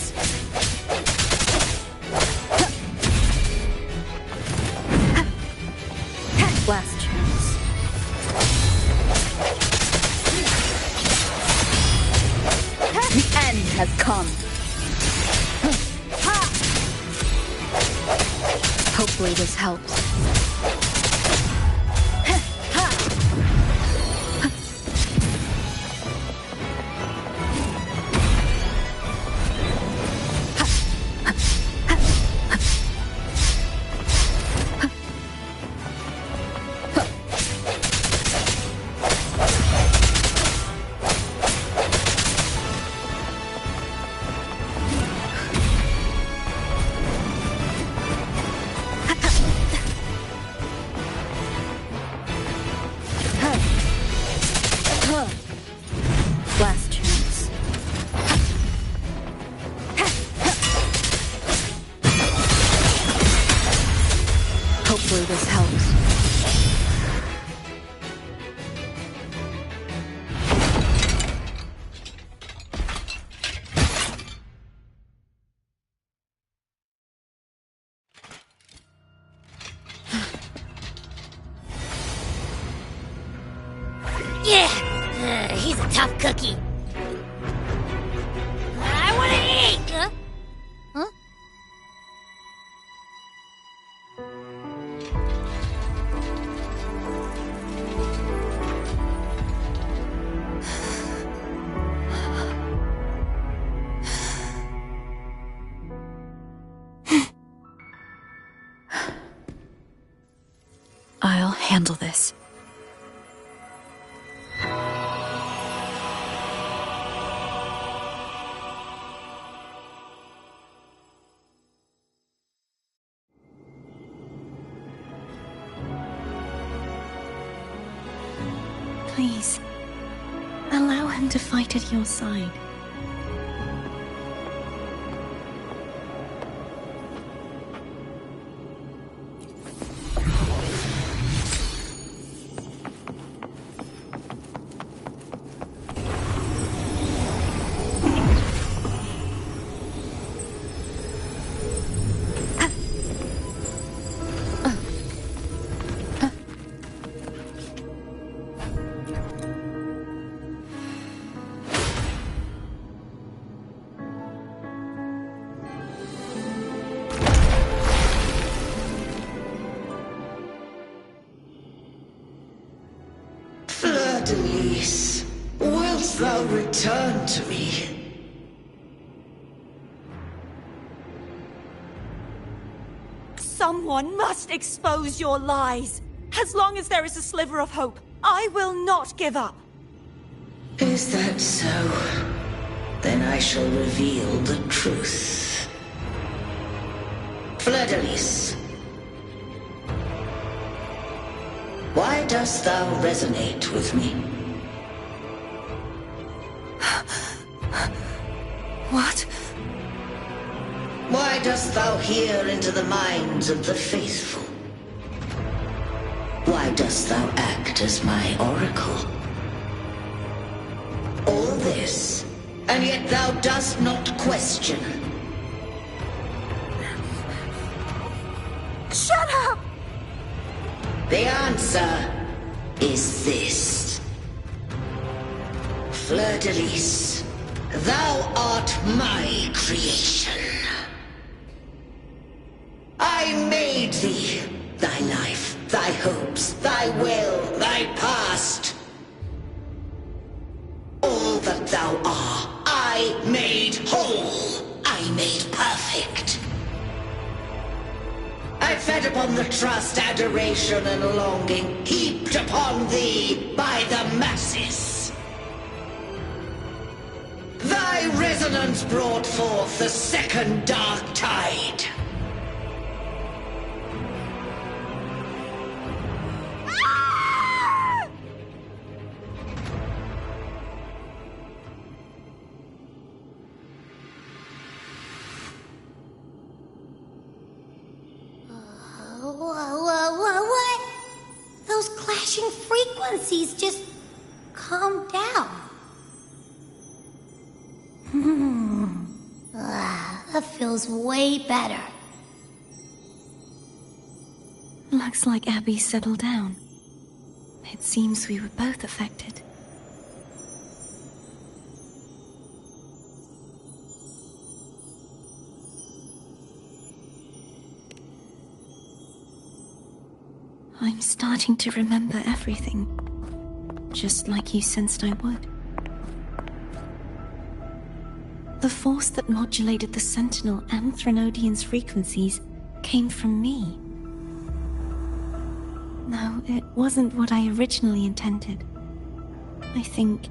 Last chance. The end has come. Hopefully this helps. Last chance. Hopefully this helps. Yeah, he's a tough cookie. I want to eat. Huh? I'll handle this. Please, allow him to fight at your side. Fleur-de-Lis, wilt thou return to me? Someone must expose your lies. As long as there is a sliver of hope, I will not give up. Is that so? Then I shall reveal the truth. Fleur-de-Lis, why dost thou resonate with me? What? Why dost thou hear into the minds of the faithful? Why dost thou act as my oracle? All this, and yet thou dost not question. Shut up! The answer is this. Fleur-de-Lis, thou art my creation. I made thee, thy life, thy hopes, thy will, thy past. All that thou art, I made whole. I made perfect. I fed upon the trust, adoration, and longing heaped upon thee by the masses. Thy resonance brought forth the second dark tide. What? Those clashing frequencies just calm down. That feels way better. Looks like Abby settled down. It seems we were both affected. I'm starting to remember everything, just like you sensed I would. The force that modulated the Sentinel and Threnodian's frequencies came from me. No, it wasn't what I originally intended. I think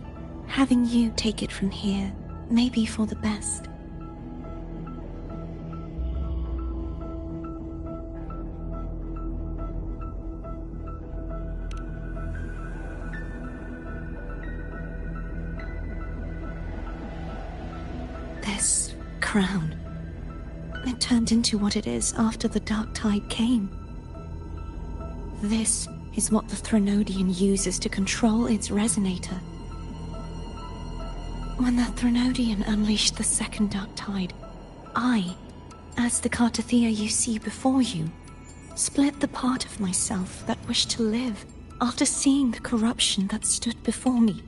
having you take it from here may be for the best. This crown, it turned into what it is after the Dark Tide came. This is what the Threnodian uses to control its resonator. When the Threnodian unleashed the second Dark Tide, I, as the Cartathea you see before you, split the part of myself that wished to live after seeing the corruption that stood before me.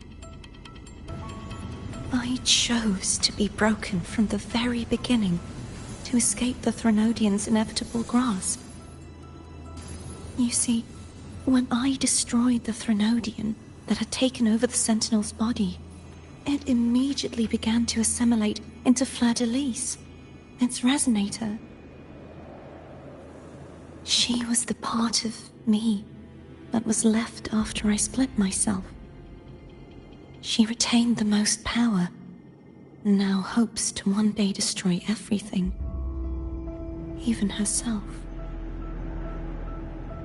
I chose to be broken from the very beginning to escape the Threnodian's inevitable grasp. You see, when I destroyed the Threnodian that had taken over the Sentinel's body, it immediately began to assimilate into Fleur-de-Lis, its resonator. She was the part of me that was left after I split myself. She retained the most power, and now hopes to one day destroy everything, even herself.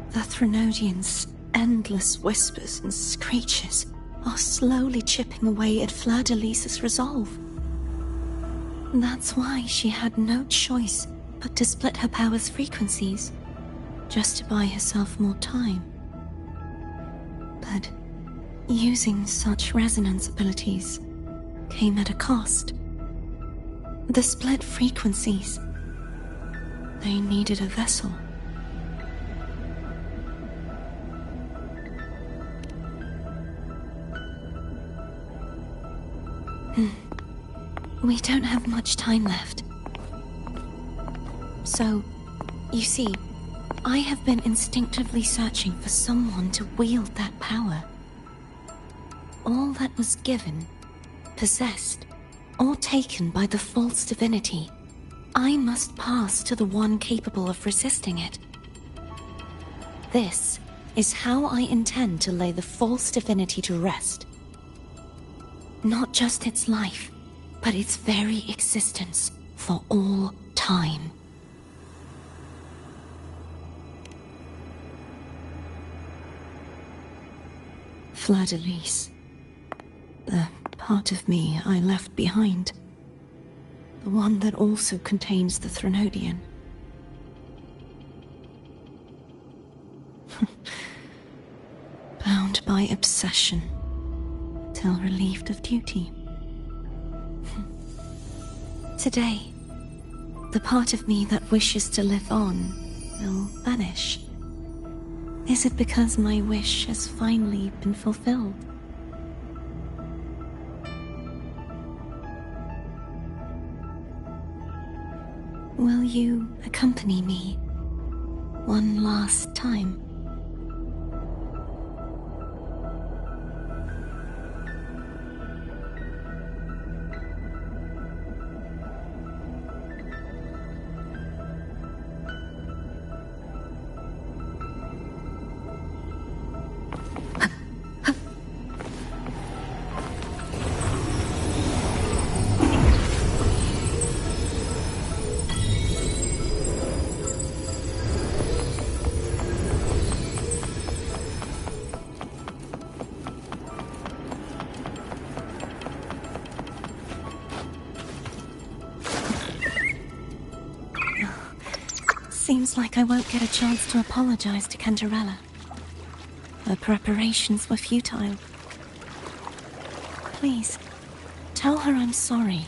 The Threnodian's endless whispers and screeches are slowly chipping away at Fleur-de-Lis's resolve. That's why she had no choice but to split her power's frequencies, just to buy herself more time. But using such resonance abilities came at a cost. The split frequencies, they needed a vessel. We don't have much time left. So, you see, I have been instinctively searching for someone to wield that power. All that was given, possessed, or taken by the false divinity, I must pass to the one capable of resisting it. This is how I intend to lay the false divinity to rest. Not just its life, but its very existence for all time. Fleur-de-Lis. The part of me I left behind. The one that also contains the Threnodian. Bound by obsession, till relieved of duty. Today, the part of me that wishes to live on will vanish. Is it because my wish has finally been fulfilled? Will you accompany me one last time? Seems like I won't get a chance to apologize to Cantarella. Her preparations were futile. Please, tell her I'm sorry.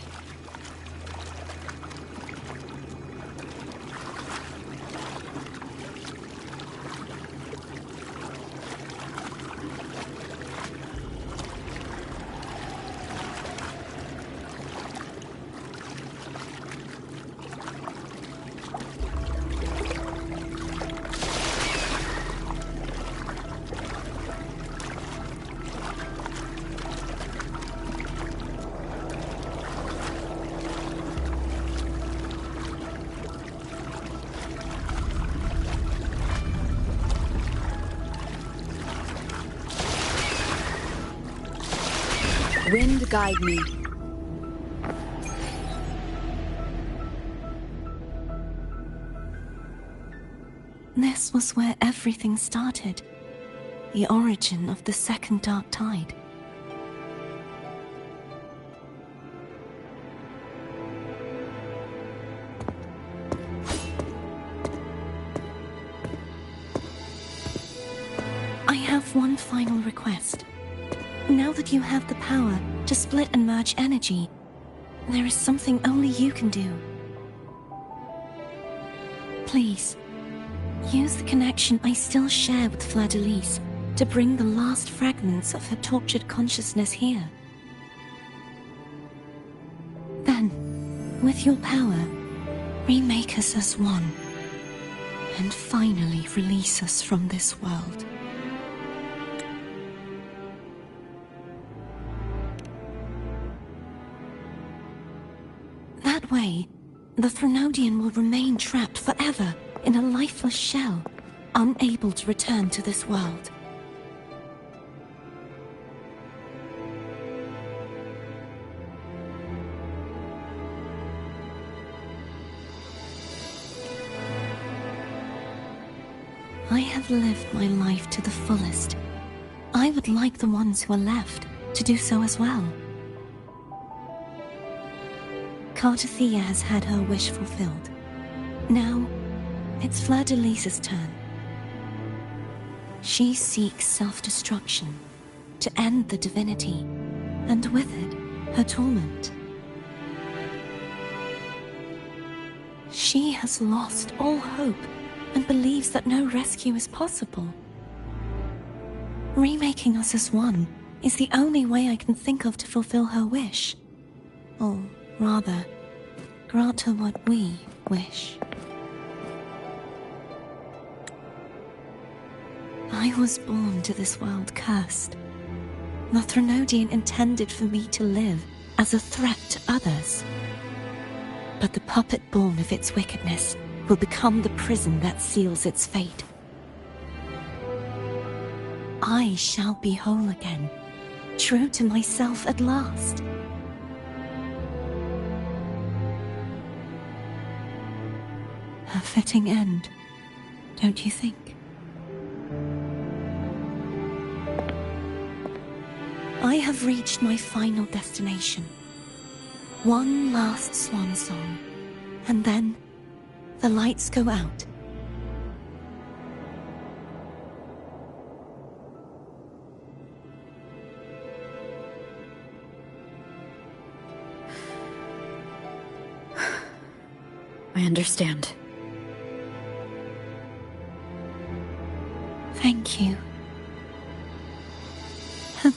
Wind guide me. This was where everything started. The origin of the second dark tide. I have one final request. Now that you have the power to split and merge energy, there is something only you can do. Please, use the connection I still share with Fleur-de-Lis to bring the last fragments of her tortured consciousness here. Then, with your power, remake us as one, and finally release us from this world. That way, the Threnodian will remain trapped forever in a lifeless shell, unable to return to this world. I have lived my life to the fullest. I would like the ones who are left to do so as well. Cartathea has had her wish fulfilled. Now, it's Fleur-de-Lis's turn. She seeks self-destruction to end the divinity, and with it, her torment. She has lost all hope and believes that no rescue is possible. Remaking us as one is the only way I can think of to fulfill her wish. Or rather, grant her what we wish. I was born to this world cursed. The Threnodian intended for me to live as a threat to others. But the puppet born of its wickedness will become the prison that seals its fate. I shall be whole again, true to myself at last. A fitting end, don't you think? I have reached my final destination. One last swan song, and then the lights go out. I understand. Thank you. And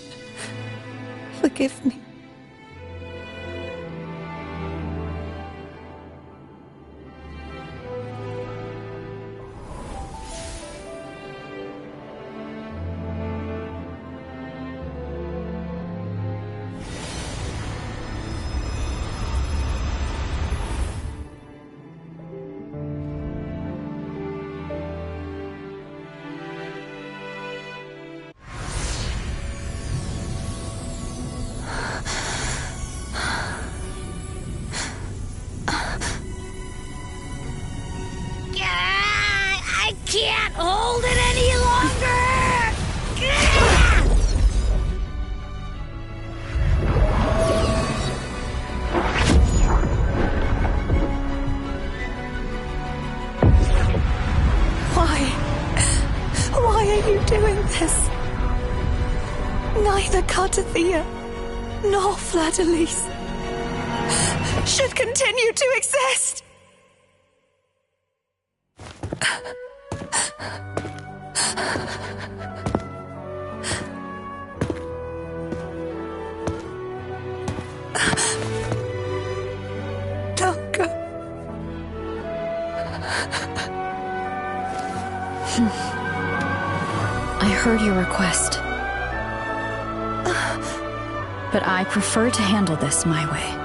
forgive me. I can't hold it any longer! Why are you doing this? Neither Cartathea nor Fladalise should continue to exist! Duncan. I heard your request. But I prefer to handle this my way.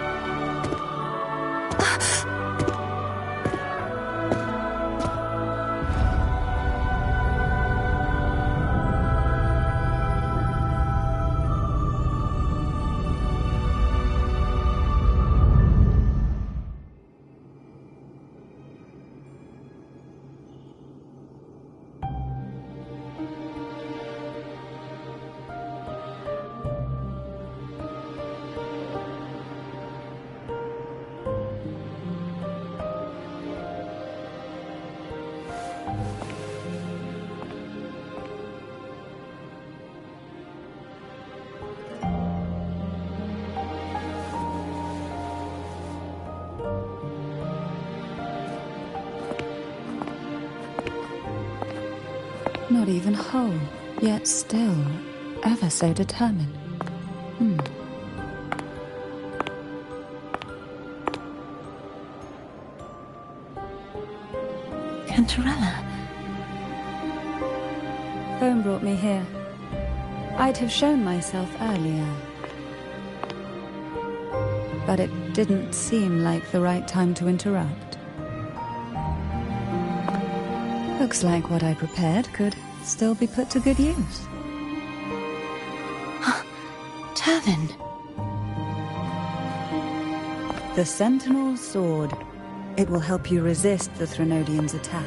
Not even whole, yet still ever so determined. Cantarella. Phone brought me here. I'd have shown myself earlier. But it didn't seem like the right time to interrupt. Looks like what I prepared could still be put to good use. Turvin. The Sentinel's sword. It will help you resist the Threnodians' attack.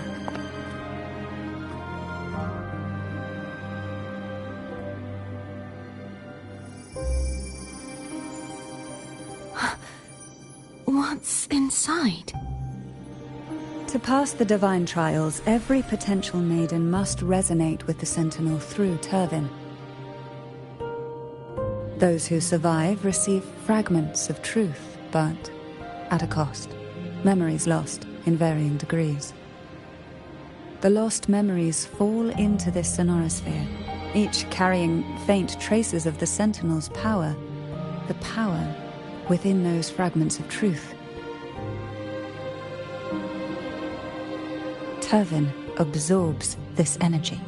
What's inside? To pass the divine trials, every potential maiden must resonate with the Sentinel through Turvin. Those who survive receive fragments of truth, but at a cost. Memories lost in varying degrees. The lost memories fall into this sonorosphere, each carrying faint traces of the Sentinel's power, the power within those fragments of truth. Turvin absorbs this energy.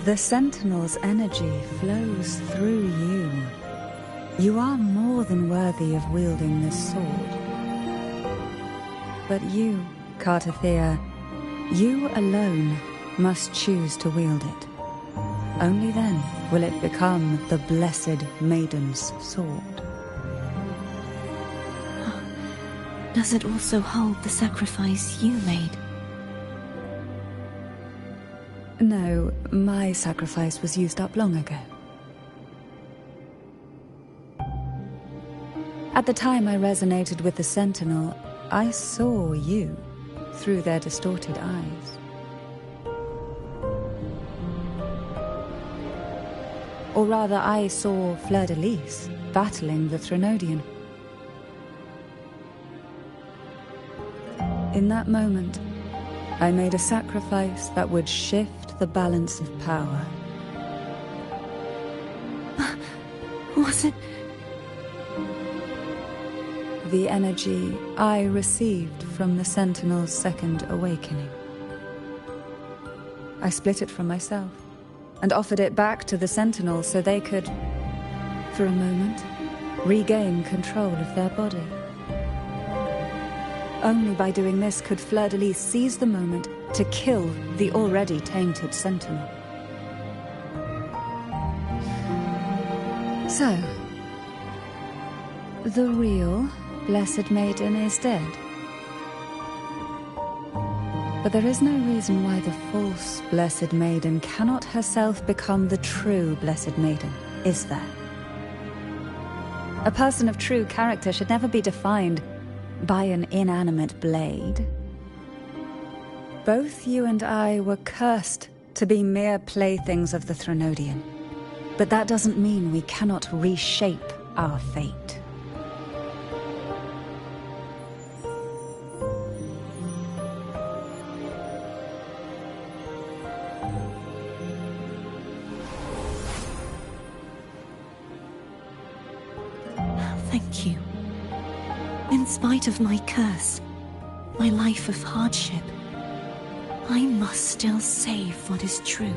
The Sentinel's energy flows through you. You are more than worthy of wielding this sword. But you, Cartathea, you alone must choose to wield it. Only then will it become the Blessed Maiden's sword. Does it also hold the sacrifice you made? No, my sacrifice was used up long ago. At the time I resonated with the Sentinel, I saw you through their distorted eyes. Or rather, I saw Fleur-de-Lis battling the Threnodian. In that moment, I made a sacrifice that would shift the balance of power. Was it? The energy I received from the Sentinel's second awakening. I split it from myself and offered it back to the Sentinel so they could, for a moment, regain control of their body. Only by doing this could Fleur-de-Lis seize the moment to kill the already tainted Sentinel. So, the real Blessed Maiden is dead. But there is no reason why the false Blessed Maiden cannot herself become the true Blessed Maiden, is there? A person of true character should never be defined by an inanimate blade. Both you and I were cursed to be mere playthings of the Threnodian. But that doesn't mean we cannot reshape our fate. Thank you. In spite of my curse, my life of hardship, I must still save what is true.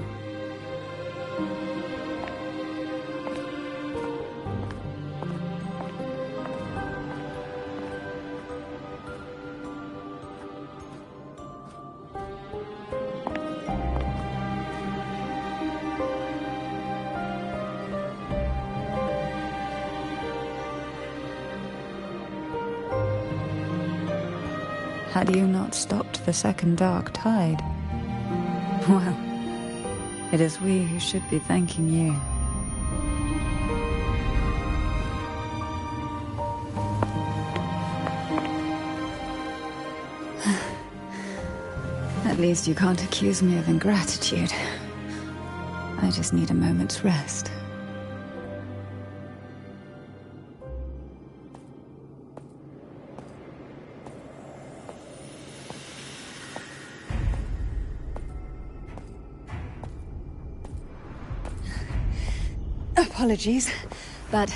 Had you not stopped the second dark tide? Well, it is we who should be thanking you. At least you can't accuse me of ingratitude. I just need a moment's rest. Apologies, but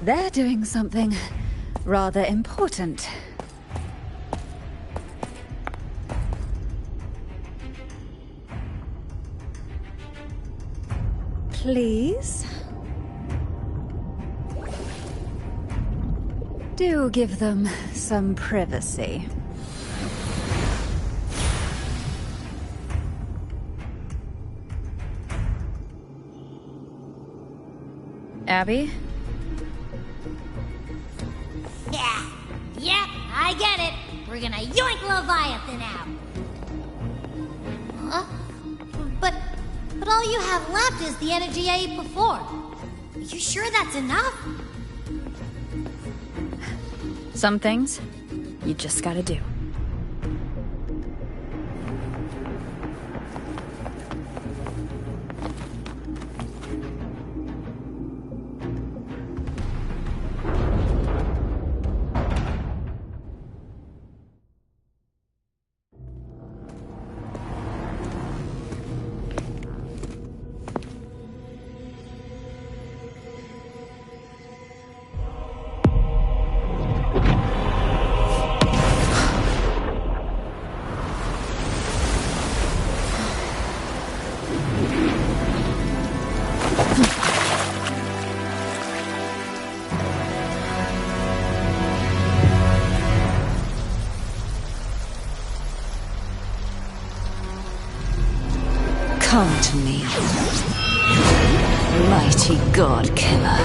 they're doing something rather important. Please? Do give them some privacy. Abby? Yeah, I get it. We're gonna yoink Leviathan out. Huh? But all you have left is the energy I ate before. Are you sure that's enough? Some things, you just gotta do. Come to me, mighty god killer.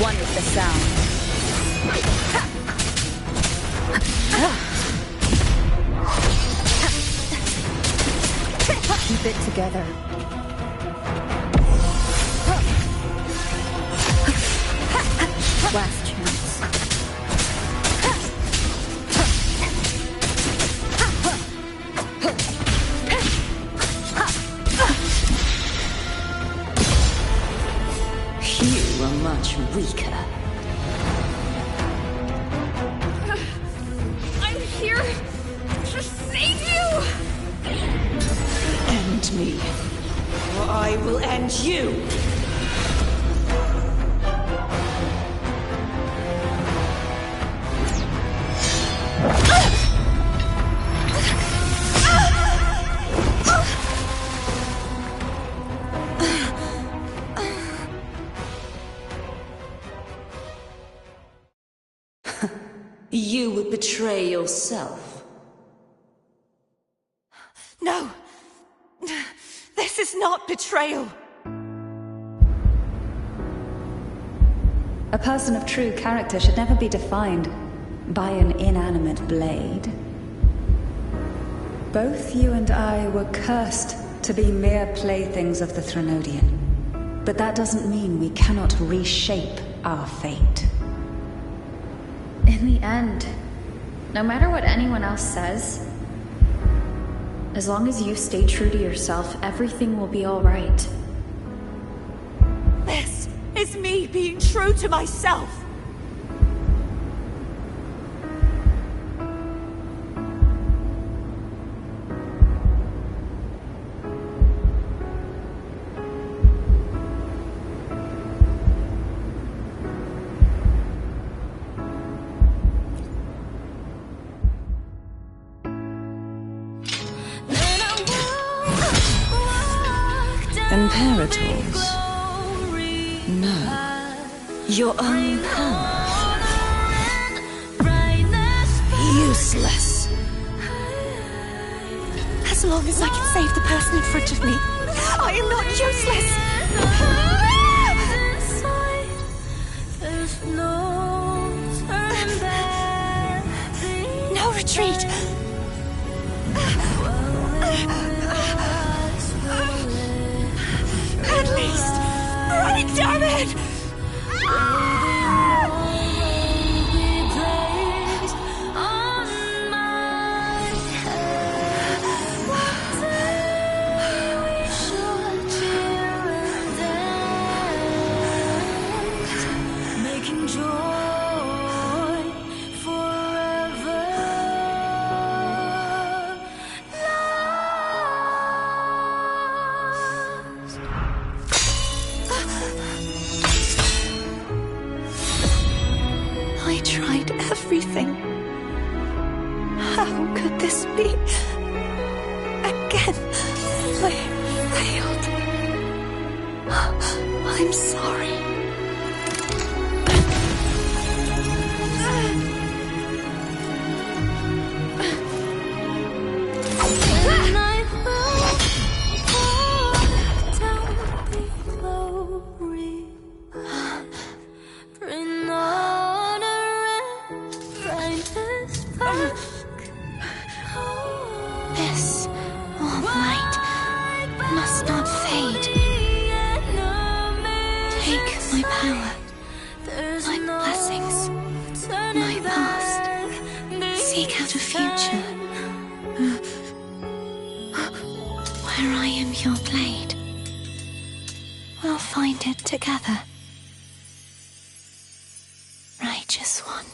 One with the sound. Keep it together. Last chance. You are much weaker. I'm here to save you! End me, or I will end you! You would betray yourself. No! This is not betrayal! A person of true character should never be defined by an inanimate blade. Both you and I were cursed to be mere playthings of the Threnodian. But that doesn't mean we cannot reshape our fate. In the end, no matter what anyone else says, as long as you stay true to yourself, everything will be all right. This is me being true to myself! Imperators? No. Your own power. Useless. As long as I can save the person in front of me, I am not useless! No retreat! At least, run, damn it! I tried everything. How could this be? Again, I failed. I'm sorry. This warm light must not fade. Take my power, my blessings, my past. Seek out a future where I am your blade. We'll find it together. Righteous one.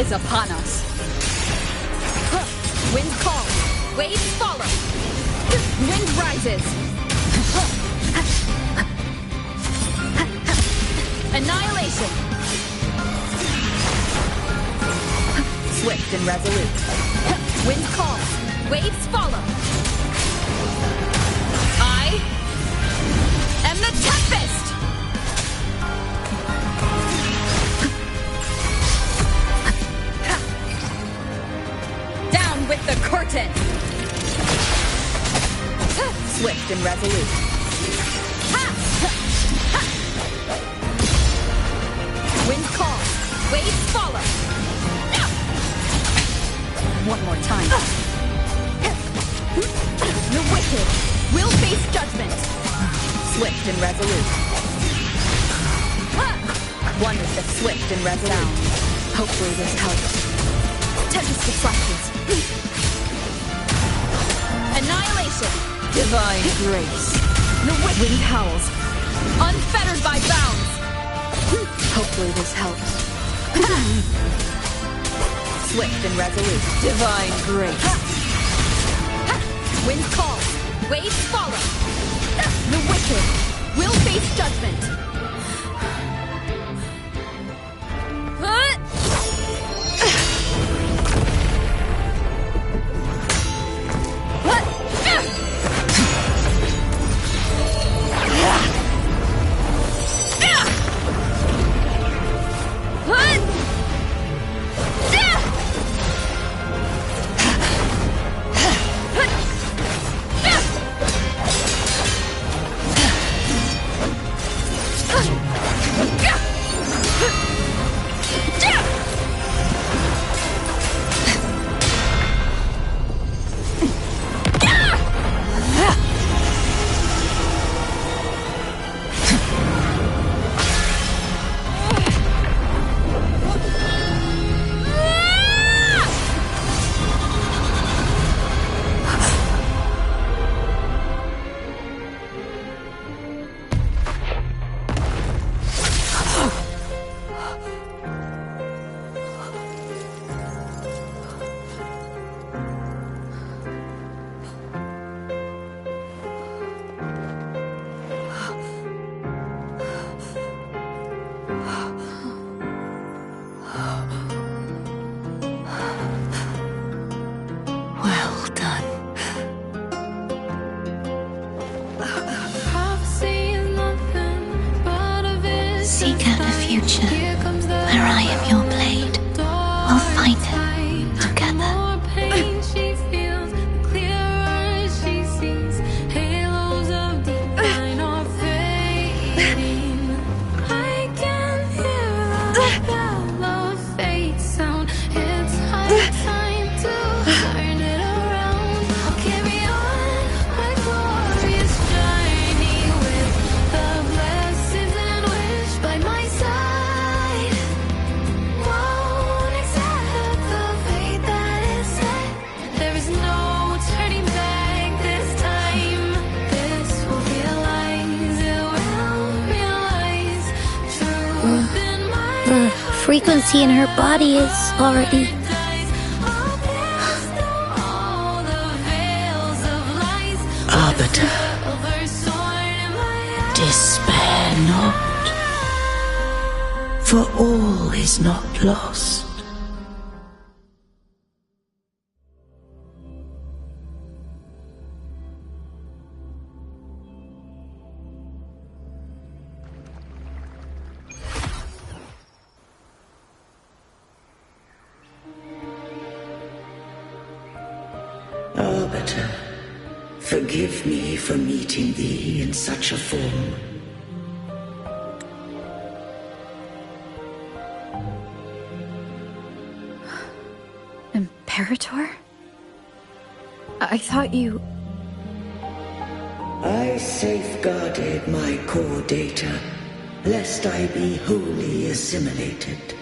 is upon us. Wind calls, waves follow. Wind rises. Annihilation. Swift and resolute. Wind calls, waves follow. I am the Tempest! Down with the curtain! Swift and resolute. Wind calls, waves follow. One more time. The wicked will face judgment. Swift and resolute. One with the swift and resolute. Hopefully this helps. Tempest flashes. Annihilation. Divine grace. The wind howls. Unfettered by bounds. Hopefully this helps. Swift and resolute. Divine grace. Wind calls. Waves follow. The wicked will face judgment. Where I am your blade, we'll find it together. The frequency in her body is already... Arbiter, despair not, for all is not lost. Arbiter, forgive me for meeting thee in such a form. Imperator? I thought you... I safeguarded my core data, lest I be wholly assimilated.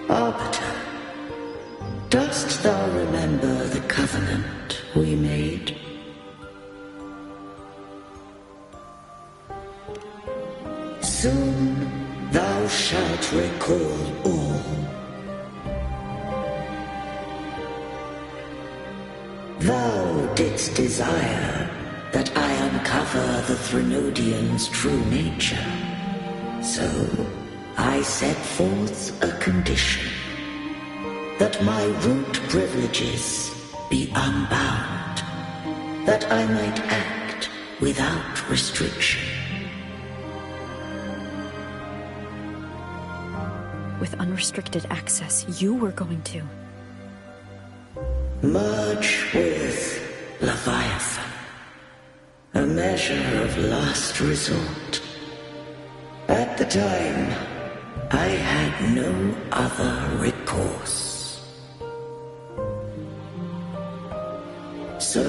Arbiter, dost thou remember the covenant we made? Soon thou shalt recall all. Thou didst desire that I uncover the Threnodian's true nature. So, I set forth a condition. That my root privileges be unbound. That I might act without restriction. With unrestricted access, you were going to merge with Leviathan. A measure of last resort. At the time, I had no other recourse. So,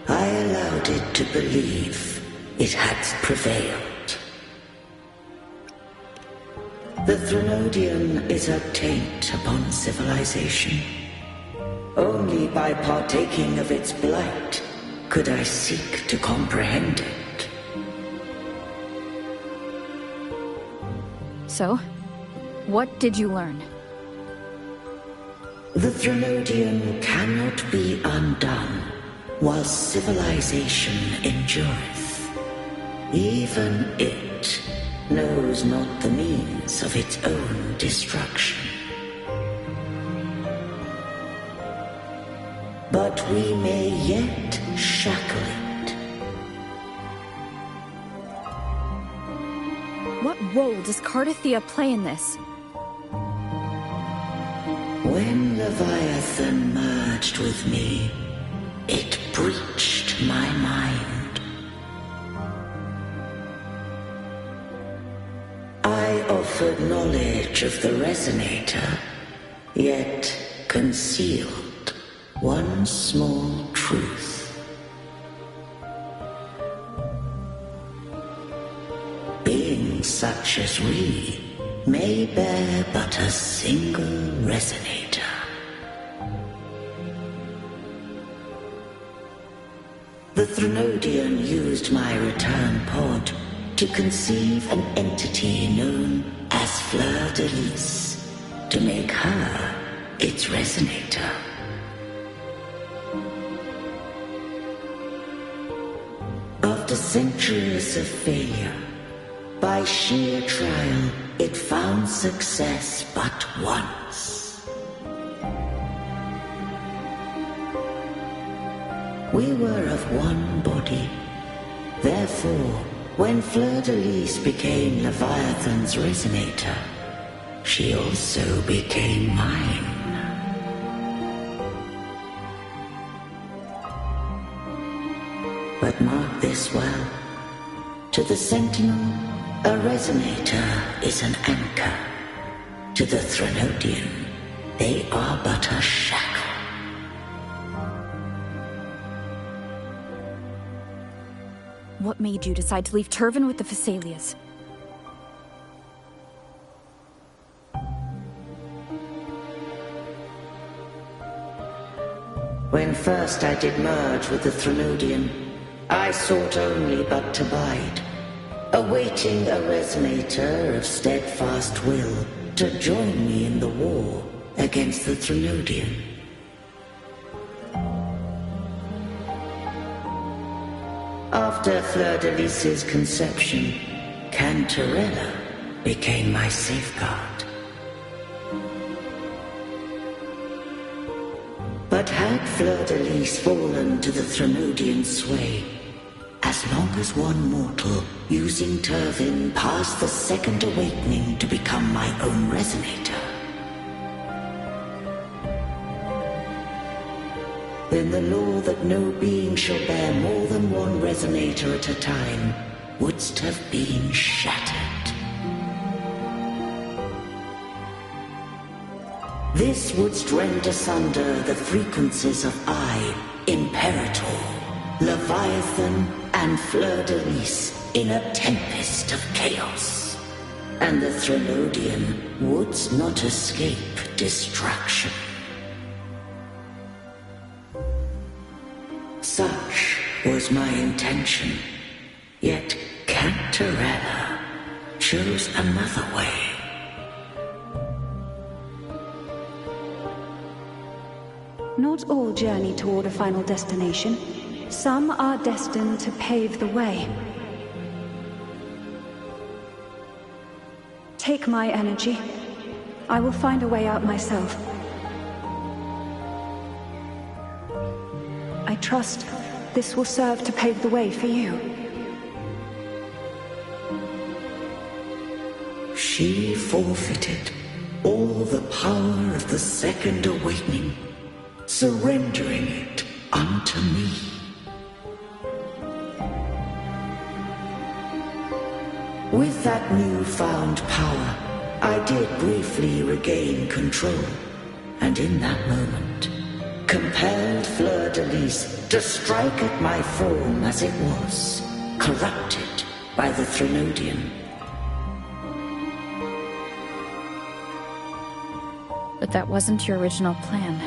I allowed it to believe it had prevailed. The Threnodian is a taint upon civilization. Only by partaking of its blight could I seek to comprehend it. So, what did you learn? The Threnodian cannot be undone while civilization endureth. Even it knows not the means of its own destruction. But we may yet shackle it. What role does Cardathia play in this? When Leviathan merged with me, it breached my mind. I offered knowledge of the Resonator, yet concealed one small truth. Beings such as we may bear but a single Resonator. The Threnodian used my return pod to conceive an entity known as Fleur-de-Lis, to make her its Resonator. After centuries of failure, by sheer trial, it found success but once. We were of one body. Therefore, when Fleur-de-Lis became Leviathan's Resonator, she also became mine. But mark this well. To the Sentinel, a Resonator is an anchor. To the Threnodian, they are but a shackle. What made you decide to leave Turvan with the Phasalias? When first I did merge with the Threnodian, I sought only but to bide, awaiting a Resonator of steadfast will to join me in the war against the Threnodian. After Fleur-de-Lis's conception, Cantarella became my safeguard. But had Fleur-de-Lis fallen to the Threnodian sway, as long as one mortal using Turvan passed the second awakening to become my own Resonator, then the law that no being shall bear more than one Resonator at a time wouldst have been shattered. This wouldst rend asunder the frequencies of I, Imperator, Leviathan, and Fleur-de-Lis in a tempest of chaos. And the Threnodian wouldst not escape destruction. Such was my intention, yet Cantarella chose another way. Not all journey toward a final destination. Some are destined to pave the way. Take my energy. I will find a way out myself. I trust this will serve to pave the way for you. She forfeited all the power of the Second Awakening, surrendering it unto me. With that newfound power, I did briefly regain control, and in that moment, compelled Fleur-de-Lis to strike at my form as it was, corrupted by the Threnodian. But that wasn't your original plan.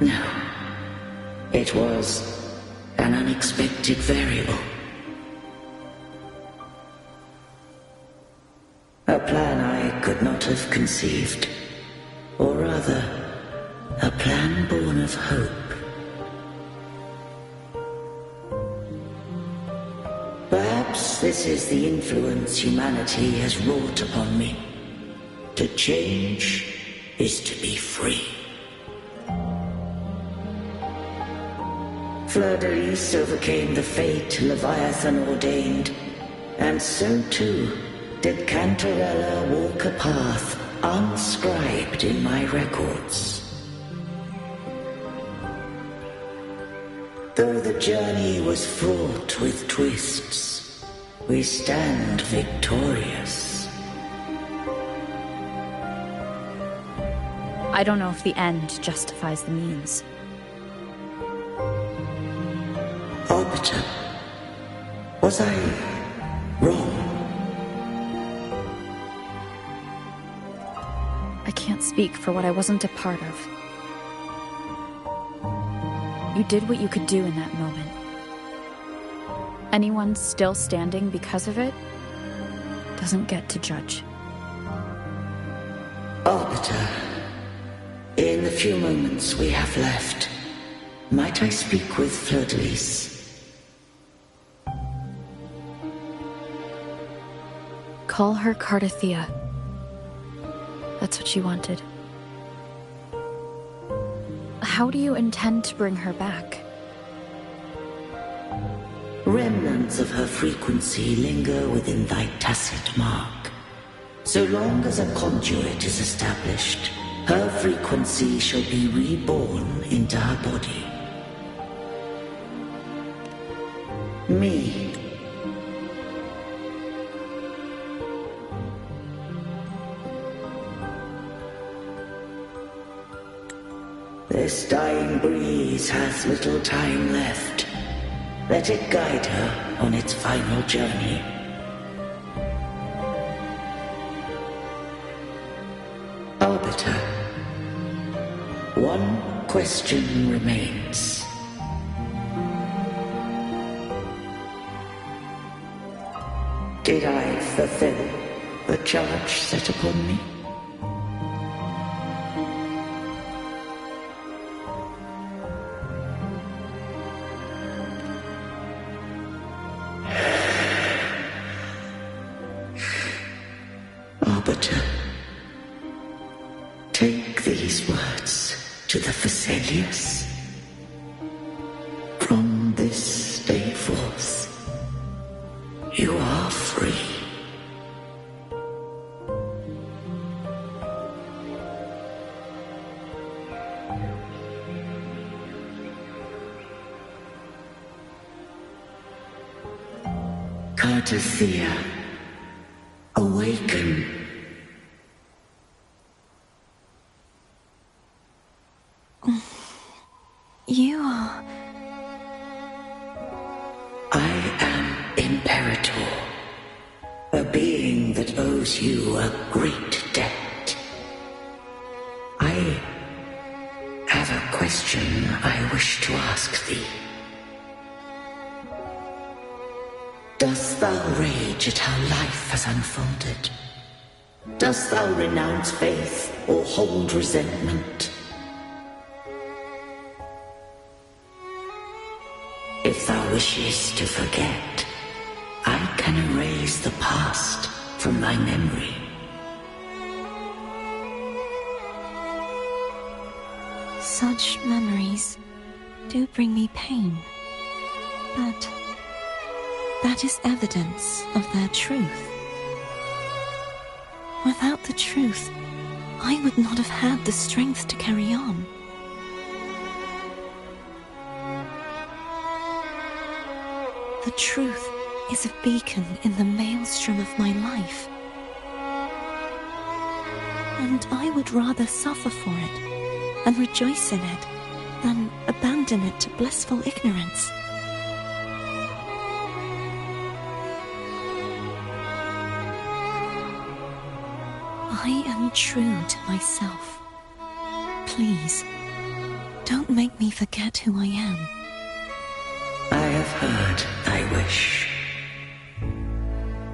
No. It was an unexpected variable. A plan I could not have conceived. Or rather, a plan born of hope. Perhaps this is the influence humanity has wrought upon me. To change is to be free. Fleur-de-Lis overcame the fate Leviathan ordained, and so too did Cantarella walk a path unscribed in my records. Though the journey was fraught with twists, we stand victorious. I don't know if the end justifies the means. Arbiter, was I wrong? I can't speak for what I wasn't a part of. You did what you could do in that moment. Anyone still standing because of it doesn't get to judge. Arbiter, in the few moments we have left, might I speak with Fleur-de-Lis? Call her Cardathea. That's what she wanted. How do you intend to bring her back? Remnants of her frequency linger within thy tacit mark. So long as a conduit is established, her frequency shall be reborn into her body. Me. This dying breeze has little time left. Let it guide her on its final journey. Arbiter, one question remains. Did I fulfill the charge set upon me? Arbiter, take these words to the Phasaelius. From this day forth, you are free. Cardathea, awaken. You are... I am Imperator, a being that owes you a great debt. I have a question I wish to ask thee. Dost thou rage at how life has unfolded? Dost thou renounce faith or hold resentment? If thou wishes to forget, I can erase the past from thy memory. Such memories do bring me pain, but that is evidence of their truth. Without the truth, I would not have had the strength to carry on. The truth is a beacon in the maelstrom of my life. And I would rather suffer for it and rejoice in it than abandon it to blissful ignorance. I am true to myself. Please, don't make me forget who I am. I have heard thy wish.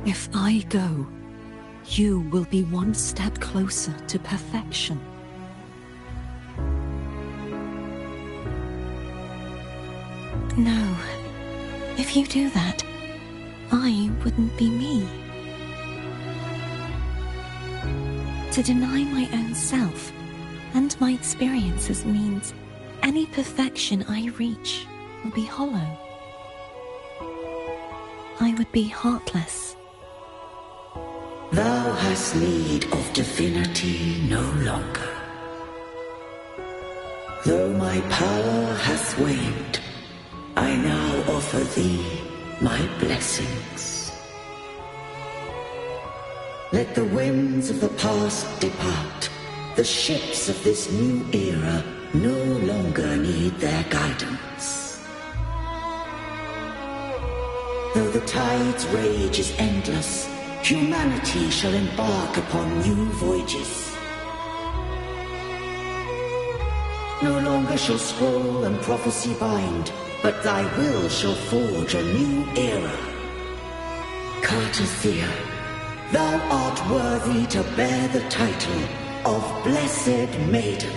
If I go, you will be one step closer to perfection. No, if you do that, I wouldn't be me. To deny my own self and my experiences means any perfection I reach will be hollow. I would be heartless. Thou hast need of divinity no longer. Though my power hath waned, I now offer thee my blessings. Let the winds of the past depart. The ships of this new era no longer need their guidance. Though the tide's rage is endless, humanity shall embark upon new voyages. No longer shall scroll and prophecy bind, but thy will shall forge a new era. Cartothea, thou art worthy to bear the title of Blessed Maiden.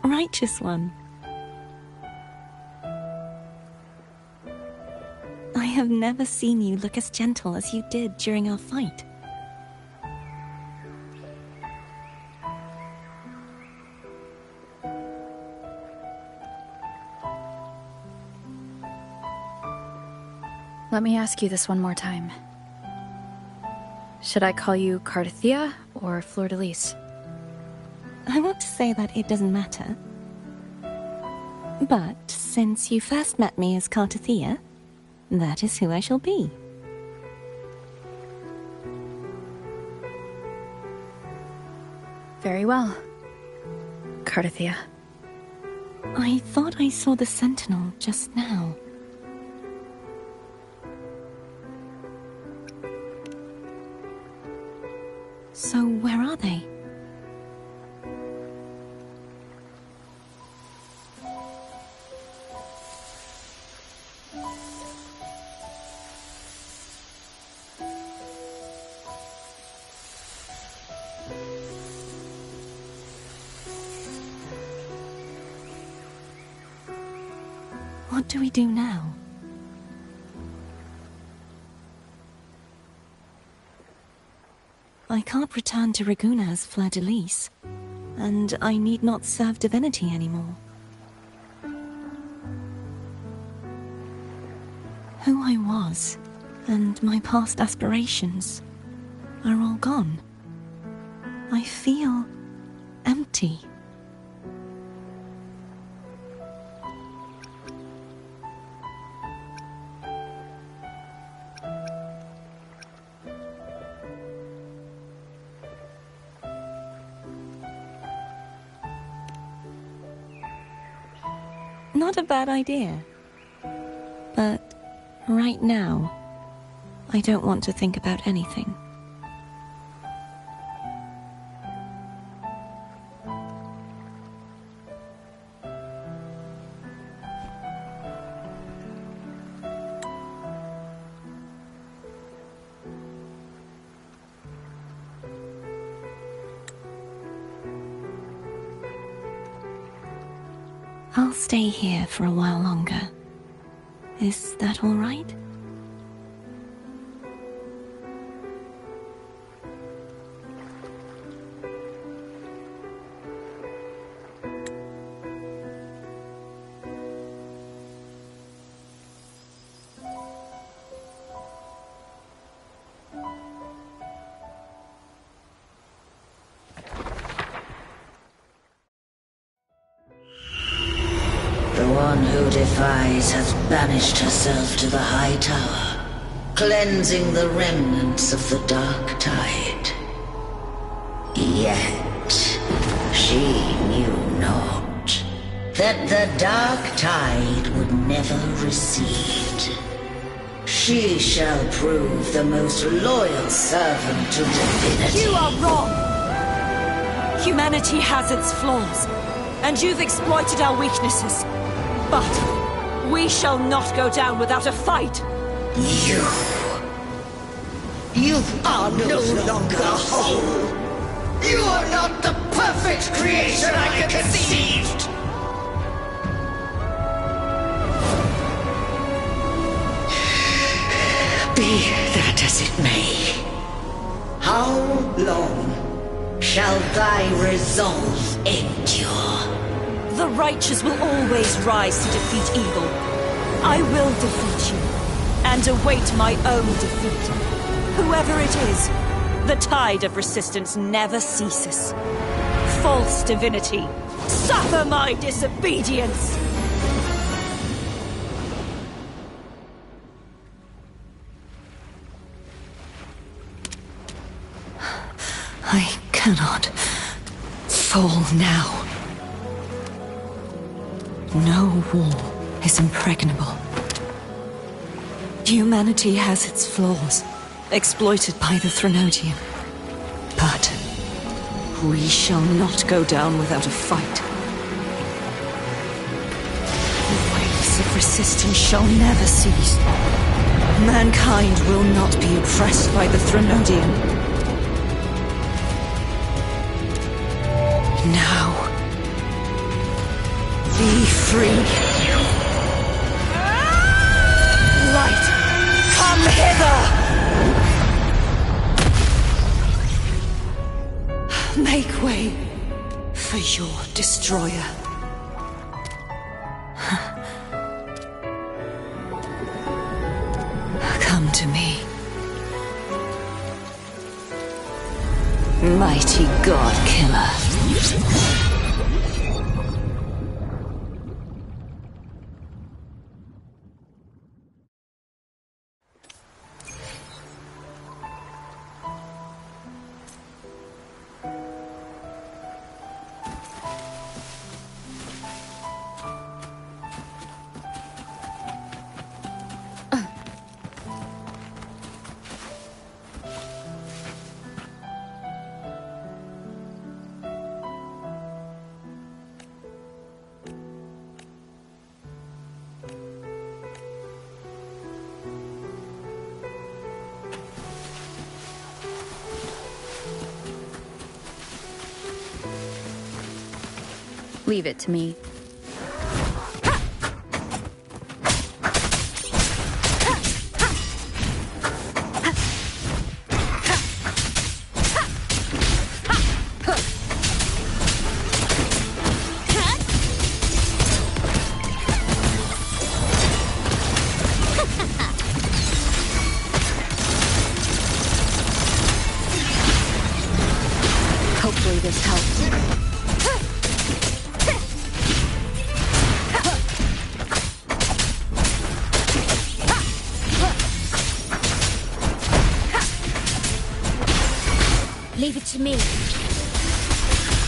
Righteous one. I have never seen you look as gentle as you did during our fight. Let me ask you this one more time. Should I call you Cartothea or Fleur-de-Lis? I want to say that it doesn't matter. But since you first met me as Cartothea, that is who I shall be. Very well, Cartothea. I thought I saw the sentinel just now. So where are they? What do we do now? I can't return to Raguna as Fleur-de-Lis, and I need not serve divinity anymore. Who I was, and my past aspirations, are all gone. I feel empty. Not a bad idea. But right now, I don't want to think about anything. I'll stay here for a while longer. Is that all right? The one who defies has banished herself to the High Tower, cleansing the remnants of the Dark Tide. Yet, she knew not that the Dark Tide would never recede. She shall prove the most loyal servant to divinity. You are wrong! Humanity has its flaws, and you've exploited our weaknesses. But we shall not go down without a fight. You are no longer whole. You are not the perfect creation I conceived. Be that as it may, how long shall thy resolve endure? The righteous will always rise to defeat evil. I will defeat you, and await my own defeat. Whoever it is, the tide of resistance never ceases. False divinity, suffer my disobedience! I cannot fall now. No wall is impregnable. Humanity has its flaws, exploited by the Threnodian. But we shall not go down without a fight. The waves of resistance shall never cease. Mankind will not be oppressed by the Threnodian. Now, be free. Light, come hither! Make way for your destroyer. Come to me. Mighty God Killer. Leave it to me. Hopefully this helps. Leave it to me.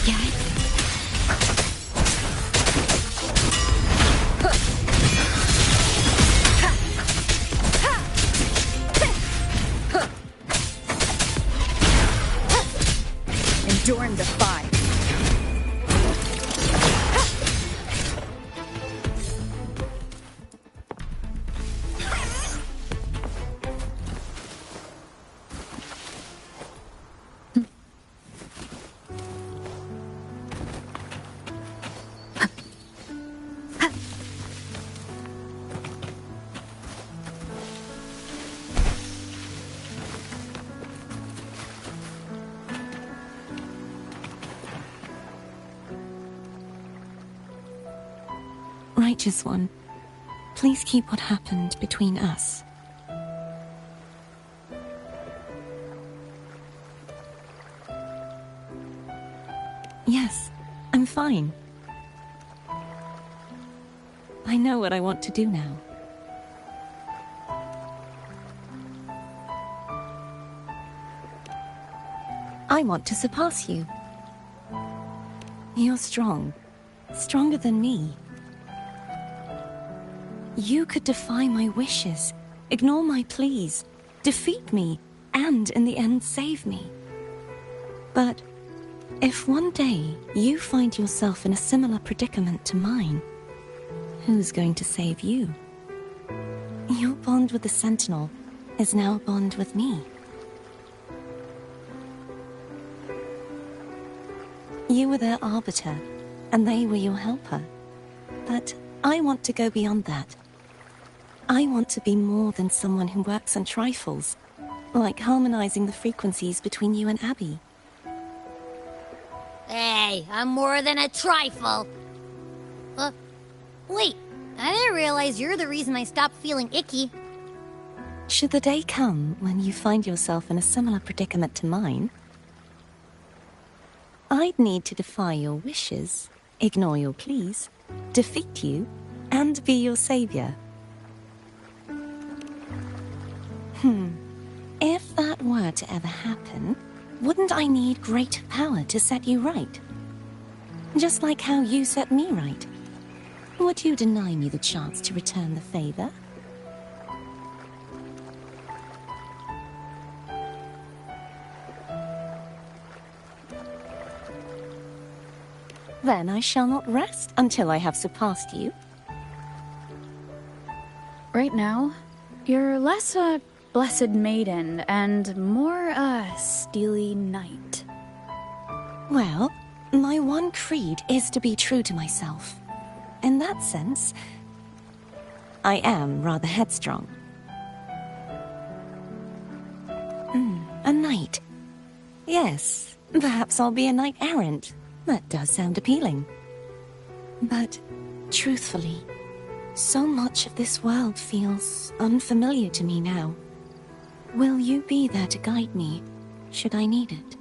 Yeah? Storm defy. Righteous One, please keep what happened between us. Yes, I'm fine. I know what I want to do now. I want to surpass you. You're strong. Stronger than me. You could defy my wishes, ignore my pleas, defeat me, and in the end save me. But if one day you find yourself in a similar predicament to mine, who's going to save you? Your bond with the Sentinel is now a bond with me. You were their arbiter, and they were your helper. But I want to go beyond that. I want to be more than someone who works on trifles, like harmonizing the frequencies between you and Abby. Hey, I'm more than a trifle. Wait, I didn't realize you're the reason I stopped feeling icky. Should the day come when you find yourself in a similar predicament to mine, I'd need to defy your wishes, ignore your pleas, defeat you, and be your savior. If that were to ever happen, wouldn't I need great power to set you right? Just like how you set me right. Would you deny me the chance to return the favor? Then I shall not rest until I have surpassed you. Right now, you're less a blessed maiden and more a steely knight. Well, my one creed is to be true to myself. In that sense, I am rather headstrong. A knight. Yes, perhaps I'll be a knight-errant. That does sound appealing. But, truthfully, so much of this world feels unfamiliar to me now. Will you be there to guide me, should I need it?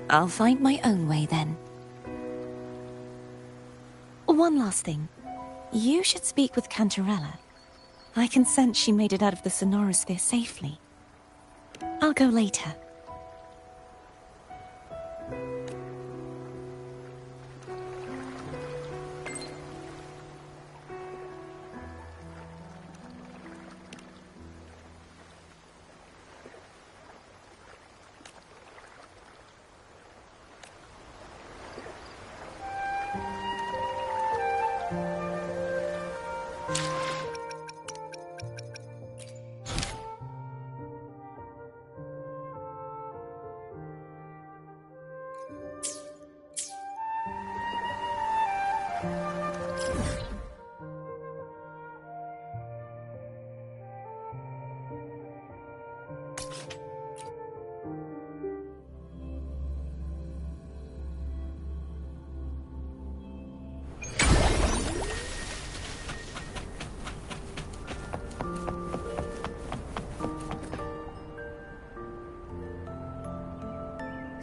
I'll find my own way then. One last thing. You should speak with Cantarella. I can sense she made it out of the Sonorosphere safely. I'll go later.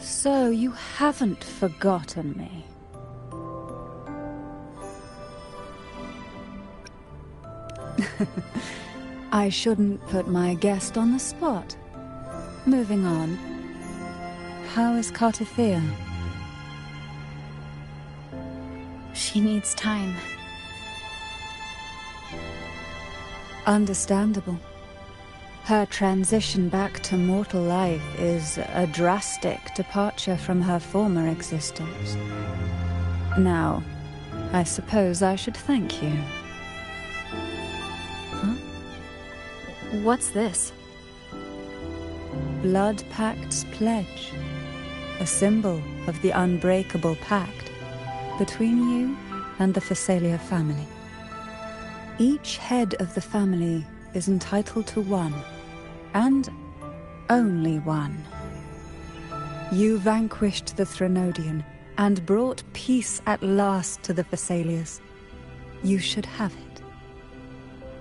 So you haven't forgotten me. I shouldn't put my guest on the spot. Moving on. How is Cartathea? She needs time. Understandable. Her transition back to mortal life is a drastic departure from her former existence. Now, I suppose I should thank you. Huh? What's this? Blood Pact's pledge. A symbol of the unbreakable pact between you and the Phasalia family. Each head of the family is entitled to one, and only one. You vanquished the Threnodian and brought peace at last to the Phasalias. You should have it.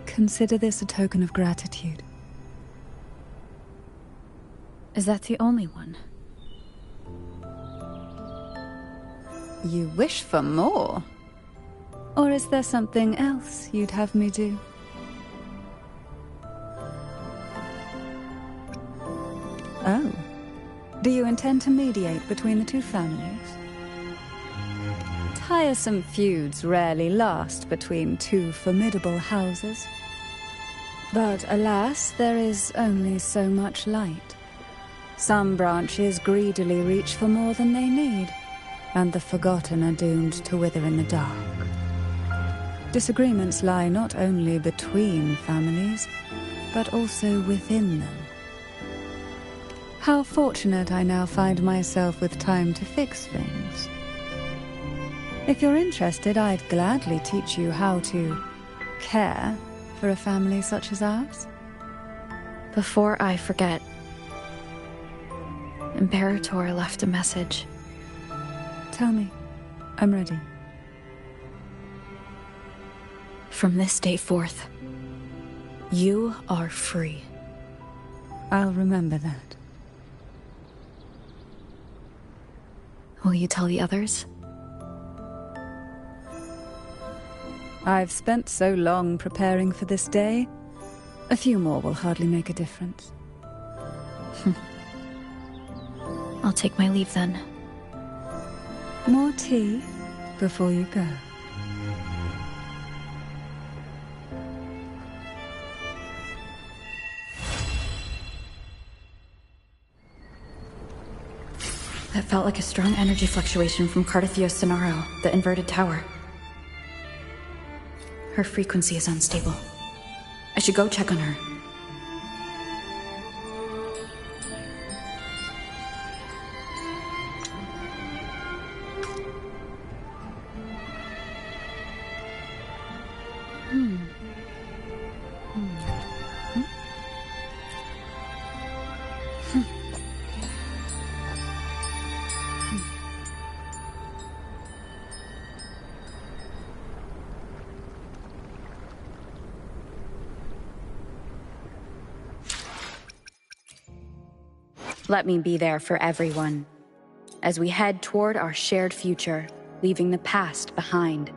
Consider this a token of gratitude. Is that the only one? You wish for more? Or is there something else you'd have me do? Oh. Do you intend to mediate between the two families? Tiresome feuds rarely last between two formidable houses. But alas, there is only so much light. Some branches greedily reach for more than they need, and the forgotten are doomed to wither in the dark. Disagreements lie not only between families, but also within them. How fortunate I now find myself with time to fix things. If you're interested, I'd gladly teach you how to care for a family such as ours. Before I forget, Imperator left a message. Tell me. I'm ready. From this day forth, you are free. I'll remember that. Will you tell the others? I've spent so long preparing for this day. A few more will hardly make a difference. I'll take my leave then. More tea before you go. That felt like a strong energy fluctuation from Cardathio Sonaro, the inverted tower. Her frequency is unstable. I should go check on her. Let me be there for everyone, as we head toward our shared future, leaving the past behind.